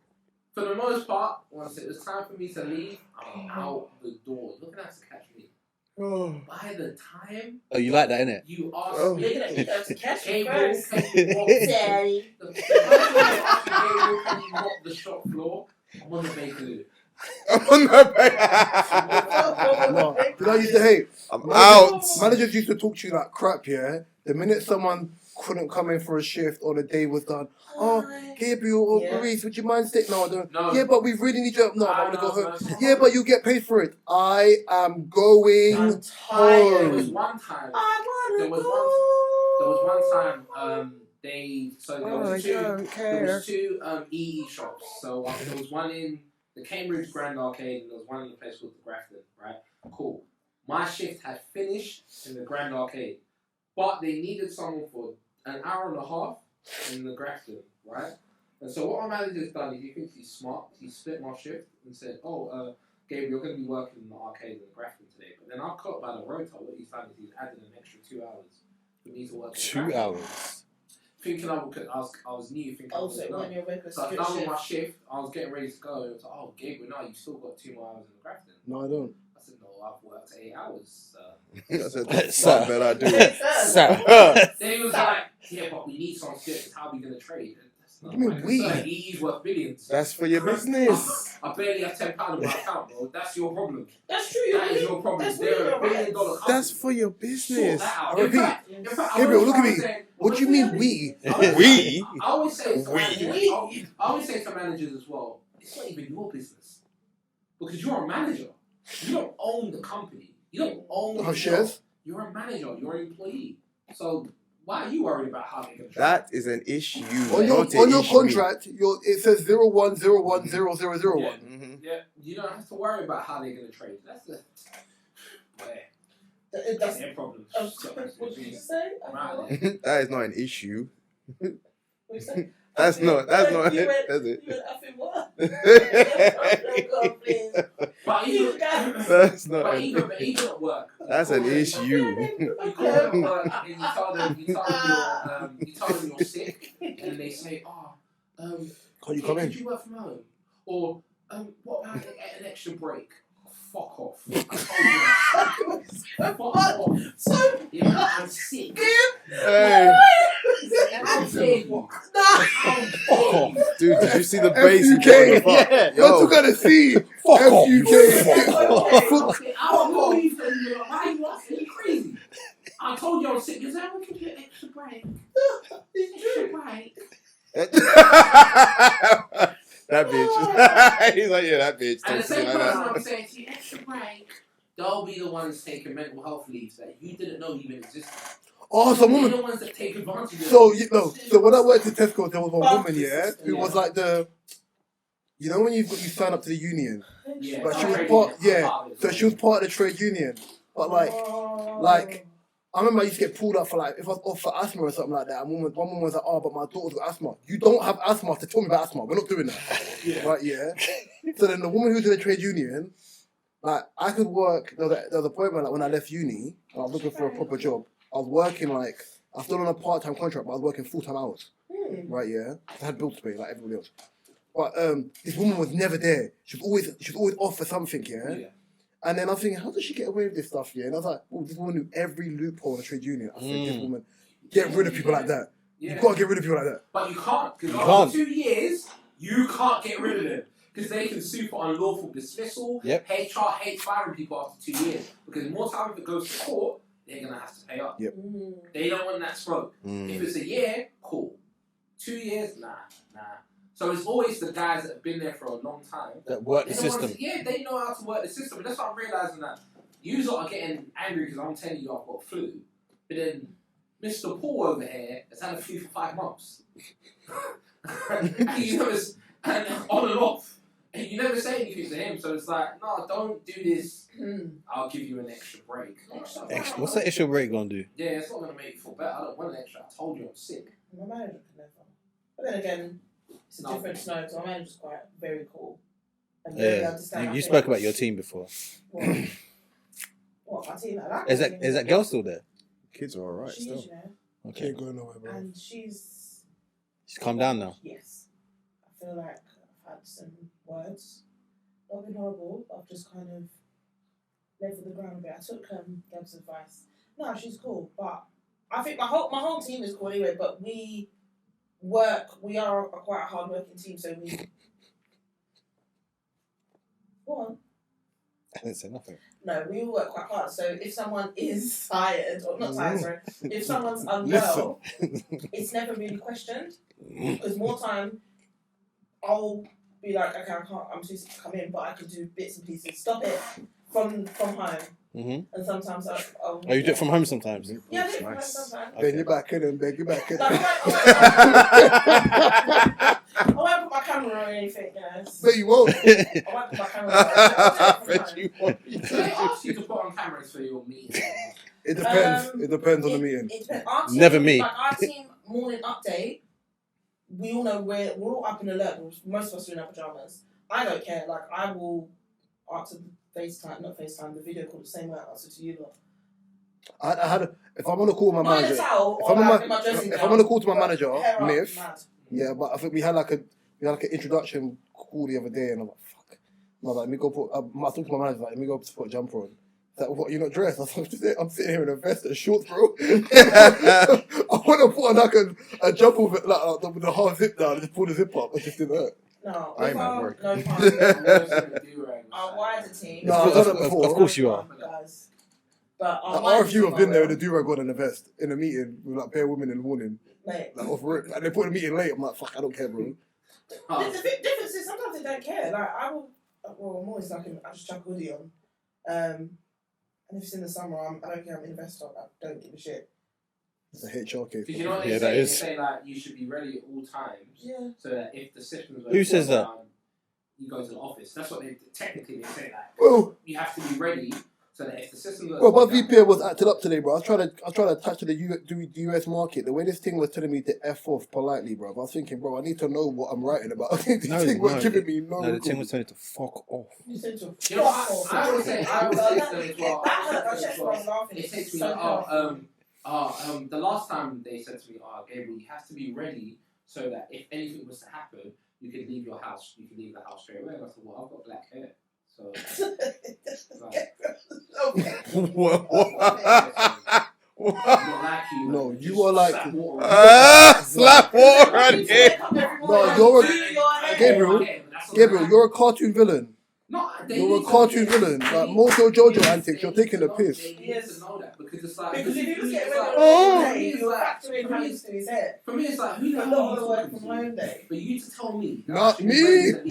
[SPEAKER 3] for the most part, once it was time for me to leave, I'm out the door. You're gonna have to catch me. By the time
[SPEAKER 5] Oh, you like that, innit?
[SPEAKER 3] you ask
[SPEAKER 1] Oh.
[SPEAKER 3] me,
[SPEAKER 2] You're gonna have to catch me
[SPEAKER 3] Gabriel,
[SPEAKER 2] first.
[SPEAKER 3] can you walk
[SPEAKER 2] Daddy.
[SPEAKER 3] the Gabriel, can you mop the shop floor? I'm on the bakery.
[SPEAKER 4] I'm on that
[SPEAKER 1] No, did I used to hate?
[SPEAKER 4] I'm out.
[SPEAKER 1] Managers used to talk to you like crap, yeah? The minute someone couldn't come in for a shift or the day was done, oh, Gabriel or
[SPEAKER 2] Yeah.
[SPEAKER 1] Maurice, would you mind staying? No, I don't.
[SPEAKER 3] No.
[SPEAKER 1] Yeah, but we really need you. No, I want to go
[SPEAKER 3] No,
[SPEAKER 1] home.
[SPEAKER 3] no.
[SPEAKER 1] Yeah, but you get paid for it. I am going
[SPEAKER 2] I'm
[SPEAKER 3] There
[SPEAKER 2] tired.
[SPEAKER 3] was one time.
[SPEAKER 2] I
[SPEAKER 3] There
[SPEAKER 2] wanna
[SPEAKER 3] was
[SPEAKER 2] go.
[SPEAKER 3] There was one time. There was two EE shops. So there was one in the Cambridge Grand Arcade and there was one in a place called the Grafton. Right. Cool. My shift had finished in the Grand Arcade, but they needed someone for an hour and a half in the Grafton. Right. And so what my manager's done is he thinks he's smart. He split my shift and said, "Oh, Gabriel, you're going to be working in the arcade in the Grafton today." But then I've clocked by the rota. What he's done is he's added an extra 2 hours for me to work. in the
[SPEAKER 5] 2
[SPEAKER 3] Grafton.
[SPEAKER 5] hours.
[SPEAKER 3] Thinking I was new, thinking I was
[SPEAKER 2] Also,
[SPEAKER 3] going
[SPEAKER 2] when you're working
[SPEAKER 3] So I
[SPEAKER 2] split
[SPEAKER 3] done with
[SPEAKER 2] shift.
[SPEAKER 3] my shift. I was getting ready to go. It was like, "Oh, Gabriel, no, you still got 2 more hours in the Grafton."
[SPEAKER 1] No, I don't.
[SPEAKER 3] I said, "No, I've worked 8 hours."
[SPEAKER 4] I said,
[SPEAKER 5] Sir.
[SPEAKER 4] fuck that I do it.
[SPEAKER 5] So,
[SPEAKER 3] Then he was like, "Yeah, but we need some shifts. How are we gonna trade?" That's not
[SPEAKER 1] What do you
[SPEAKER 3] my
[SPEAKER 1] mean we?
[SPEAKER 3] concern. He's worth billions.
[SPEAKER 4] That's for your business.
[SPEAKER 3] I barely have £10 in my account, bro. That's your problem.
[SPEAKER 2] That's true.
[SPEAKER 3] That is your problem.
[SPEAKER 2] That's
[SPEAKER 3] They're
[SPEAKER 2] really
[SPEAKER 3] $1 billion
[SPEAKER 2] your
[SPEAKER 3] company.
[SPEAKER 4] That's for your
[SPEAKER 3] Sort
[SPEAKER 4] business.
[SPEAKER 3] that out.
[SPEAKER 1] I repeat.
[SPEAKER 3] In fact, I
[SPEAKER 1] Gabriel,
[SPEAKER 3] was
[SPEAKER 1] look at
[SPEAKER 3] trying
[SPEAKER 1] me.
[SPEAKER 3] to say,
[SPEAKER 1] What do you mean we?
[SPEAKER 4] We?
[SPEAKER 3] I always say to
[SPEAKER 4] We.
[SPEAKER 3] managers, I always say to managers as well, it's not even your business. Because you're a manager. You don't own the company. You don't own the
[SPEAKER 1] Have shares?
[SPEAKER 3] You're a manager. You're an employee. So why are you worried about how they're going to trade?
[SPEAKER 4] That is an issue.
[SPEAKER 1] On your
[SPEAKER 4] not an issue.
[SPEAKER 1] contract, it says 01010001.
[SPEAKER 4] Mhm.
[SPEAKER 3] Yeah, you don't have to worry about how they're going to trade. That's the...
[SPEAKER 2] That's
[SPEAKER 3] That's their problem.
[SPEAKER 2] what did you say?
[SPEAKER 3] Right.
[SPEAKER 4] That is not an issue.
[SPEAKER 2] What you say?
[SPEAKER 4] That's not
[SPEAKER 2] You
[SPEAKER 4] it.
[SPEAKER 2] went-
[SPEAKER 4] That's it.
[SPEAKER 2] You went effing what? Oh, God, please.
[SPEAKER 3] But
[SPEAKER 2] You
[SPEAKER 3] even,
[SPEAKER 2] guys.
[SPEAKER 4] That's not
[SPEAKER 3] but
[SPEAKER 4] an
[SPEAKER 3] even at work.
[SPEAKER 4] That's an issue.
[SPEAKER 3] You call them at work and you tell them you're sick, and they say, "Oh,
[SPEAKER 1] Can't you come in?
[SPEAKER 3] Could you work from home? Or what about an extra break? Fuck off. I told you. Fuck off. So, yeah, I'm sick.
[SPEAKER 4] Hey.
[SPEAKER 3] I'm sick.
[SPEAKER 5] Fuck off.
[SPEAKER 4] Dude, did you see the bass?
[SPEAKER 1] FUK.
[SPEAKER 5] Yeah.
[SPEAKER 1] You're too gonna see.
[SPEAKER 5] Fuck off.
[SPEAKER 1] FUK.
[SPEAKER 3] Why are you crazy? I told you I was sick. You're saying we can get an extra break. Extra break.
[SPEAKER 4] That bitch. He's like, yeah, that bitch.
[SPEAKER 3] And the
[SPEAKER 4] Don't
[SPEAKER 3] same
[SPEAKER 4] say
[SPEAKER 3] person
[SPEAKER 4] like
[SPEAKER 3] I'm saying to you, extra break, they'll be the ones taking mental health leaves that you didn't know even existed.
[SPEAKER 1] Oh, some
[SPEAKER 3] They're
[SPEAKER 1] woman.
[SPEAKER 3] the ones that take advantage of it.
[SPEAKER 1] So so when I worked at Tesco, there was one woman, who was like you know when you sign up to the union,
[SPEAKER 3] Yeah.
[SPEAKER 1] but she was
[SPEAKER 3] Trade
[SPEAKER 1] part,
[SPEAKER 3] union.
[SPEAKER 1] so she was part of the trade union, but like I remember I used to get pulled up for like if I was off for asthma or something like that. And one woman was like, "Oh, but my daughter's got asthma." You don't have asthma to tell me about asthma. We're not doing that, right? Yeah. So then the woman who's in the trade union, like I could work. There was a point where like when I left uni, I was looking for a proper job. I was working like I was still on a part-time contract, but I was working full-time hours. Right? Yeah. I had bills to pay like everybody else. But this woman was never there. She was always off for something. Yeah. And then I'm thinking, how does she get away with this stuff? Yeah. And I was like, oh, this woman knew every loophole in the trade union. I said, this woman, get rid of people like that.
[SPEAKER 3] Yeah.
[SPEAKER 1] You've got to get rid of people like that.
[SPEAKER 3] But you can't, because after 2 years, you can't get rid of them. Because they can sue for unlawful dismissal.
[SPEAKER 5] Yep.
[SPEAKER 3] HR hates firing people after 2 years. Because more time if it goes to court, they're going to have to pay up.
[SPEAKER 1] Yep.
[SPEAKER 3] They don't want that smoke. If it's a year, cool. 2 years, nah. So it's always the guys that have been there for a long time.
[SPEAKER 5] That work the
[SPEAKER 3] They don't
[SPEAKER 5] system.
[SPEAKER 3] wanna- they know how to work the system. And that's what I'm realising that you lot are getting angry because I'm telling you I've got flu. But then Mr. Paul over here has had a flu for 5 months. and you never, and on and off. And you never say anything to him. So it's like, no, don't do this. I'll give you an extra break.
[SPEAKER 5] What's that extra break gonna do?
[SPEAKER 3] Yeah, it's not going to make you feel better. I don't want an extra. I told you I'm sick.
[SPEAKER 2] My manager could never. But then again, it's a different snow, so my manager's quite very cool. And very understanding.
[SPEAKER 5] You spoke about your team before.
[SPEAKER 2] What, my team? I like
[SPEAKER 5] Is
[SPEAKER 2] my
[SPEAKER 5] that
[SPEAKER 2] team.
[SPEAKER 5] girl still there?
[SPEAKER 4] Kids are alright
[SPEAKER 2] She
[SPEAKER 4] still.
[SPEAKER 2] is, you know.
[SPEAKER 5] Okay.
[SPEAKER 1] Can't go nowhere, bro.
[SPEAKER 2] And she's
[SPEAKER 5] calmed down now.
[SPEAKER 2] Yes. I feel like I've had some words. Not been horrible, but I've just kind of leveled the ground a bit. I took Gab's advice. No, she's cool, but I think my whole team is cool anyway, but we are quite a hard working team, so we go on.
[SPEAKER 5] I didn't say nothing.
[SPEAKER 2] No, we all work quite hard. So if someone is tired, or not tired, sorry, if someone's unwell, it's never really questioned. Because more time, I'll be like, okay, I'm too sick to come in, but I can do bits and pieces. Stop it from home. And sometimes I'll
[SPEAKER 5] you do it from home sometimes?
[SPEAKER 2] Yeah, I do it from home sometimes.
[SPEAKER 1] Beg you back in and beg you back in.
[SPEAKER 2] Like, I won't put my camera on or anything, you know.
[SPEAKER 1] But you won't.
[SPEAKER 2] I won't put my camera on. I'll do it from home.
[SPEAKER 3] Do they ask you to put on cameras for your meeting?
[SPEAKER 1] It depends. It depends on the meeting.
[SPEAKER 2] It depends. Our team,
[SPEAKER 5] Never me.
[SPEAKER 2] Like our team morning update, we all know we're all up in alert. Most of us are in our pajamas. I don't care. Like I will answer the the video call the same way I answer to you lot.
[SPEAKER 1] If I'm on a call with my manager,
[SPEAKER 2] if I'm
[SPEAKER 1] on a call to my manager, Miff, yeah, but I think we had like an introduction call the other day, and I'm like, fuck. And I was like, let me go put. I talked to my manager, like, let me go put a jumper on. He's like, what? You're not dressed? I was like, I'm sitting here in a vest and shorts, bro. I want to put on like a jumper with with the hard zip down and just pull the zip up. It just didn't hurt.
[SPEAKER 2] No,
[SPEAKER 4] I'm at work.
[SPEAKER 2] No, our wider team.
[SPEAKER 1] No, I've done it before.
[SPEAKER 5] Of course you are.
[SPEAKER 2] Guys. But
[SPEAKER 1] Our few have been there with a do-rag on and a vest in a meeting with like bare women in the morning.
[SPEAKER 2] Mate.
[SPEAKER 1] Like off rip. And they put a meeting late. I'm like, fuck, I don't care, bro.
[SPEAKER 2] The difference is sometimes they don't care. Like I'm always like I just chuck a hoodie on. And if it's in the summer, I don't care. I'm in a vest on. I don't give a shit.
[SPEAKER 1] It's a HR case.
[SPEAKER 3] Because you know what they say? They say like you should be ready at all times.
[SPEAKER 2] Yeah.
[SPEAKER 3] So that if the systems
[SPEAKER 5] Who says that?
[SPEAKER 3] You go to the office. That's what they technically say. Like
[SPEAKER 1] Well,
[SPEAKER 3] you have to be ready. So that if the systems.
[SPEAKER 1] Well, my VPN was acted up today, bro. I was trying to attach to the US market. The way this thing was telling me to F off politely, bro. I was thinking, bro, I need to know what I'm writing about. This thing was giving me no.
[SPEAKER 5] No, the thing was telling it to fuck off.
[SPEAKER 2] You said to
[SPEAKER 3] You know, I always say to them as well.
[SPEAKER 2] That hurt. I checked when I was laughing.
[SPEAKER 3] It takes me
[SPEAKER 2] so
[SPEAKER 3] like, the last time they said to me, Gabriel, you have to be ready so that if anything was to happen, you could leave your house. You could leave the house straight away. And I said, well, I've got black hair, so. Not like you.
[SPEAKER 1] No, you are like
[SPEAKER 4] slap water on it.
[SPEAKER 1] No, you're a Gabriel. You're a cartoon villain.
[SPEAKER 3] No,
[SPEAKER 1] You're a cartoon villain. Like Mojo Jojo antics, you're taking the piss.
[SPEAKER 3] He has to know that because it's like
[SPEAKER 2] Because if you look at it, you're factoring how he's to his head.
[SPEAKER 3] For me, it's like who the
[SPEAKER 2] A
[SPEAKER 3] hell
[SPEAKER 2] lot
[SPEAKER 3] are
[SPEAKER 2] of
[SPEAKER 3] you
[SPEAKER 2] the work
[SPEAKER 3] talking
[SPEAKER 2] from
[SPEAKER 3] to?
[SPEAKER 2] home day.
[SPEAKER 3] But you to tell me.
[SPEAKER 1] Not me.
[SPEAKER 4] He's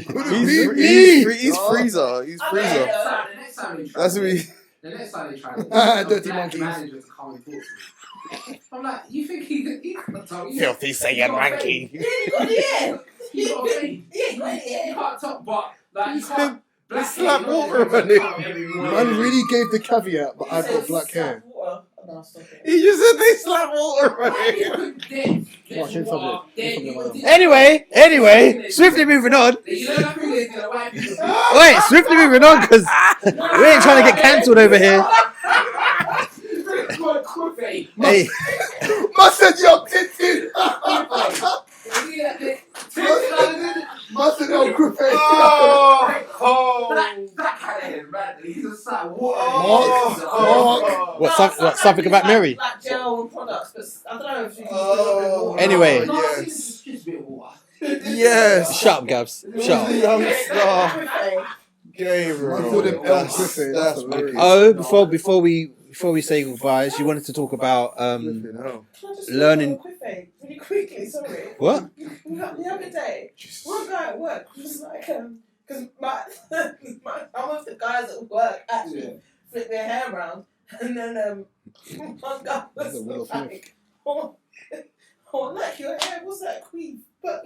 [SPEAKER 4] freezer. He's freezer.
[SPEAKER 3] The next time they try.
[SPEAKER 4] That's what he.
[SPEAKER 3] The next time they try.
[SPEAKER 1] Dirty monkeys.
[SPEAKER 3] Manager to come and talk to me. I'm like, you think he can't tell you?
[SPEAKER 4] Filthy saying monkey.
[SPEAKER 2] Yeah, you got the air.
[SPEAKER 3] You got a face.
[SPEAKER 2] Yeah, you got the
[SPEAKER 3] You
[SPEAKER 2] air.
[SPEAKER 3] can't talk, but like you can't. Black
[SPEAKER 4] slap
[SPEAKER 3] hair, you
[SPEAKER 4] water
[SPEAKER 3] don't
[SPEAKER 4] on it.
[SPEAKER 3] come every morning.
[SPEAKER 1] Man really gave the caveat, but I've got black hair.
[SPEAKER 2] No, stop it.
[SPEAKER 4] He just said they slap water on it.
[SPEAKER 1] Watch, change subject.
[SPEAKER 5] Anyway, swiftly moving on.
[SPEAKER 3] You know that thing is gonna wipe you.
[SPEAKER 5] Wait, swiftly moving on because we ain't trying to get cancelled over here. Hey,
[SPEAKER 1] Man said you're titty. Man said you're gripping.
[SPEAKER 3] That kind of head, man. He's just like,
[SPEAKER 5] what, something about Mary?
[SPEAKER 2] Like gel and products, but I don't know if you can do a bit more.
[SPEAKER 5] Anyway.
[SPEAKER 3] Yes. Just a bit of water.
[SPEAKER 4] Yes.
[SPEAKER 5] Shut up, Gabs. Shut up.
[SPEAKER 4] Youngster. Gabriel.
[SPEAKER 1] Man called him El Griffin.
[SPEAKER 4] That's
[SPEAKER 1] hilarious.
[SPEAKER 5] Oh, before we say goodbyes, you wanted to talk about
[SPEAKER 4] Flipping hell.
[SPEAKER 2] Can I just
[SPEAKER 5] learning-
[SPEAKER 2] really quickly, sorry.
[SPEAKER 5] what?
[SPEAKER 2] The other day, one guy at work was like, because some of the guys at work actually flip their hair around, and then one guy
[SPEAKER 1] That's a Will
[SPEAKER 2] was
[SPEAKER 1] Smith.
[SPEAKER 2] like, oh, like your hair, what's that queen? But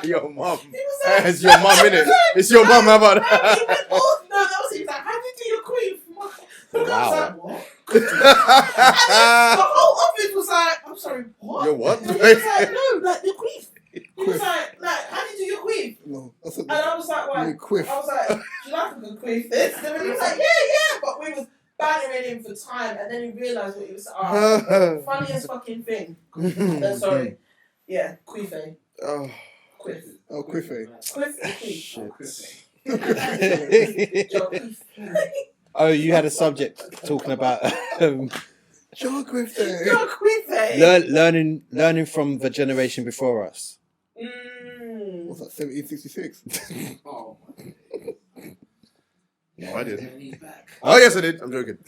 [SPEAKER 4] Your mum.
[SPEAKER 2] he was like,
[SPEAKER 4] It's your mum, innit? It's your mum, how about
[SPEAKER 2] no,
[SPEAKER 4] that?
[SPEAKER 2] he went, oh, no, that was he was like, how do you do your queen? The guy was like, what? And then the whole office was like, I'm sorry, what?
[SPEAKER 4] Your what?
[SPEAKER 2] And he was like, no, like the queen. He was
[SPEAKER 1] Quiff.
[SPEAKER 2] like, how do you do your queen?
[SPEAKER 1] No, that's
[SPEAKER 2] And I was like,
[SPEAKER 1] a
[SPEAKER 2] why?
[SPEAKER 1] quiff.
[SPEAKER 2] I was like, do you like a good queen this? And he was like, yeah, but we was banging him for time, and then he realised what he was funniest fucking thing. Sorry. Yeah, queefing.
[SPEAKER 4] Oh,
[SPEAKER 2] Quiff.
[SPEAKER 1] Oh, quiffy.
[SPEAKER 2] Quiff and queef. Joe Queef.
[SPEAKER 5] Oh, you had a subject talking about
[SPEAKER 1] Joe Griffin.
[SPEAKER 2] Joe Queefing.
[SPEAKER 5] learning from the generation before us.
[SPEAKER 1] What's that, 1766?
[SPEAKER 3] Oh,
[SPEAKER 4] no, I didn't.
[SPEAKER 3] and he's back.
[SPEAKER 4] Oh, yes, I did. I'm joking.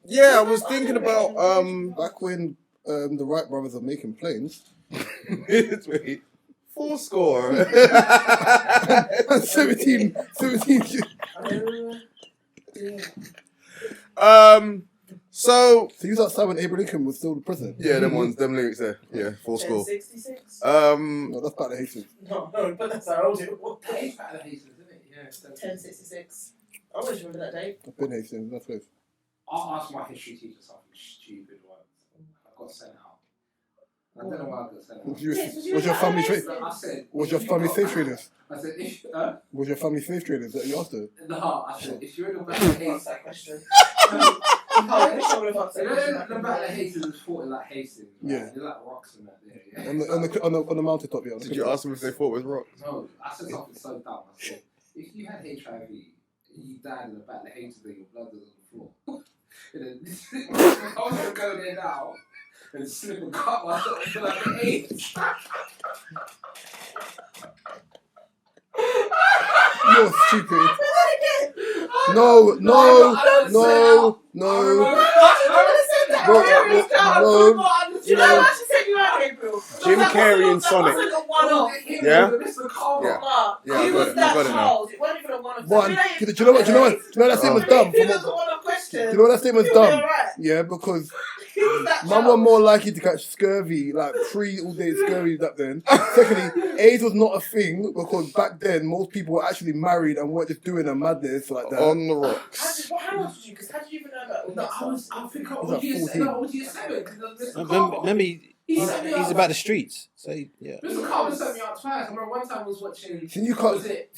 [SPEAKER 4] Yeah, I was thinking about
[SPEAKER 1] Back when the Wright brothers are making planes.
[SPEAKER 4] wait, 4 score.
[SPEAKER 1] 17.
[SPEAKER 4] So
[SPEAKER 1] So you was outside when Abraham Lincoln was still in prison?
[SPEAKER 4] yeah, them lyrics there. Yeah, 4 score.
[SPEAKER 2] 1066?
[SPEAKER 1] No, that's about the Hastings.
[SPEAKER 2] No, but that's how old it was.
[SPEAKER 3] That is back to Hastings, isn't it? Yeah.
[SPEAKER 2] 1066. I always remember that date.
[SPEAKER 1] I've been Hastings, that's it.
[SPEAKER 3] I'll ask my history teacher something stupid once. I got sent out. I don't know why I got sent out.
[SPEAKER 1] Was your
[SPEAKER 2] Yes,
[SPEAKER 1] family
[SPEAKER 2] Hastings.
[SPEAKER 3] I said,
[SPEAKER 1] was your family slave traders?
[SPEAKER 3] I said,
[SPEAKER 1] Was your family slave traders that you asked her?
[SPEAKER 3] no, I said, if you're in the back of
[SPEAKER 2] Ask
[SPEAKER 3] Hastings,
[SPEAKER 2] that question.
[SPEAKER 3] oh,
[SPEAKER 2] Wish I would have answered
[SPEAKER 3] you
[SPEAKER 2] that
[SPEAKER 3] know,
[SPEAKER 2] question.
[SPEAKER 3] the back of Hastings is fought in like Hastings. Right?
[SPEAKER 1] Yeah.
[SPEAKER 3] There's like rocks and that there. Yeah.
[SPEAKER 1] On the mountaintop, yeah.
[SPEAKER 4] Did you ask them if they thought it was rock?
[SPEAKER 3] No, I said something so dumb. I said, if you had HIV, you died in the back of Hastings and your blood was on the floor. And then I was gonna go there now and slip and cut myself for like an AIDS.
[SPEAKER 1] You're stupid.
[SPEAKER 2] I
[SPEAKER 1] No.
[SPEAKER 2] Do you know what she said you out, April?
[SPEAKER 4] Jim Carrey and Sonic.
[SPEAKER 2] It was like a one-off.
[SPEAKER 4] Yeah?
[SPEAKER 3] Yeah.
[SPEAKER 4] Yeah,
[SPEAKER 2] He
[SPEAKER 4] I got
[SPEAKER 2] was
[SPEAKER 4] it.
[SPEAKER 2] that
[SPEAKER 4] I got it now.
[SPEAKER 2] child. It wasn't even a one-off.
[SPEAKER 1] One. Do you know what that statement's dumb?
[SPEAKER 2] It was a one-off question.
[SPEAKER 1] Do you know what that statement's
[SPEAKER 2] You'll be
[SPEAKER 1] dumb?
[SPEAKER 2] alright.
[SPEAKER 1] Yeah, because
[SPEAKER 2] He was that
[SPEAKER 1] man were
[SPEAKER 2] child.
[SPEAKER 1] more likely to catch scurvy, like all-day scurvy back then. Secondly, AIDS was not a thing because back then most people were actually married and weren't just doing a madness like that.
[SPEAKER 4] On the rocks.
[SPEAKER 2] How old was you? Because how did you even know about all
[SPEAKER 3] No,
[SPEAKER 2] that
[SPEAKER 3] I think I
[SPEAKER 1] Was
[SPEAKER 3] was
[SPEAKER 1] that
[SPEAKER 3] year
[SPEAKER 1] 14?
[SPEAKER 3] seven. No, I was year 7. 'cause I missed the car.
[SPEAKER 5] Remember, He's about the streets. So yeah.
[SPEAKER 3] Mr. Carter sent me out twice. I remember one time I was watching.
[SPEAKER 1] See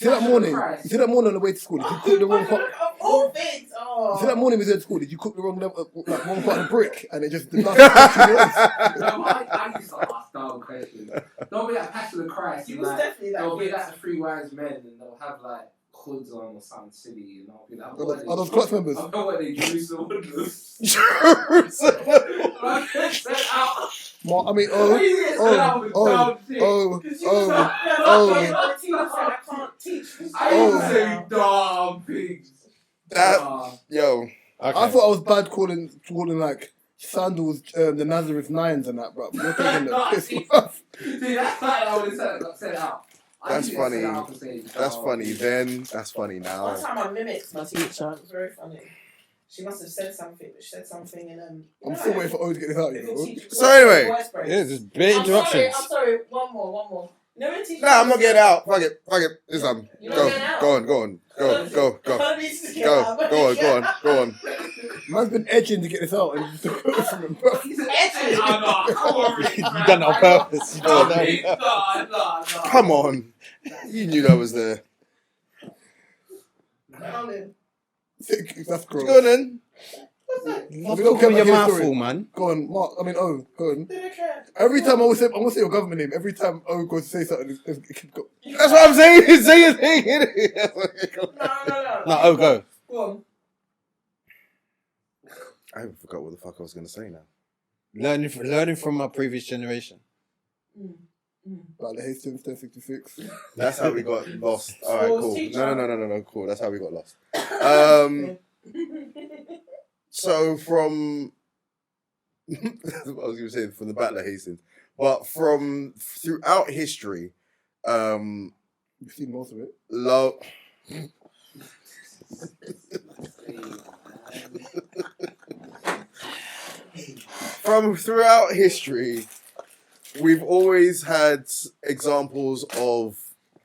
[SPEAKER 1] that morning on the way to school? Did you cook the wrong part?
[SPEAKER 2] Of all things, oh.
[SPEAKER 1] See that morning we was at school? Did you cook the wrong level, like one part of the brick, and it just the dust?
[SPEAKER 3] I used to ask dumb questions. There'll be like Passion of Christ.
[SPEAKER 2] You was definitely that.
[SPEAKER 3] There'll be like the three wise men, and they'll have like hoods on or something silly, and I'll be like,
[SPEAKER 1] Are those class members?
[SPEAKER 3] I know what they Jerusalem woodlands.
[SPEAKER 1] I mean,
[SPEAKER 3] I used to say dumb things.
[SPEAKER 4] Yo.
[SPEAKER 5] Okay.
[SPEAKER 1] I thought I was bad calling like sandals the Nazareth Nines and that, bro. You're taking the piss off.
[SPEAKER 3] See, that's like I would have said it out.
[SPEAKER 4] That's funny. That's funny then. That's funny now.
[SPEAKER 2] One time I mimicked my teacher. It was very funny. She must have said something, but she said something and
[SPEAKER 1] I'm still waiting for O to get this out, you know.
[SPEAKER 4] So anyway.
[SPEAKER 5] Yeah, just bit interruptions.
[SPEAKER 2] I'm sorry. One more. You know when teacher?
[SPEAKER 4] Nah, I'm not getting out. Fuck it. This time.
[SPEAKER 2] You're not getting out?
[SPEAKER 4] Go on. Go on.
[SPEAKER 1] Man's been edging to get this out and just took it from him, bro.
[SPEAKER 2] He's edging.
[SPEAKER 5] You done it on purpose.
[SPEAKER 3] No.
[SPEAKER 4] Come on. You knew that was there.
[SPEAKER 1] That's gross.
[SPEAKER 4] Go on then.
[SPEAKER 5] Love talking with your mouth full, man.
[SPEAKER 1] Go on, Mark. I mean, O. Go on.
[SPEAKER 2] They don't care.
[SPEAKER 1] Every time I want to say your government name. Every time O goes to say something, it can go.
[SPEAKER 4] That's what I'm saying. Say your thing.
[SPEAKER 2] No.
[SPEAKER 5] No, oh, go.
[SPEAKER 2] Go on.
[SPEAKER 4] I forgot what the fuck I was going to say now.
[SPEAKER 5] Learning from my previous generation.
[SPEAKER 1] Like the Hastings 1066.
[SPEAKER 4] That's how we got lost. All right, cool. No, cool. That's how we got lost. So from what I was going to say from the Battle of Hastings, but from throughout history,
[SPEAKER 1] You've seen most of it.
[SPEAKER 4] love. From throughout history, we've always had examples of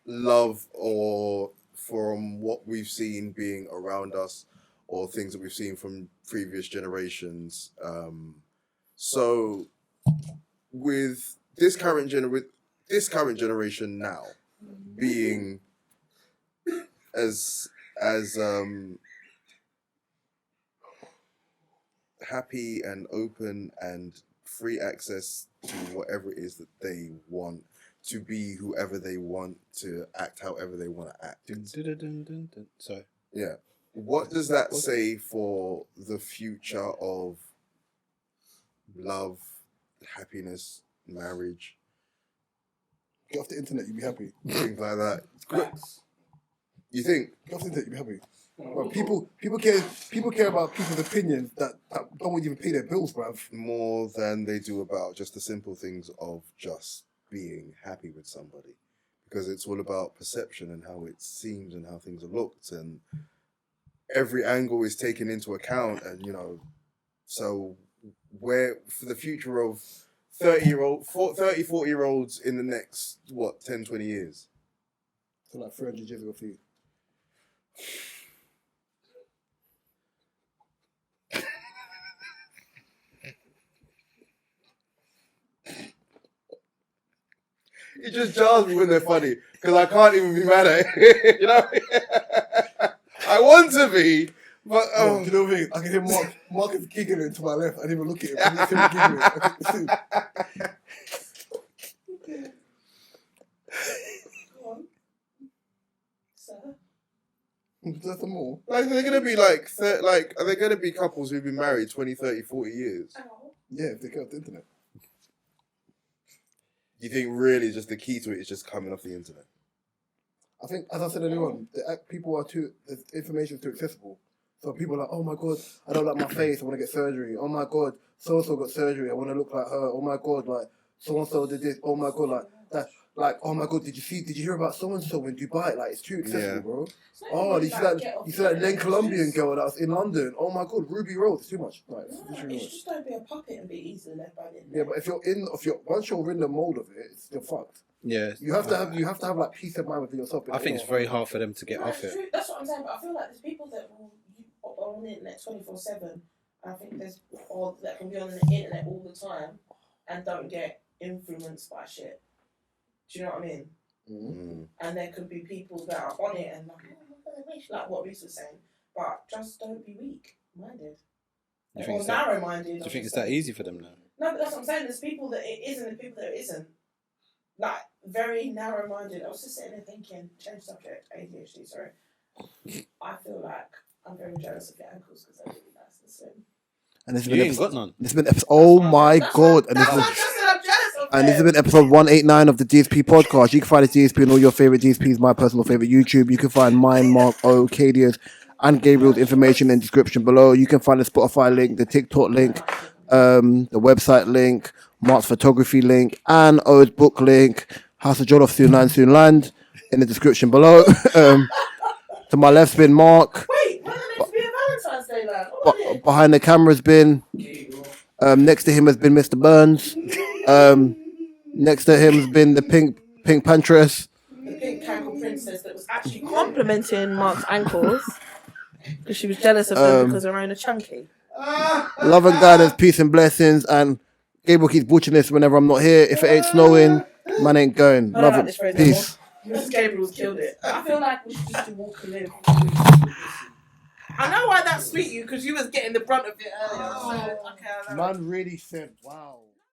[SPEAKER 4] love or from what we've seen being around us or things that we've seen from previous generations. So with this current generation now being as happy and open and free access to whatever it is that they want, to be whoever they want, to act however they want to act.
[SPEAKER 5] Sorry.
[SPEAKER 4] Yeah. What does that say for the future of love, happiness, marriage,
[SPEAKER 1] Get off the internet, you'll be happy.
[SPEAKER 4] things like that? You think?
[SPEAKER 1] Get off the internet, you'll be happy. Bro, people care about people's opinions that don't even pay their bills, bruv.
[SPEAKER 4] More than they do about just the simple things of just being happy with somebody, because it's all about perception and how it seems and how things are looked, and every angle is taken into account. And so where for the future of 40-year-olds in the next 10-20 years,
[SPEAKER 1] So like 300 years ago for you.
[SPEAKER 4] it just jars me when they're funny because I can't even be mad at it. I want to be, but
[SPEAKER 1] You know what I mean? I can hear Mark is giggling to my left. I didn't even look at him. I just hear him giggling. I can see.
[SPEAKER 2] Go on. Sir?
[SPEAKER 1] There's some more.
[SPEAKER 4] like they're gonna be are they gonna be couples who've been married 20, 30, 40 years?
[SPEAKER 2] Ow.
[SPEAKER 1] Yeah, if they get off the internet.
[SPEAKER 4] You think really just the key to it is just coming off the internet?
[SPEAKER 1] I think, as I said earlier on, the information is too accessible. So people are like, oh my God, I don't like my face, I want to get surgery. Oh my God, so-and-so got surgery, I want to look like her. Oh my God, like, so-and-so did this. Oh my God, like, that. Like, oh my God, did you hear about so-and-so in Dubai? Like, it's too accessible, bro. Oh, you see that Len Colombian girl that was in London? Oh my God, Ruby Rose, it's too much. Like, it's too much.
[SPEAKER 2] Just don't be a puppet and be easily led by the internet.
[SPEAKER 1] Yeah, but once you're in the mold of it, you're fucked.
[SPEAKER 5] Yeah.
[SPEAKER 1] You have to have like peace of mind within yourself.
[SPEAKER 5] I think it's very hard for them to get off it.
[SPEAKER 2] True. That's what I'm saying. But I feel like there's people that are on the internet 24/7. I think that can be on the internet all the time. and don't get influenced by shit. Do you know what I mean?
[SPEAKER 4] Mm.
[SPEAKER 2] And there could be people that are on it and like what Reese was saying, but just don't be weak-minded or narrow-minded.
[SPEAKER 5] Do you think it's that easy for them now?
[SPEAKER 2] No, but that's what I'm saying. There's people that it isn't and people that it isn't. Like, very narrow-minded. I was just sitting there thinking, change subject, ADHD, sorry. I feel like I'm very jealous of your ankles because they're really nice and slim.
[SPEAKER 1] And this has
[SPEAKER 5] You
[SPEAKER 1] been
[SPEAKER 5] ain't got none.
[SPEAKER 1] This has been episode. Oh my god! And this
[SPEAKER 2] That's
[SPEAKER 1] is
[SPEAKER 2] why I just said I'm jealous of
[SPEAKER 1] and this has
[SPEAKER 2] them.
[SPEAKER 1] been episode 189 of the GSP podcast. You can find the GSP and all your favorite GSPs, my personal favorite YouTube. You can find mine, Mark O, Kadia's, and Gabriel's information in the description below. You can find the Spotify link, the TikTok link, the website link, Mark's photography link, and O's book link. House of Jollof Soon Land Soon Land in the description below. To my left's been Mark.
[SPEAKER 2] Wait, when are meant to be a Valentine's Day, lad? What about it?
[SPEAKER 1] Behind the camera's been. Next to him has been Mr. Burns. Next to him has been the pink Pantress.
[SPEAKER 2] The pink ankle princess that was actually complimenting Mark's ankles because she was jealous of them because her own are chunky.
[SPEAKER 1] Love and guidance, peace and blessings. And Gabriel keeps butchering this whenever I'm not here. If it ain't snowing, man ain't going.
[SPEAKER 2] I don't
[SPEAKER 1] Love
[SPEAKER 2] like
[SPEAKER 1] it.
[SPEAKER 2] this phrase
[SPEAKER 1] Peace.
[SPEAKER 2] anymore. Mrs. Gabriel's killed it. I feel like we should just do walk and live. I know why that sweet you because you was getting the brunt of it earlier. So, okay, I know.
[SPEAKER 1] Man really said, wow.